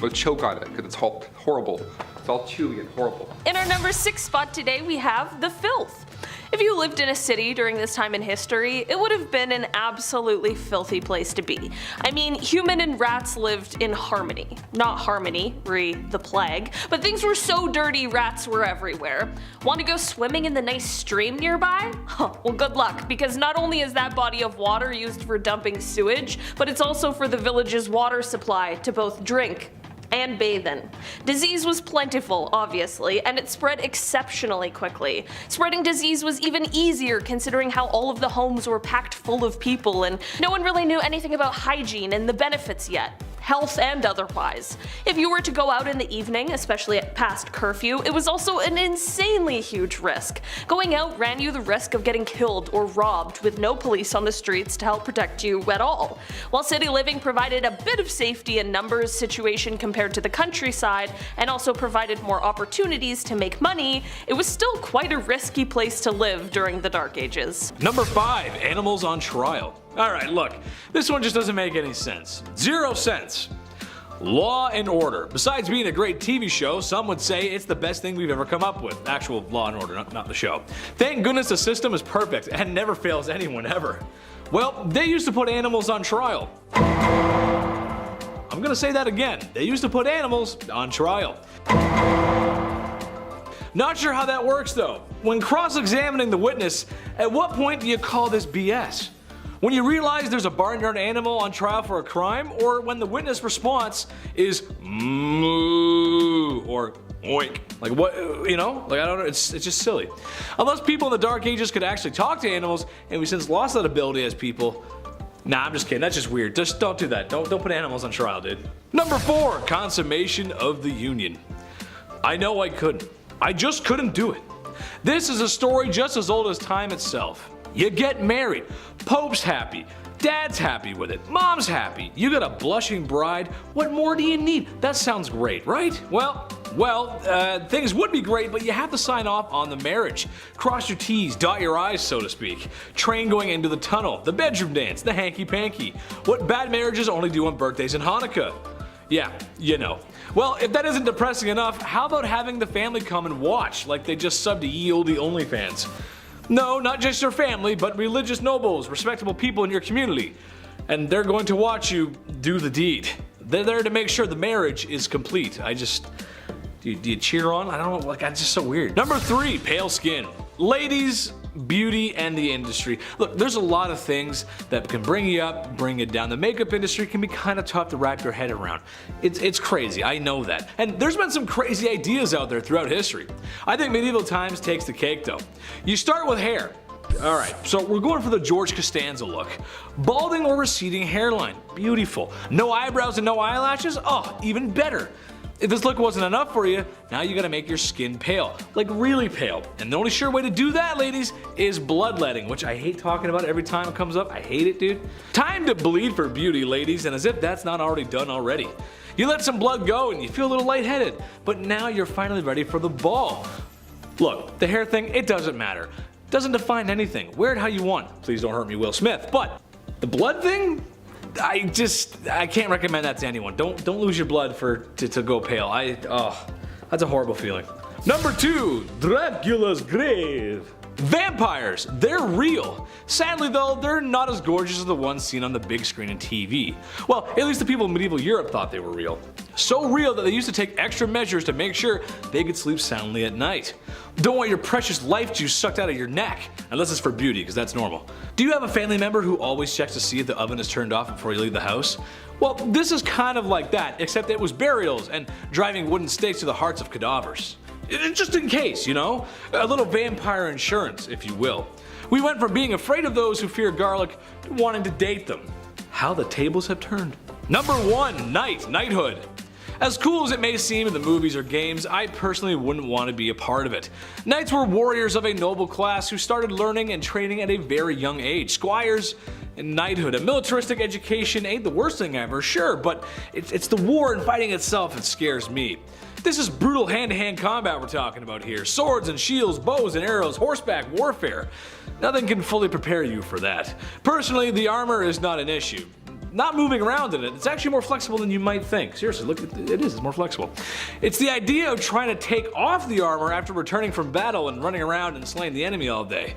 would choke on it because it's horrible. It's all chewy and horrible. In our number 6 spot today, we have the filth. If you lived in a city during this time in history, it would have been an absolutely filthy place to be. I mean, human and rats lived in harmony. Not harmony, re the plague, but things were so dirty rats were everywhere. Want to go swimming in the nice stream nearby? Huh, well good luck, because not only is that body of water used for dumping sewage, but it's also for the village's water supply to both drink and bathe in. Disease was plentiful, obviously, and it spread exceptionally quickly. Spreading disease was even easier considering how all of the homes were packed full of people and no one really knew anything about hygiene and the benefits yet. Health and otherwise. If you were to go out in the evening, especially at past curfew, it was also an insanely huge risk. Going out ran you the risk of getting killed or robbed with no police on the streets to help protect you at all. While city living provided a bit of safety in numbers situation compared to the countryside and also provided more opportunities to make money, it was still quite a risky place to live during the Dark Ages. Number 5. Animals on trial. Alright, look, this one just doesn't make any sense. 0 cents. Law and Order. Besides being a great TV show, some would say it's the best thing we've ever come up with. Actual Law and Order, not the show. Thank goodness the system is perfect and never fails anyone ever. Well, they used to put animals on trial. I'm gonna say that again. They used to put animals on trial. Not sure how that works though. When cross-examining the witness, at what point do you call this BS? When you realize there's a barnyard animal on trial for a crime, or when the witness response is moo or oink. Like what, you know? Like I don't know, it's just silly. Unless people in the Dark Ages could actually talk to animals, and we since lost that ability as people. Nah, I'm just kidding, that's just weird. Just don't do that. Don't put animals on trial, dude. Number 4, consummation of the Union. I know I couldn't. I just couldn't do it. This is a story just as old as time itself. You get married, Pope's happy, Dad's happy with it, Mom's happy, you got a blushing bride, what more do you need? That sounds great, right? Well, things would be great, but you have to sign off on the marriage. Cross your T's, dot your I's, so to speak. Train going into the tunnel, the bedroom dance, the hanky-panky. What bad marriages only do on birthdays and Hanukkah. Yeah, you know. Well, if that isn't depressing enough, how about having the family come and watch, like they just subbed to Ye Olde OnlyFans? No, not just your family, but religious nobles, respectable people in your community. And they're going to watch you do the deed. They're there to make sure the marriage is complete. Do you cheer on? I don't know, like, that's just so weird. Number 3, pale skin. Ladies, beauty, and the industry. Look, there's a lot of things that can bring you up, bring it down. The makeup industry can be kind of tough to wrap your head around. It's crazy, I know that. And there's been some crazy ideas out there throughout history. I think medieval times takes the cake though. You start with hair. Alright, so we're going for the George Costanza look. Balding or receding hairline, beautiful. No eyebrows and no eyelashes, oh, even better. If this look wasn't enough for you, now you gotta make your skin pale, like really pale. And the only sure way to do that, ladies, is bloodletting, which I hate talking about every time it comes up. I hate it, dude. Time to bleed for beauty, ladies, and as if that's not already done already. You let some blood go and you feel a little lightheaded, but now you're finally ready for the ball. Look, the hair thing, it doesn't matter. Doesn't define anything. Wear it how you want. Please don't hurt me, Will Smith. But the blood thing? I can't recommend that to anyone. Don't lose your blood to go pale. That's a horrible feeling. Number 2, Dracula's grave. Vampires, they're real. Sadly though, they're not as gorgeous as the ones seen on the big screen and TV. Well, at least the people in medieval Europe thought they were real. So real that they used to take extra measures to make sure they could sleep soundly at night. Don't want your precious life juice sucked out of your neck, unless it's for beauty, because that's normal. Do you have a family member who always checks to see if the oven is turned off before you leave the house? Well, this is kind of like that, except it was burials and driving wooden stakes to the hearts of cadavers. Just in case, you know? A little vampire insurance, if you will. We went from being afraid of those who fear garlic to wanting to date them. How the tables have turned. Number 1, knighthood. As cool as it may seem in the movies or games, I personally wouldn't want to be a part of it. Knights were warriors of a noble class who started learning and training at a very young age. Squires and knighthood. A militaristic education ain't the worst thing ever, sure, but it's the war and fighting itself that scares me. This is brutal hand-to-hand combat we're talking about here. Swords and shields, bows and arrows, horseback warfare. Nothing can fully prepare you for that. Personally, the armor is not an issue. Not moving around in it, it's actually more flexible than you might think. Seriously, look, it's more flexible. It's the idea of trying to take off the armor after returning from battle and running around and slaying the enemy all day.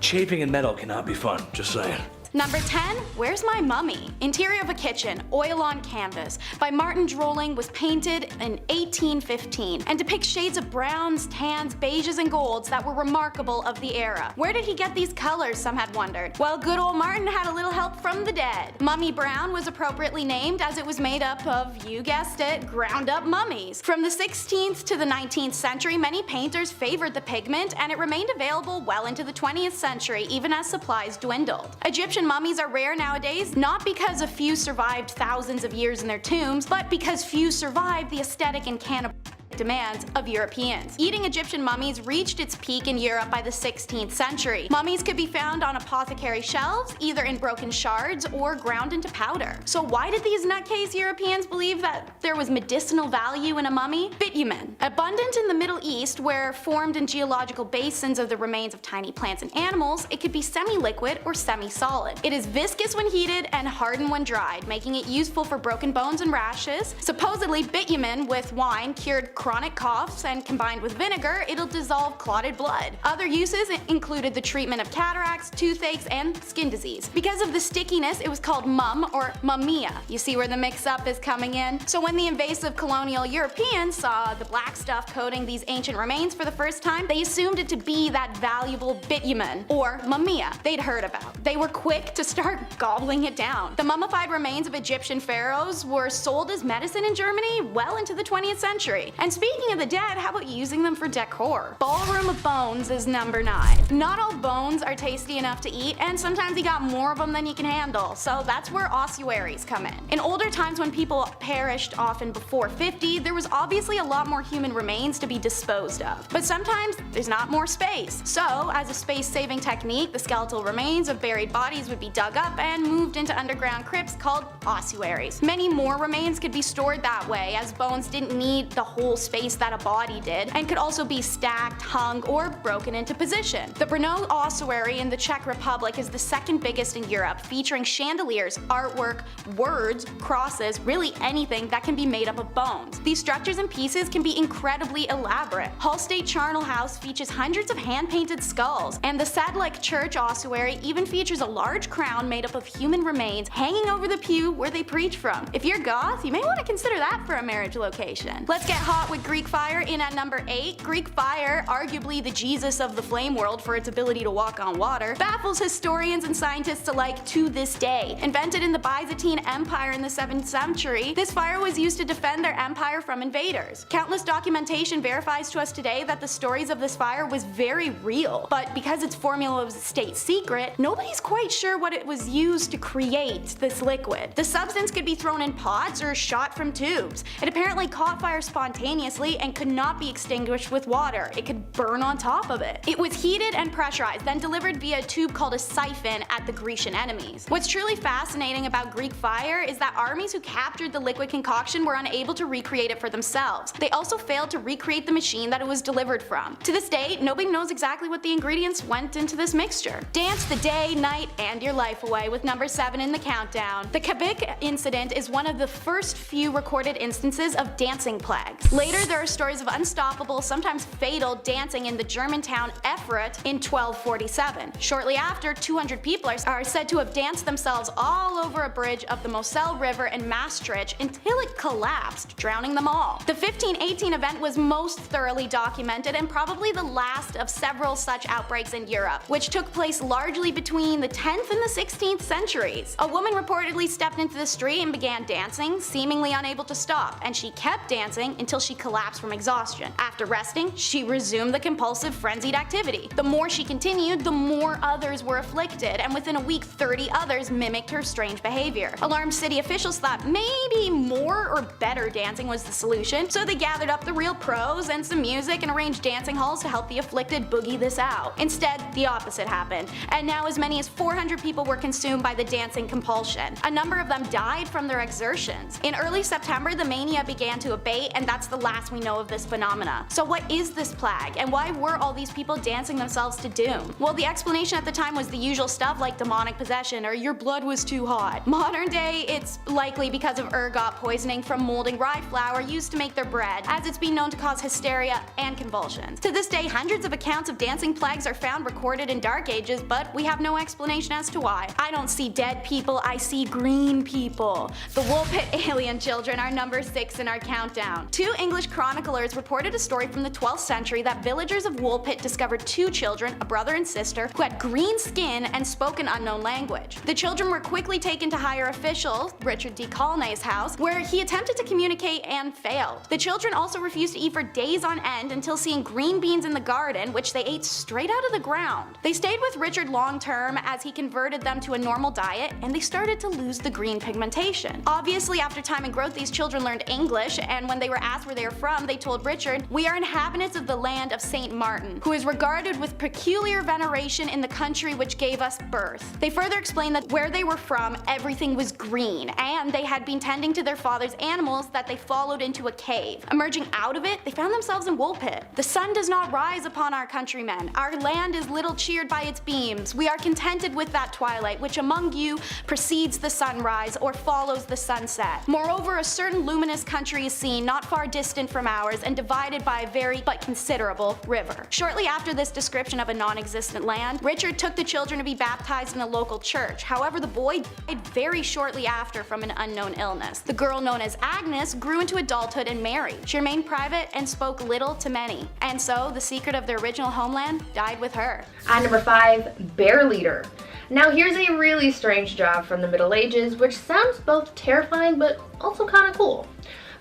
Chafing in metal cannot be fun, just saying. Number 10, Where's My Mummy? Interior of a Kitchen, Oil on Canvas, by Martin Drolling, was painted in 1815 and depicts shades of browns, tans, beiges, and golds that were remarkable of the era. Where did he get these colors, some had wondered? Well, good old Martin had a little help from the dead. Mummy Brown was appropriately named as it was made up of, you guessed it, ground up mummies. From the 16th to the 19th century, many painters favored the pigment, and it remained available well into the 20th century, even as supplies dwindled. Egyptian mummies are rare nowadays, not because a few survived thousands of years in their tombs, but because few survived the aesthetic and cannibal demands of Europeans. Eating Egyptian mummies reached its peak in Europe by the 16th century. Mummies could be found on apothecary shelves, either in broken shards or ground into powder. So why did these nutcase Europeans believe that there was medicinal value in a mummy? Bitumen. Abundant in the Middle East, where formed in geological basins of the remains of tiny plants and animals, it could be semi-liquid or semi-solid. It is viscous when heated and hardened when dried, making it useful for broken bones and rashes. Supposedly, bitumen with wine cured chronic coughs, and combined with vinegar, it'll dissolve clotted blood. Other uses included the treatment of cataracts, toothaches, and skin disease. Because of the stickiness, it was called mum or mumia. You see where the mix-up is coming in? So when the invasive colonial Europeans saw the black stuff coating these ancient remains for the first time, they assumed it to be that valuable bitumen, or mumia, they'd heard about. They were quick to start gobbling it down. The mummified remains of Egyptian pharaohs were sold as medicine in Germany well into the 20th century. And speaking of the dead, how about using them for decor? Ballroom of Bones is number 9. Not all bones are tasty enough to eat, and sometimes you got more of them than you can handle, so that's where ossuaries come in. In older times, when people perished, often before 50, there was obviously a lot more human remains to be disposed of. But sometimes there's not more space. So, as a space-saving technique, the skeletal remains of buried bodies would be dug up and moved into underground crypts called ossuaries. Many more remains could be stored that way, as bones didn't need the whole space that a body did, and could also be stacked, hung, or broken into position. The Brno ossuary in the Czech Republic is the second biggest in Europe, featuring chandeliers, artwork, words, crosses, really anything that can be made up of bones. These structures and pieces can be incredibly elaborate. Hull State Charnel House features hundreds of hand-painted skulls, and the Sadlec Church ossuary even features a large crown made up of human remains hanging over the pew where they preach from. If you're goth, you may want to consider that for a marriage location. Let's get hot off with Greek fire in at number 8. Greek fire, arguably the Jesus of the flame world for its ability to walk on water, baffles historians and scientists alike to this day. Invented in the Byzantine Empire in the 7th century, this fire was used to defend their empire from invaders. Countless documentation verifies to us today that the stories of this fire was very real, but because its formula was a state secret, nobody's quite sure what it was used to create this liquid. The substance could be thrown in pots or shot from tubes. It apparently caught fire spontaneously and could not be extinguished with water. It could burn on top of it. It was heated and pressurized, then delivered via a tube called a siphon at the Grecian enemies. What's truly fascinating about Greek fire is that armies who captured the liquid concoction were unable to recreate it for themselves. They also failed to recreate the machine that it was delivered from. To this day, nobody knows exactly what the ingredients went into this mixture. Dance the day, night, and your life away with number 7 in the countdown. The Quebec incident is one of the first few recorded instances of dancing plagues. Later, there are stories of unstoppable, sometimes fatal, dancing in the German town Erfurt in 1247. Shortly after, 200 people are said to have danced themselves all over a bridge of the Moselle River in Maastricht until it collapsed, drowning them all. The 1518 event was most thoroughly documented and probably the last of several such outbreaks in Europe, which took place largely between the 10th and the 16th centuries. A woman reportedly stepped into the street and began dancing, seemingly unable to stop, and she kept dancing until she collapsed from exhaustion. After resting, she resumed the compulsive, frenzied activity. The more she continued, the more others were afflicted, and within a week 30 others mimicked her strange behavior. Alarmed city officials thought maybe more or better dancing was the solution, so they gathered up the real pros and some music and arranged dancing halls to help the afflicted boogie this out. Instead, the opposite happened, and now as many as 400 people were consumed by the dancing compulsion. A number of them died from their exertions. In early September, the mania began to abate, and that's the last we know of this phenomena. So what is this plague, and why were all these people dancing themselves to doom? Well, the explanation at the time was the usual stuff like demonic possession or your blood was too hot. Modern day, it's likely because of ergot poisoning from molding rye flour used to make their bread, as it's been known to cause hysteria and convulsions. To this day, hundreds of accounts of dancing plagues are found recorded in Dark Ages, but we have no explanation as to why. I don't see dead people, I see green people. The Woolpit alien children are number 6 in our countdown. 2 English chroniclers reported a story from the 12th century that villagers of Woolpit discovered 2 children, a brother and sister, who had green skin and spoke an unknown language. The children were quickly taken to higher official Richard de Caulnay's house, where he attempted to communicate and failed. The children also refused to eat for days on end until seeing green beans in the garden, which they ate straight out of the ground. They stayed with Richard long term as he converted them to a normal diet, and they started to lose the green pigmentation. Obviously, after time and growth, these children learned English, and when they were asked where they were from, they told Richard, "We are inhabitants of the land of Saint Martin, who is regarded with peculiar veneration in the country which gave us birth." They further explained that where they were from, everything was green, and they had been tending to their father's animals that they followed into a cave. Emerging out of it, they found themselves in Woolpit. "The sun does not rise upon our countrymen. Our land is little cheered by its beams. We are contented with that twilight, which among you precedes the sunrise or follows the sunset. Moreover, a certain luminous country is seen not far distant from ours and divided by a very but considerable river." Shortly after this description of a non-existent land, Richard took the children to be baptized in a local church. However, the boy died very shortly after from an unknown illness. The girl, known as Agnes, grew into adulthood and married. She remained private and spoke little to many, and so the secret of their original homeland died with her. At number 5, Bear Leader. Now here's a really strange job from the Middle Ages, which sounds both terrifying but also kinda cool.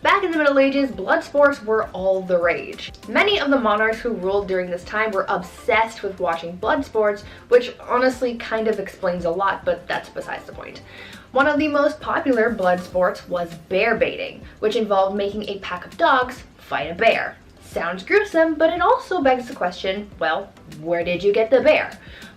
Back in the Middle Ages, blood sports were all the rage. Many of the monarchs who ruled during this time were obsessed with watching blood sports, which honestly kind of explains a lot, but that's besides the point. One of the most popular blood sports was bear baiting, which involved making a pack of dogs fight a bear. Sounds gruesome, but it also begs the question, well, where did you get the bear?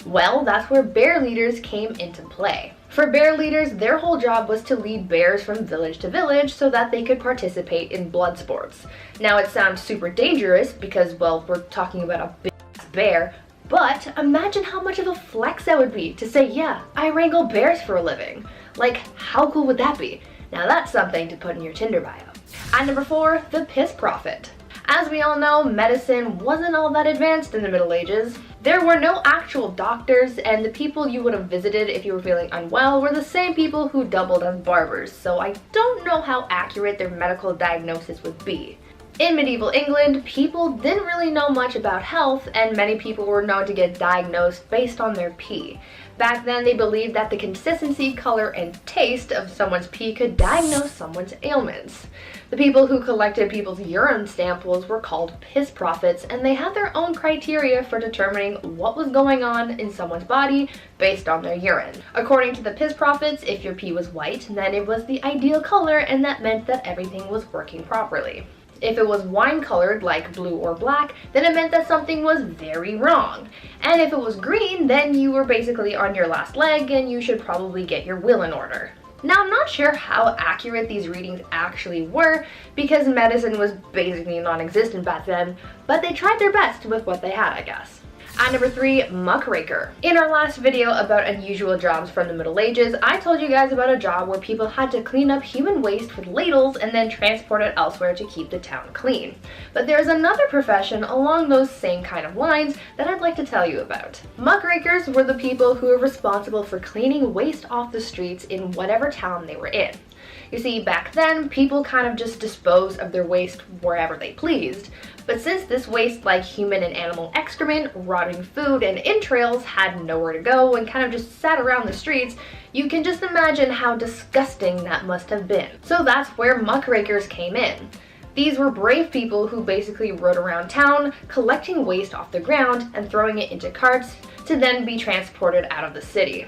Well, that's where bear leaders came into play. For bear leaders, their whole job was to lead bears from village to village so that they could participate in blood sports. Now it sounds super dangerous because, well, we're talking about a big bear, but imagine how much of a flex that would be to say, yeah, I wrangle bears for a living. Like, how cool would that be? Now that's something to put in your Tinder bio. At number 4, the piss prophet. As we all know, medicine wasn't all that advanced in the Middle Ages. There were no actual doctors, and the people you would have visited if you were feeling unwell were the same people who doubled as barbers, so I don't know how accurate their medical diagnosis would be. In medieval England, people didn't really know much about health, and many people were known to get diagnosed based on their pee. Back then, they believed that the consistency, color, and taste of someone's pee could diagnose someone's ailments. The people who collected people's urine samples were called piss prophets, and they had their own criteria for determining what was going on in someone's body based on their urine. According to the piss prophets, if your pee was white, then it was the ideal color, and that meant that everything was working properly. If it was wine-colored, like blue or black, then it meant that something was very wrong. And if it was green, then you were basically on your last leg and you should probably get your will in order. Now, I'm not sure how accurate these readings actually were, because medicine was basically non-existent back then, but they tried their best with what they had, I guess. At number 3, muckraker. In our last video about unusual jobs from the Middle Ages, I told you guys about a job where people had to clean up human waste with ladles and then transport it elsewhere to keep the town clean. But there's another profession along those same kind of lines that I'd like to tell you about. Muckrakers were the people who were responsible for cleaning waste off the streets in whatever town they were in. You see, back then, people kind of just disposed of their waste wherever they pleased. But since this waste, like human and animal excrement, rotting food, and entrails, had nowhere to go and kind of just sat around the streets, you can just imagine how disgusting that must have been. So that's where muckrakers came in. These were brave people who basically rode around town, collecting waste off the ground and throwing it into carts to then be transported out of the city.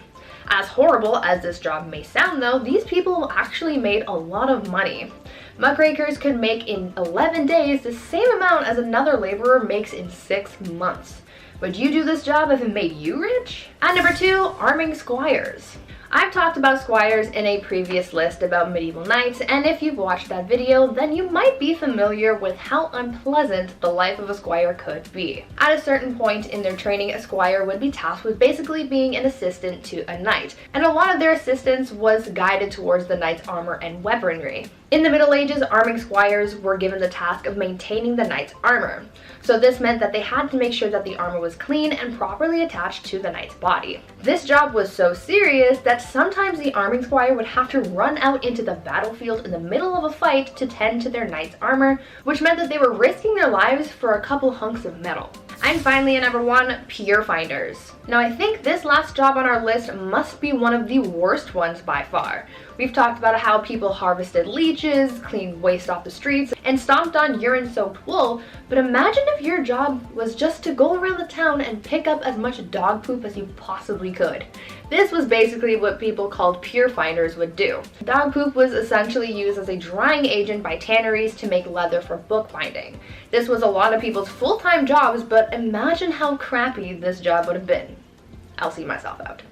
As horrible as this job may sound though, these people actually made a lot of money. Muckrakers could make in 11 days the same amount as another laborer makes in 6 months. Would you do this job if it made you rich? At number 2, arming squires. I've talked about squires in a previous list about medieval knights, and if you've watched that video, then you might be familiar with how unpleasant the life of a squire could be. At a certain point in their training, a squire would be tasked with basically being an assistant to a knight, and a lot of their assistance was guided towards the knight's armor and weaponry. In the Middle Ages, arming squires were given the task of maintaining the knight's armor. So this meant that they had to make sure that the armor was clean and properly attached to the knight's body. This job was so serious that sometimes the arming squire would have to run out into the battlefield in the middle of a fight to tend to their knight's armor, which meant that they were risking their lives for a couple hunks of metal. And finally, at number 1, pier finders. Now I think this last job on our list must be one of the worst ones by far. We've talked about how people harvested leeches, cleaned waste off the streets, and stomped on urine-soaked wool, but imagine if your job was just to go around the town and pick up as much dog poop as you possibly could. This was basically what people called pier finders would do. Dog poop was essentially used as a drying agent by tanneries to make leather for bookbinding. This was a lot of people's full-time jobs, but imagine how crappy this job would have been. I'll see myself out.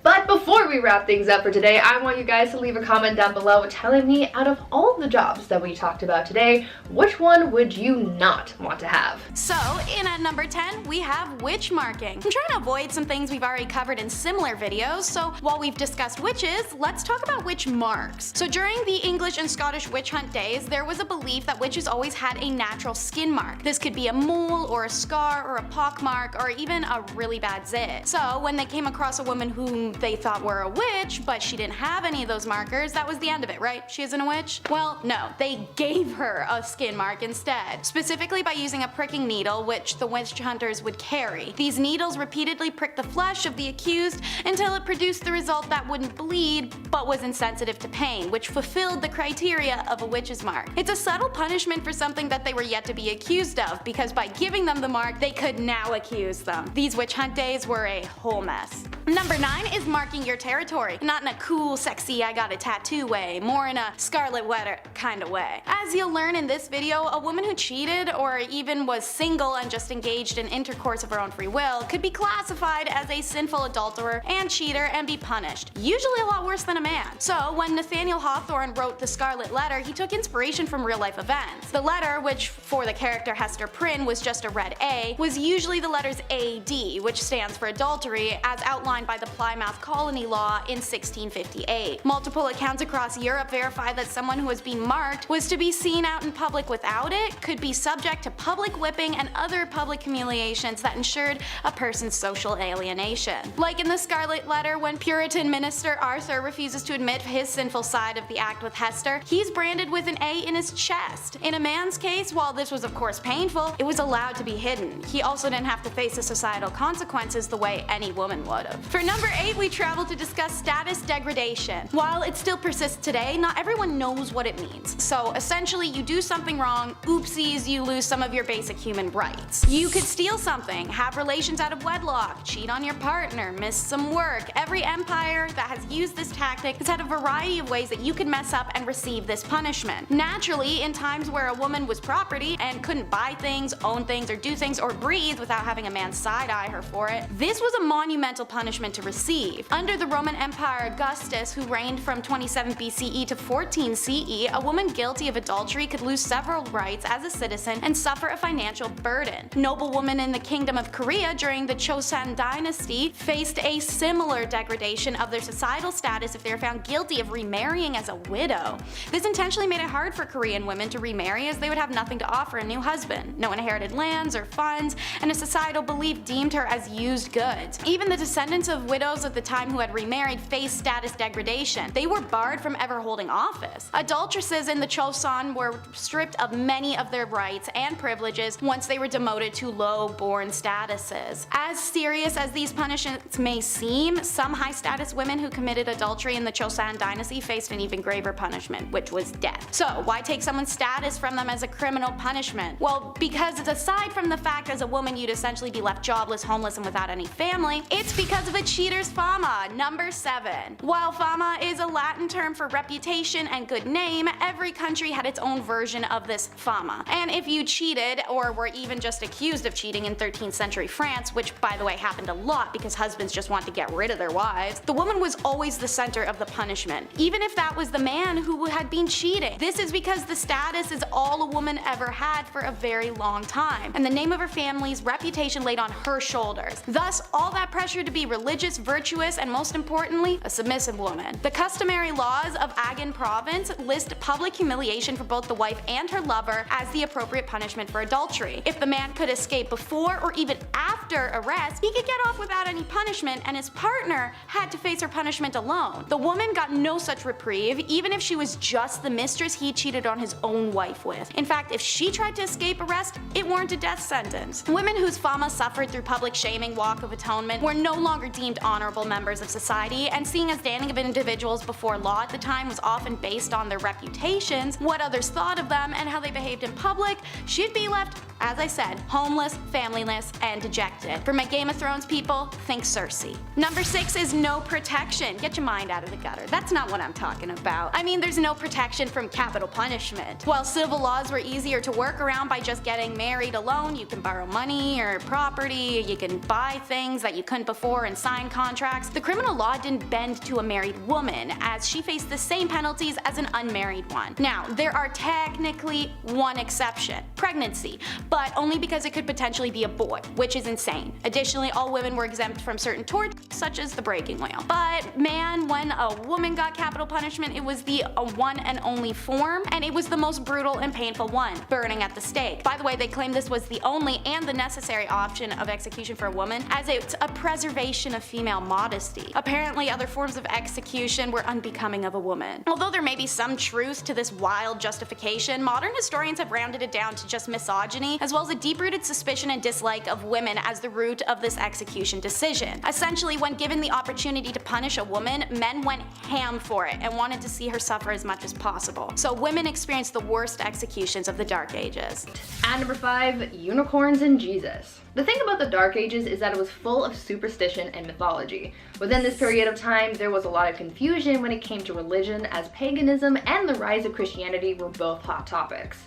But before we wrap things up for today, I want you guys to leave a comment down below telling me, out of all of the jobs that we talked about today, which one would you not want to have? So, in at number 10, we have witch marking. I'm trying to avoid some things we've already covered in similar videos, so while we've discussed witches, let's talk about witch marks. So during the English and Scottish witch hunt days, there was a belief that witches always had a natural skin mark. This could be a mole or a scar or a pock mark or even a really bad zit. So when they came across a woman whom they thought were a witch, but she didn't have any of those markers, that was the end of it, right? She isn't a witch? Well, no, they gave her a skin mark instead, specifically by using a pricking needle, which the witch hunters would carry. These needles repeatedly pricked the flesh of the accused until it produced the result that wouldn't bleed, but was insensitive to pain, which fulfilled the criteria of a witch's mark. It's a subtle punishment for something that they were yet to be accused of, because by giving them the mark, they could now accuse them. These witch hunt days were a whole mess. Number 9 is marking your territory. Not in a cool, sexy, I got a tattoo way, more in a Scarlet Letter kind of way. As you'll learn in this video, a woman who cheated or even was single and just engaged in intercourse of her own free will could be classified as a sinful adulterer and cheater and be punished, usually a lot worse than a man. So when Nathaniel Hawthorne wrote the Scarlet Letter, he took inspiration from real life events. The letter, which for the character Hester Prynne was just a red A, was usually the letters AD, which stands for adultery, as outlined by the the Plymouth Colony Law in 1658. Multiple accounts across Europe verify that someone who was being marked was to be seen out in public without it, could be subject to public whipping and other public humiliations that ensured a person's social alienation. Like in the Scarlet Letter, when Puritan minister Arthur refuses to admit his sinful side of the act with Hester, he's branded with an A in his chest. In a man's case, while this was of course painful, it was allowed to be hidden. He also didn't have to face the societal consequences the way any woman would have. For number 8, we travel to discuss status degradation. While it still persists today, not everyone knows what it means. So essentially, you do something wrong, oopsies, you lose some of your basic human rights. You could steal something, have relations out of wedlock, cheat on your partner, miss some work. Every empire that has used this tactic has had a variety of ways that you could mess up and receive this punishment. Naturally, in times where a woman was property and couldn't buy things, own things, or do things, or breathe without having a man side-eye her for it, this was a monumental punishment to receive. Under the Roman Empire Augustus, who reigned from 27 BCE to 14 CE, a woman guilty of adultery could lose several rights as a citizen and suffer a financial burden. Noblewomen in the Kingdom of Korea during the Chosun dynasty faced a similar degradation of their societal status if they were found guilty of remarrying as a widow. This intentionally made it hard for Korean women to remarry, as they would have nothing to offer a new husband, no inherited lands or funds, and a societal belief deemed her as used goods. Even the descendants of widows at the time who had remarried faced status degradation. They were barred from ever holding office. Adulteresses in the Chosun were stripped of many of their rights and privileges once they were demoted to low-born statuses. As serious as these punishments may seem, some high-status women who committed adultery in the Chosun dynasty faced an even graver punishment, which was death. So why take someone's status from them as a criminal punishment? Well, because aside from the fact as a woman you'd essentially be left jobless, homeless, and without any family, it's because of a cheater's fama. Number 7. While fama is a Latin term for reputation and good name, every country had its own version of this fama. And if you cheated, or were even just accused of cheating in 13th century France, which by the way happened a lot because husbands just wanted to get rid of their wives, the woman was always the center of the punishment, even if that was the man who had been cheating. This is because the status is all a woman ever had for a very long time, and the name of her family's reputation laid on her shoulders. Thus, all that pressure to be religious, virtuous, and most importantly, a submissive woman. The customary laws of Agan province list public humiliation for both the wife and her lover as the appropriate punishment for adultery. If the man could escape before or even after arrest, he could get off without any punishment, and his partner had to face her punishment alone. The woman got no such reprieve, even if she was just the mistress he cheated on his own wife with. In fact, if she tried to escape arrest, it warranted a death sentence. Women whose fama suffered through public shaming, walk of atonement, were no longer deemed honorable members of society, and seeing as standing of individuals before law at the time was often based on their reputations, what others thought of them, and how they behaved in public, she'd be left, as I said, homeless, familyless, and dejected. For my Game of Thrones people, think Cersei. Number 6 is no protection. Get your mind out of the gutter. That's not what I'm talking about. I mean, there's no protection from capital punishment. While civil laws were easier to work around by just getting married alone, you can borrow money or property, you can buy things that you couldn't before and sign contracts, the criminal law didn't bend to a married woman, as she faced the same penalties as an unmarried one. Now, there are technically one exception: pregnancy, but only because it could potentially be a boy, which is insane. Additionally, all women were exempt from certain torts, such as the breaking wheel. But man, when a woman got capital punishment, it was the one and only form, and it was the most brutal and painful one: burning at the stake. By the way, they claim this was the only and the necessary option of execution for a woman, as it's a preservation of female modesty. Apparently, other forms of execution were unbecoming of a woman. Although there may be some truth to this wild justification, modern historians have rounded it down to just misogyny, as well as a deep-rooted suspicion and dislike of women as the root of this execution decision. Essentially, when given the opportunity to punish a woman, men went ham for it and wanted to see her suffer as much as possible. So women experienced the worst executions of the Dark Ages. And number 5, unicorns and Jesus. The thing about the Dark Ages is that it was full of superstition and mythology. Within this period of time, there was a lot of confusion when it came to religion, as paganism and the rise of Christianity were both hot topics.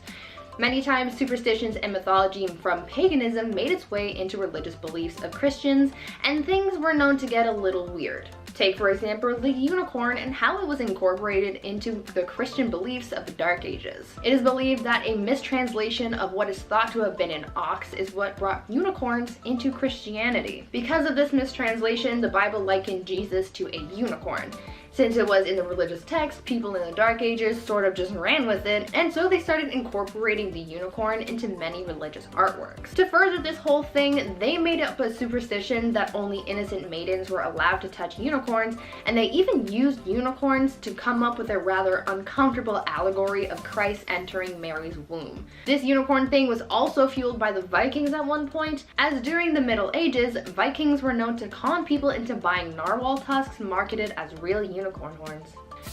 Many times, superstitions and mythology from paganism made its way into religious beliefs of Christians, and things were known to get a little weird. Take for example the unicorn and how it was incorporated into the Christian beliefs of the Dark Ages. It is believed that a mistranslation of what is thought to have been an ox is what brought unicorns into Christianity. Because of this mistranslation, the Bible likened Jesus to a unicorn. Since it was in the religious text, people in the Dark Ages sort of just ran with it, and so they started incorporating the unicorn into many religious artworks. To further this whole thing, they made up a superstition that only innocent maidens were allowed to touch unicorns, and they even used unicorns to come up with a rather uncomfortable allegory of Christ entering Mary's womb. This unicorn thing was also fueled by the Vikings at one point, as during the Middle Ages, Vikings were known to con people into buying narwhal tusks marketed as real unicorn horns.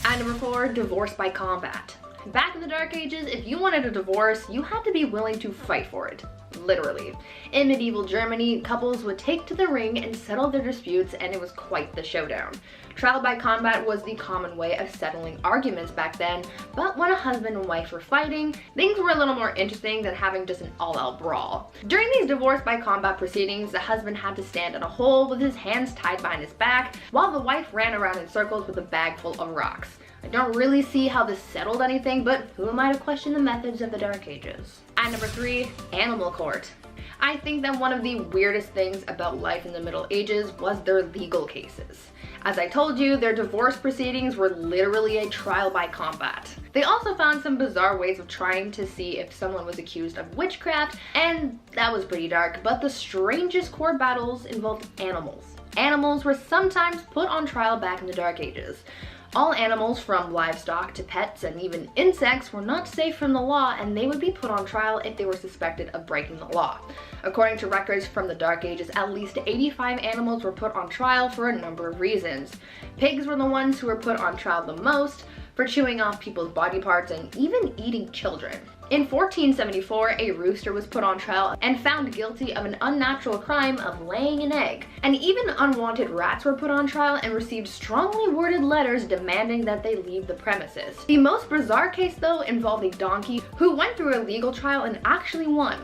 And number 4, divorce by combat. Back in the Dark Ages, if you wanted a divorce, you had to be willing to fight for it. Literally. In medieval Germany, couples would take to the ring and settle their disputes, and it was quite the showdown. Trial by combat was the common way of settling arguments back then, but when a husband and wife were fighting, things were a little more interesting than having just an all-out brawl. During these divorce by combat proceedings, the husband had to stand in a hole with his hands tied behind his back, while the wife ran around in circles with a bag full of rocks. I don't really see how this settled anything, but who am I to question the methods of the Dark Ages? And number 3, animal court. I think that one of the weirdest things about life in the Middle Ages was their legal cases. As I told you, their divorce proceedings were literally a trial by combat. They also found some bizarre ways of trying to see if someone was accused of witchcraft, and that was pretty dark, but the strangest court battles involved animals. Animals were sometimes put on trial back in the Dark Ages. All animals, from livestock to pets and even insects, were not safe from the law, and they would be put on trial if they were suspected of breaking the law. According to records from the Dark Ages, at least 85 animals were put on trial for a number of reasons. Pigs were the ones who were put on trial the most, for chewing off people's body parts and even eating children. In 1474, a rooster was put on trial and found guilty of an unnatural crime of laying an egg. And even unwanted rats were put on trial and received strongly worded letters demanding that they leave the premises. The most bizarre case, though, involved a donkey who went through a legal trial and actually won.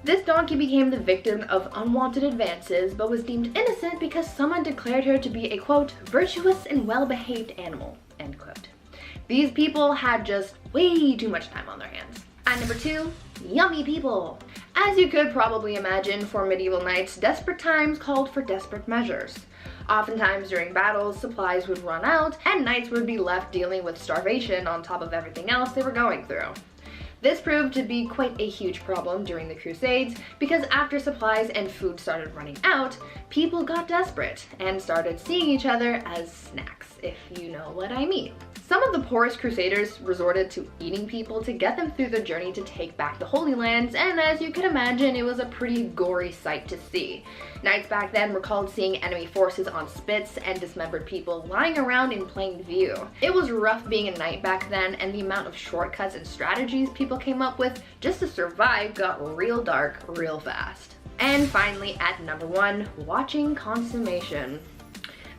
This donkey became the victim of unwanted advances, but was deemed innocent because someone declared her to be a, quote, virtuous and well-behaved animal, end quote. These people had just way too much time on their hands. And number 2, yummy people. As you could probably imagine, for medieval knights, desperate times called for desperate measures. Oftentimes during battles, supplies would run out, and knights would be left dealing with starvation on top of everything else they were going through. This proved to be quite a huge problem during the Crusades, because after supplies and food started running out, people got desperate and started seeing each other as snacks, if you know what I mean. Some of the poorest crusaders resorted to eating people to get them through the journey to take back the Holy Lands, and as you can imagine, it was a pretty gory sight to see. Knights back then recalled seeing enemy forces on spits and dismembered people lying around in plain view. It was rough being a knight back then, and the amount of shortcuts and strategies people came up with just to survive got real dark real fast. And finally, at number 1, watching consummation.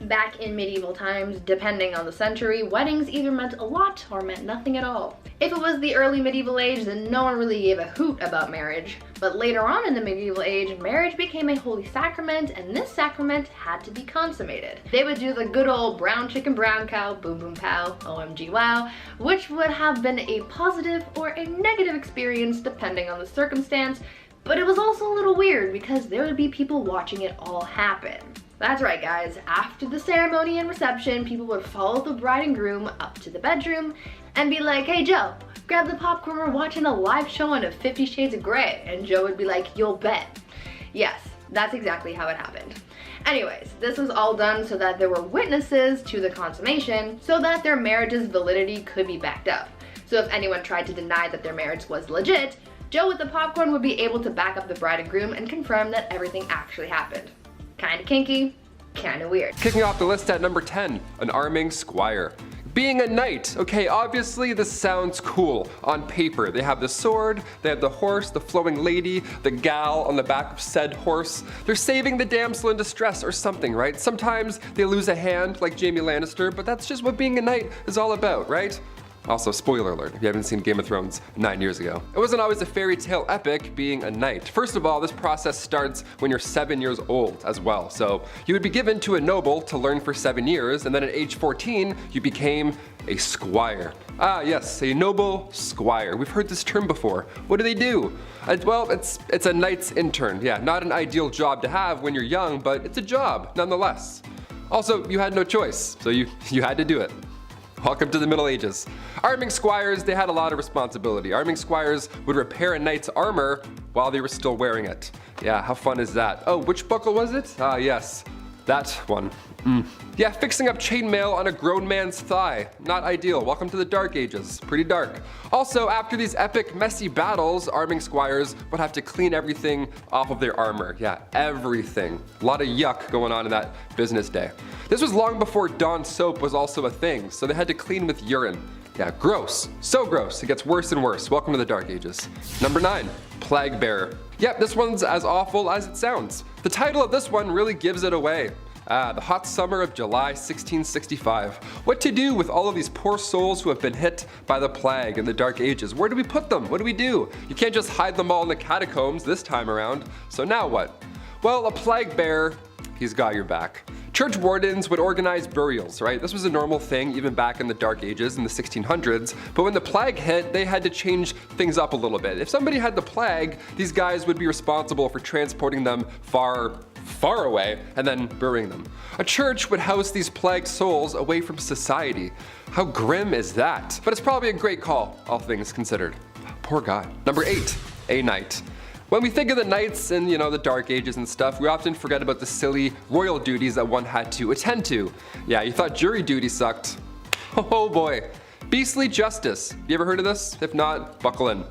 Back in medieval times, depending on the century, weddings either meant a lot or meant nothing at all. If it was the early medieval age, then no one really gave a hoot about marriage. But later on in the medieval age, marriage became a holy sacrament, and this sacrament had to be consummated. They would do the good old brown chicken brown cow, boom boom pow, OMG wow, which would have been a positive or a negative experience depending on the circumstance, but it was also a little weird because there would be people watching it all happen. That's right, guys. After the ceremony and reception, people would follow the bride and groom up to the bedroom and be like, hey Joe, grab the popcorn, we're watching a live showing of 50 Shades of Grey. And Joe would be like, you'll bet. Yes, that's exactly how it happened. Anyways, this was all done so that there were witnesses to the consummation so that their marriage's validity could be backed up. So if anyone tried to deny that their marriage was legit, Joe with the popcorn would be able to back up the bride and groom and confirm that everything actually happened. Kinda kinky, kinda weird. Kicking off the list at number 10, an arming squire. Being a knight, okay, obviously this sounds cool on paper. They have the sword, they have the horse, the flowing lady, the gal on the back of said horse. They're saving the damsel in distress or something, right? Sometimes they lose a hand like Jaime Lannister, but that's just what being a knight is all about, right? Also, spoiler alert, if you haven't seen Game of Thrones 9 years ago. It wasn't always a fairy tale epic being a knight. First of all, this process starts when you're 7 years old as well. So you would be given to a noble to learn for 7 years, and then at age 14, you became a squire. Ah yes, a noble squire. We've heard this term before. What do they do? Well, it's a knight's intern. Yeah, not an ideal job to have when you're young, but it's a job nonetheless. Also, you had no choice, so you had to do it. Welcome to the Middle Ages. Arming squires, they had a lot of responsibility. Arming squires would repair a knight's armor while they were still wearing it. Yeah, how fun is that? Oh, which buckle was it? Ah, yes, that one. Yeah, fixing up chainmail on a grown man's thigh. Not ideal. Welcome to the Dark Ages. Pretty dark. Also, after these epic, messy battles, arming squires would have to clean everything off of their armor. Yeah, everything. A lot of yuck going on in that business day. This was long before Dawn soap was also a thing, so they had to clean with urine. Yeah, gross. So gross. It gets worse and worse. Welcome to the Dark Ages. Number 9, Plague Bearer. Yep, this one's as awful as it sounds. The title of this one really gives it away. The hot summer of July 1665. What to do with all of these poor souls who have been hit by the plague in the Dark Ages? Where do we put them? What do we do? You can't just hide them all in the catacombs this time around. So now what? Well, a plague bearer, he's got your back. Church wardens would organize burials, right? This was a normal thing even back in the Dark Ages in the 1600s, but when the plague hit, they had to change things up a little bit. If somebody had the plague, these guys would be responsible for transporting them far away and then burying them. A church would house these plagued souls away from society. How grim is that? But it's probably a great call, all things considered. Poor guy. Number 8, a knight. When we think of the knights in, the Dark Ages and stuff, we often forget about the silly royal duties that one had to attend to. Yeah, you thought jury duty sucked. Oh boy. Beastly justice. You ever heard of this? If not, buckle in.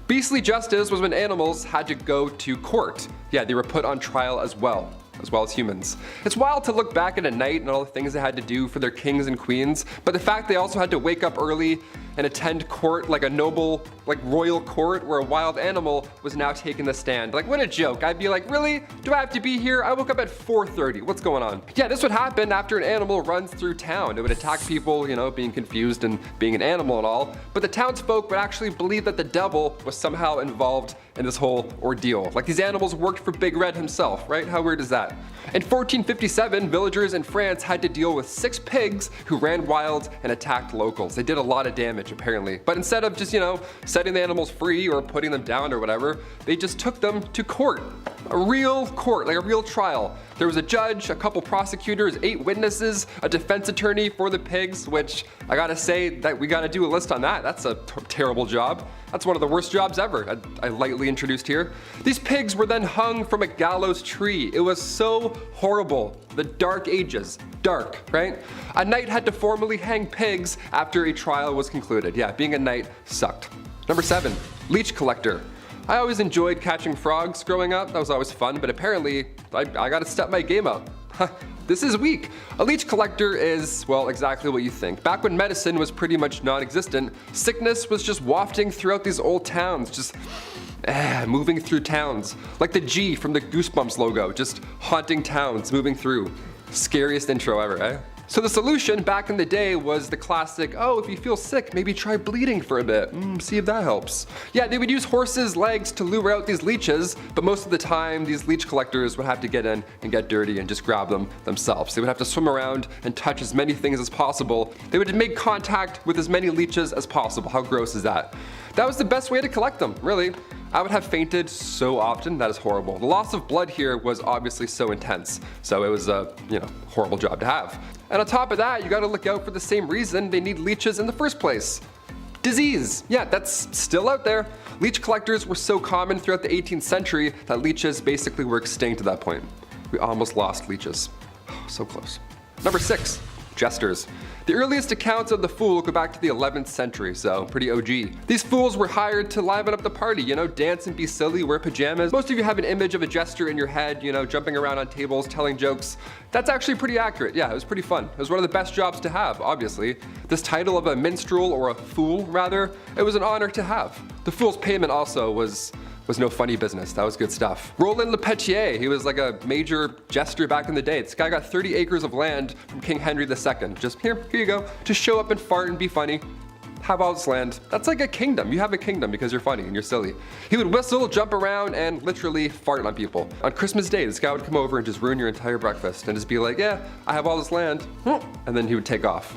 Beastly justice was when animals had to go to court. Yeah, they were put on trial as well as humans. It's wild to look back at a knight and all the things they had to do for their kings and queens, but the fact they also had to wake up early and attend court like a noble, royal court where a wild animal was now taking the stand. What a joke. I'd be like, really? Do I have to be here? I woke up at 4:30. What's going on? Yeah, this would happen after an animal runs through town. It would attack people, being confused and being an animal and all, but the townsfolk would actually believe that the devil was somehow involved in this whole ordeal. These animals worked for Big Red himself, right? How weird is that? In 1457, villagers in France had to deal with 6 pigs who ran wild and attacked locals. They did a lot of damage apparently, but instead of just, setting the animals free or putting them down or whatever, they just took them to court. A real court, a real trial. There was a judge, a couple prosecutors, 8 witnesses, a defense attorney for the pigs, which I gotta say that we gotta do a list on that. That's a terrible job. That's one of the worst jobs ever, I lightly introduced here. These pigs were then hung from a gallows tree. It was so horrible. The Dark Ages. Dark, right? A knight had to formally hang pigs after a trial was concluded. Yeah, being a knight sucked. Number 7, leech collector. I always enjoyed catching frogs growing up. That was always fun, but apparently I gotta step my game up. This is weak. A leech collector is, well, exactly what you think. Back when medicine was pretty much non-existent, sickness was just wafting throughout these old towns, just moving through towns. Like the G from the Goosebumps logo, just haunting towns, moving through. Scariest intro ever, eh? So the solution back in the day was the classic, oh, if you feel sick, maybe try bleeding for a bit. See if that helps. Yeah, they would use horses' legs to lure out these leeches, but most of the time, these leech collectors would have to get in and get dirty and just grab them themselves. They would have to swim around and touch as many things as possible. They would make contact with as many leeches as possible. How gross is that? That was the best way to collect them, really. I would have fainted so often, that is horrible. The loss of blood here was obviously so intense, so it was a, horrible job to have. And on top of that, you gotta look out for the same reason they need leeches in the first place. Disease. Yeah, that's still out there. Leech collectors were so common throughout the 18th century that leeches basically were extinct at that point. We almost lost leeches. So close. Number 6, jesters. The earliest accounts of the fool go back to the 11th century, so pretty OG. These fools were hired to liven up the party, dance and be silly, wear pajamas. Most of you have an image of a jester in your head, jumping around on tables, telling jokes. That's actually pretty accurate. Yeah, it was pretty fun. It was one of the best jobs to have, obviously. This title of a minstrel, or a fool rather, it was an honor to have. The fool's payment also was no funny business. That was good stuff. Roland Le Petier, he was like a major jester back in the day. This guy got 30 acres of land from King Henry II. Just here you go. Just show up and fart and be funny. have all this land. That's like a kingdom. You have a kingdom because you're funny and you're silly. He would whistle, jump around, and literally fart on people. On Christmas Day, this guy would come over and just ruin your entire breakfast and just be like, yeah, I have all this land. And then he would take off.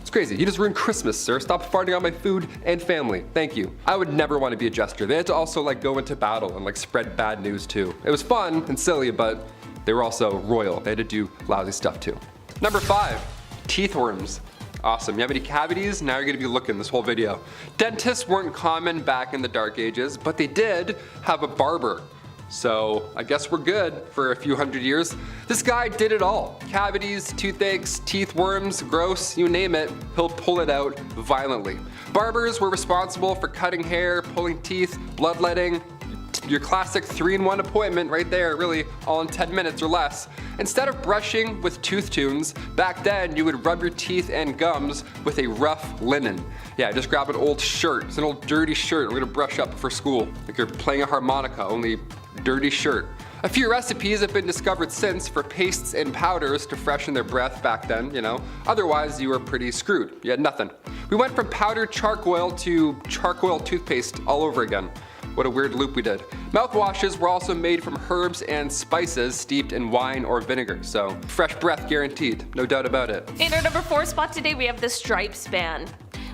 It's crazy. You just ruined Christmas, sir. Stop farting on my food and family. Thank you. I would never want to be a jester. They had to also like go into battle and like spread bad news too. It was fun and silly, but they were also royal. They had to do lousy stuff too. Number 5, teeth worms. Awesome. You have any cavities? Now you're gonna be looking this whole video. Dentists weren't common back in the Dark Ages, but they did have a barber. So I guess we're good for a few hundred years. This guy did it all. Cavities, toothaches, teeth worms, gross, you name it, he'll pull it out violently. Barbers were responsible for cutting hair, pulling teeth, bloodletting, your classic 3-in-1 appointment right there, really all in 10 minutes or less. Instead of brushing with tooth tunes, back then you would rub your teeth and gums with a rough linen. Yeah, just grab an old shirt. It's an old dirty shirt. We're gonna brush up for school. Like you're playing a harmonica, only dirty shirt. A few recipes have been discovered since for pastes and powders to freshen their breath back then, you know. Otherwise, you were pretty screwed. You had nothing. We went from powdered charcoal to charcoal toothpaste all over again. What a weird loop we did. Mouthwashes were also made from herbs and spices steeped in wine or vinegar, so fresh breath guaranteed, no doubt about it. In our number 4 spot today, we have the stripes ban.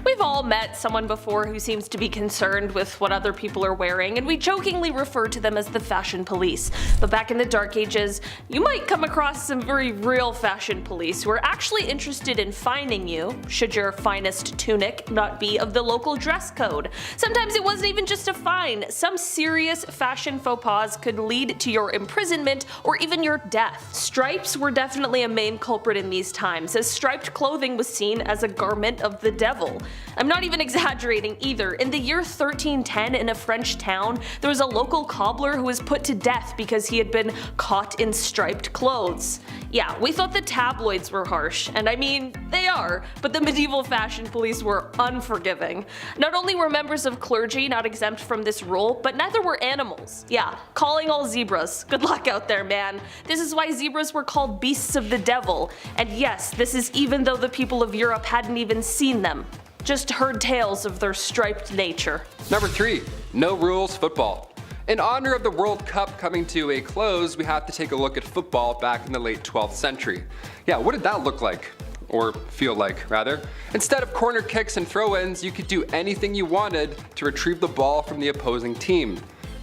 We've all met someone before who seems to be concerned with what other people are wearing, and we jokingly refer to them as the fashion police. But back in the Dark Ages, you might come across some very real fashion police who are actually interested in fining you, should your finest tunic not be of the local dress code. Sometimes it wasn't even just a fine. Some serious fashion faux pas could lead to your imprisonment or even your death. Stripes were definitely a main culprit in these times, as striped clothing was seen as a garment of the devil. I'm not even exaggerating either. In the year 1310 in a French town, there was a local cobbler who was put to death because he had been caught in striped clothes. Yeah, we thought the tabloids were harsh, and I mean, they are, but the medieval fashion police were unforgiving. Not only were members of clergy not exempt from this rule, but neither were animals. Yeah, calling all zebras. Good luck out there, man. This is why zebras were called beasts of the devil, and yes, this is even though the people of Europe hadn't even seen them. Just heard tales of their striped nature. Number 3, no rules football. In honor of the World Cup coming to a close, we have to take a look at football back in the late 12th century. Yeah, what did that look like? Or feel like, rather. Instead of corner kicks and throw-ins, you could do anything you wanted to retrieve the ball from the opposing team.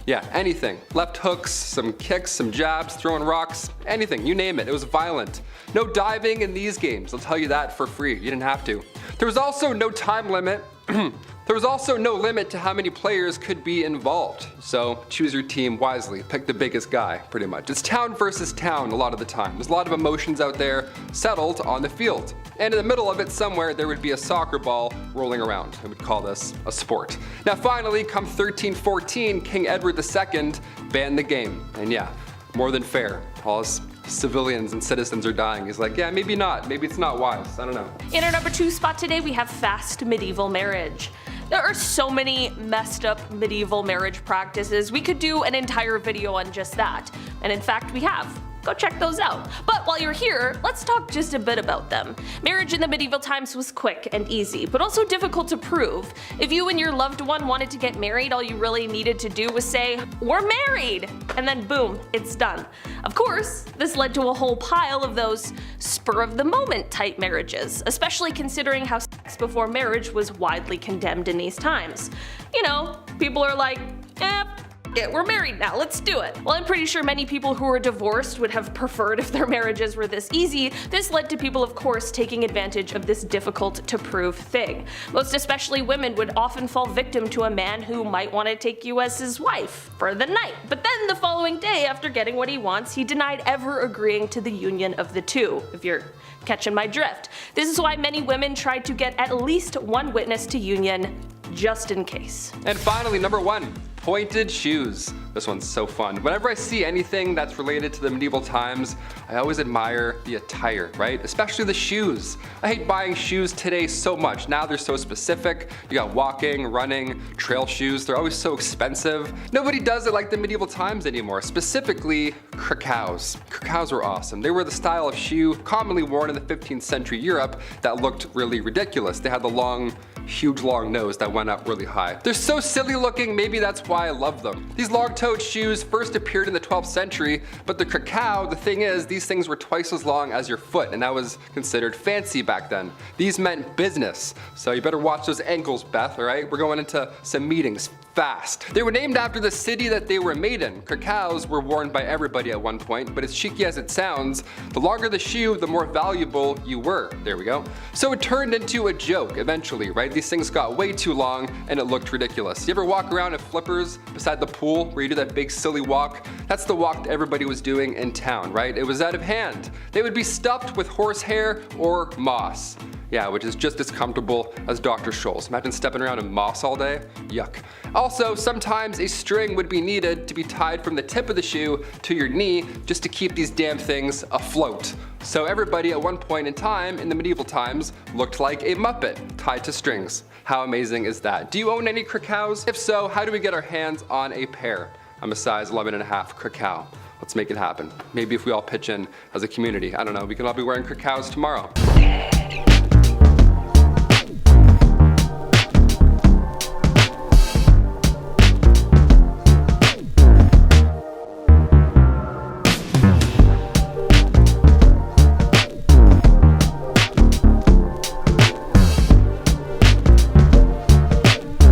Yeah, anything. Left hooks, some kicks, some jabs, throwing rocks, anything, you name it. It was violent. No diving in these games, I'll tell you that for free. You didn't have to. There was also no time limit. There was also no limit to how many players could be involved. So choose your team wisely. Pick the biggest guy, pretty much. It's town versus town a lot of the time. There's a lot of emotions out there settled on the field. And in the middle of it somewhere, there would be a soccer ball rolling around. We would call this a sport. Now finally, come 1314, King Edward II banned the game. And yeah, more than fair. All his civilians and citizens are dying. He's like, yeah, maybe not. Maybe it's not wise. I don't know. In our number 2 spot today, we have fast medieval marriage. There are so many messed up medieval marriage practices. We could do an entire video on just that. And in fact, we have. Go check those out. But while you're here, let's talk just a bit about them. Marriage in the medieval times was quick and easy, but also difficult to prove. If you and your loved one wanted to get married, all you really needed to do was say, "We're married!" And then boom, it's done. Of course, this led to a whole pile of those spur-of-the-moment type marriages, especially considering how sex before marriage was widely condemned in these times. You know, people are like, we're married now, let's do it. Well, I'm pretty sure many people who were divorced would have preferred if their marriages were this easy. This led to people, of course, taking advantage of this difficult to prove thing. Most especially women would often fall victim to a man who might want to take you as his wife for the night. But then the following day, after getting what he wants, he denied ever agreeing to the union of the two, if you're catching my drift. This is why many women tried to get at least one witness to union, just in case. And finally, number 1, pointed shoes. This one's so fun. Whenever I see anything that's related to the medieval times, I always admire the attire, right? Especially the shoes. I hate buying shoes today so much. Now they're so specific. You got walking, running, trail shoes. They're always so expensive. Nobody does it like the medieval times anymore, specifically krakows. Krakows were awesome. They were the style of shoe commonly worn in the 15th century Europe that looked really ridiculous. They had the long huge long nose that went up really high. They're so silly looking, maybe that's why I love them. These long-toed shoes first appeared in the 12th century, but the krakow, the thing is, these things were twice as long as your foot, and that was considered fancy back then. These meant business, so you better watch those ankles, Beth, alright? We're going into some meetings fast. They were named after the city that they were made in. Krakows were worn by everybody at one point, but as cheeky as it sounds, the longer the shoe, the more valuable you were. There we go. So it turned into a joke eventually, right? These things got way too long and it looked ridiculous. You ever walk around in flippers beside the pool where you do that big silly walk? That's the walk that everybody was doing in town, right? It was out of hand. They would be stuffed with horsehair or moss. Yeah, which is just as comfortable as Dr. Scholl's. Imagine stepping around in moss all day. Yuck. Also, sometimes a string would be needed to be tied from the tip of the shoe to your knee just to keep these damn things afloat. So everybody at one point in time, in the medieval times, looked like a Muppet tied to strings. How amazing is that? Do you own any krakows? If so, how do we get our hands on a pair? I'm a size 11.5 krakow. Let's make it happen. Maybe if we all pitch in as a community. I don't know, we can all be wearing krakows tomorrow.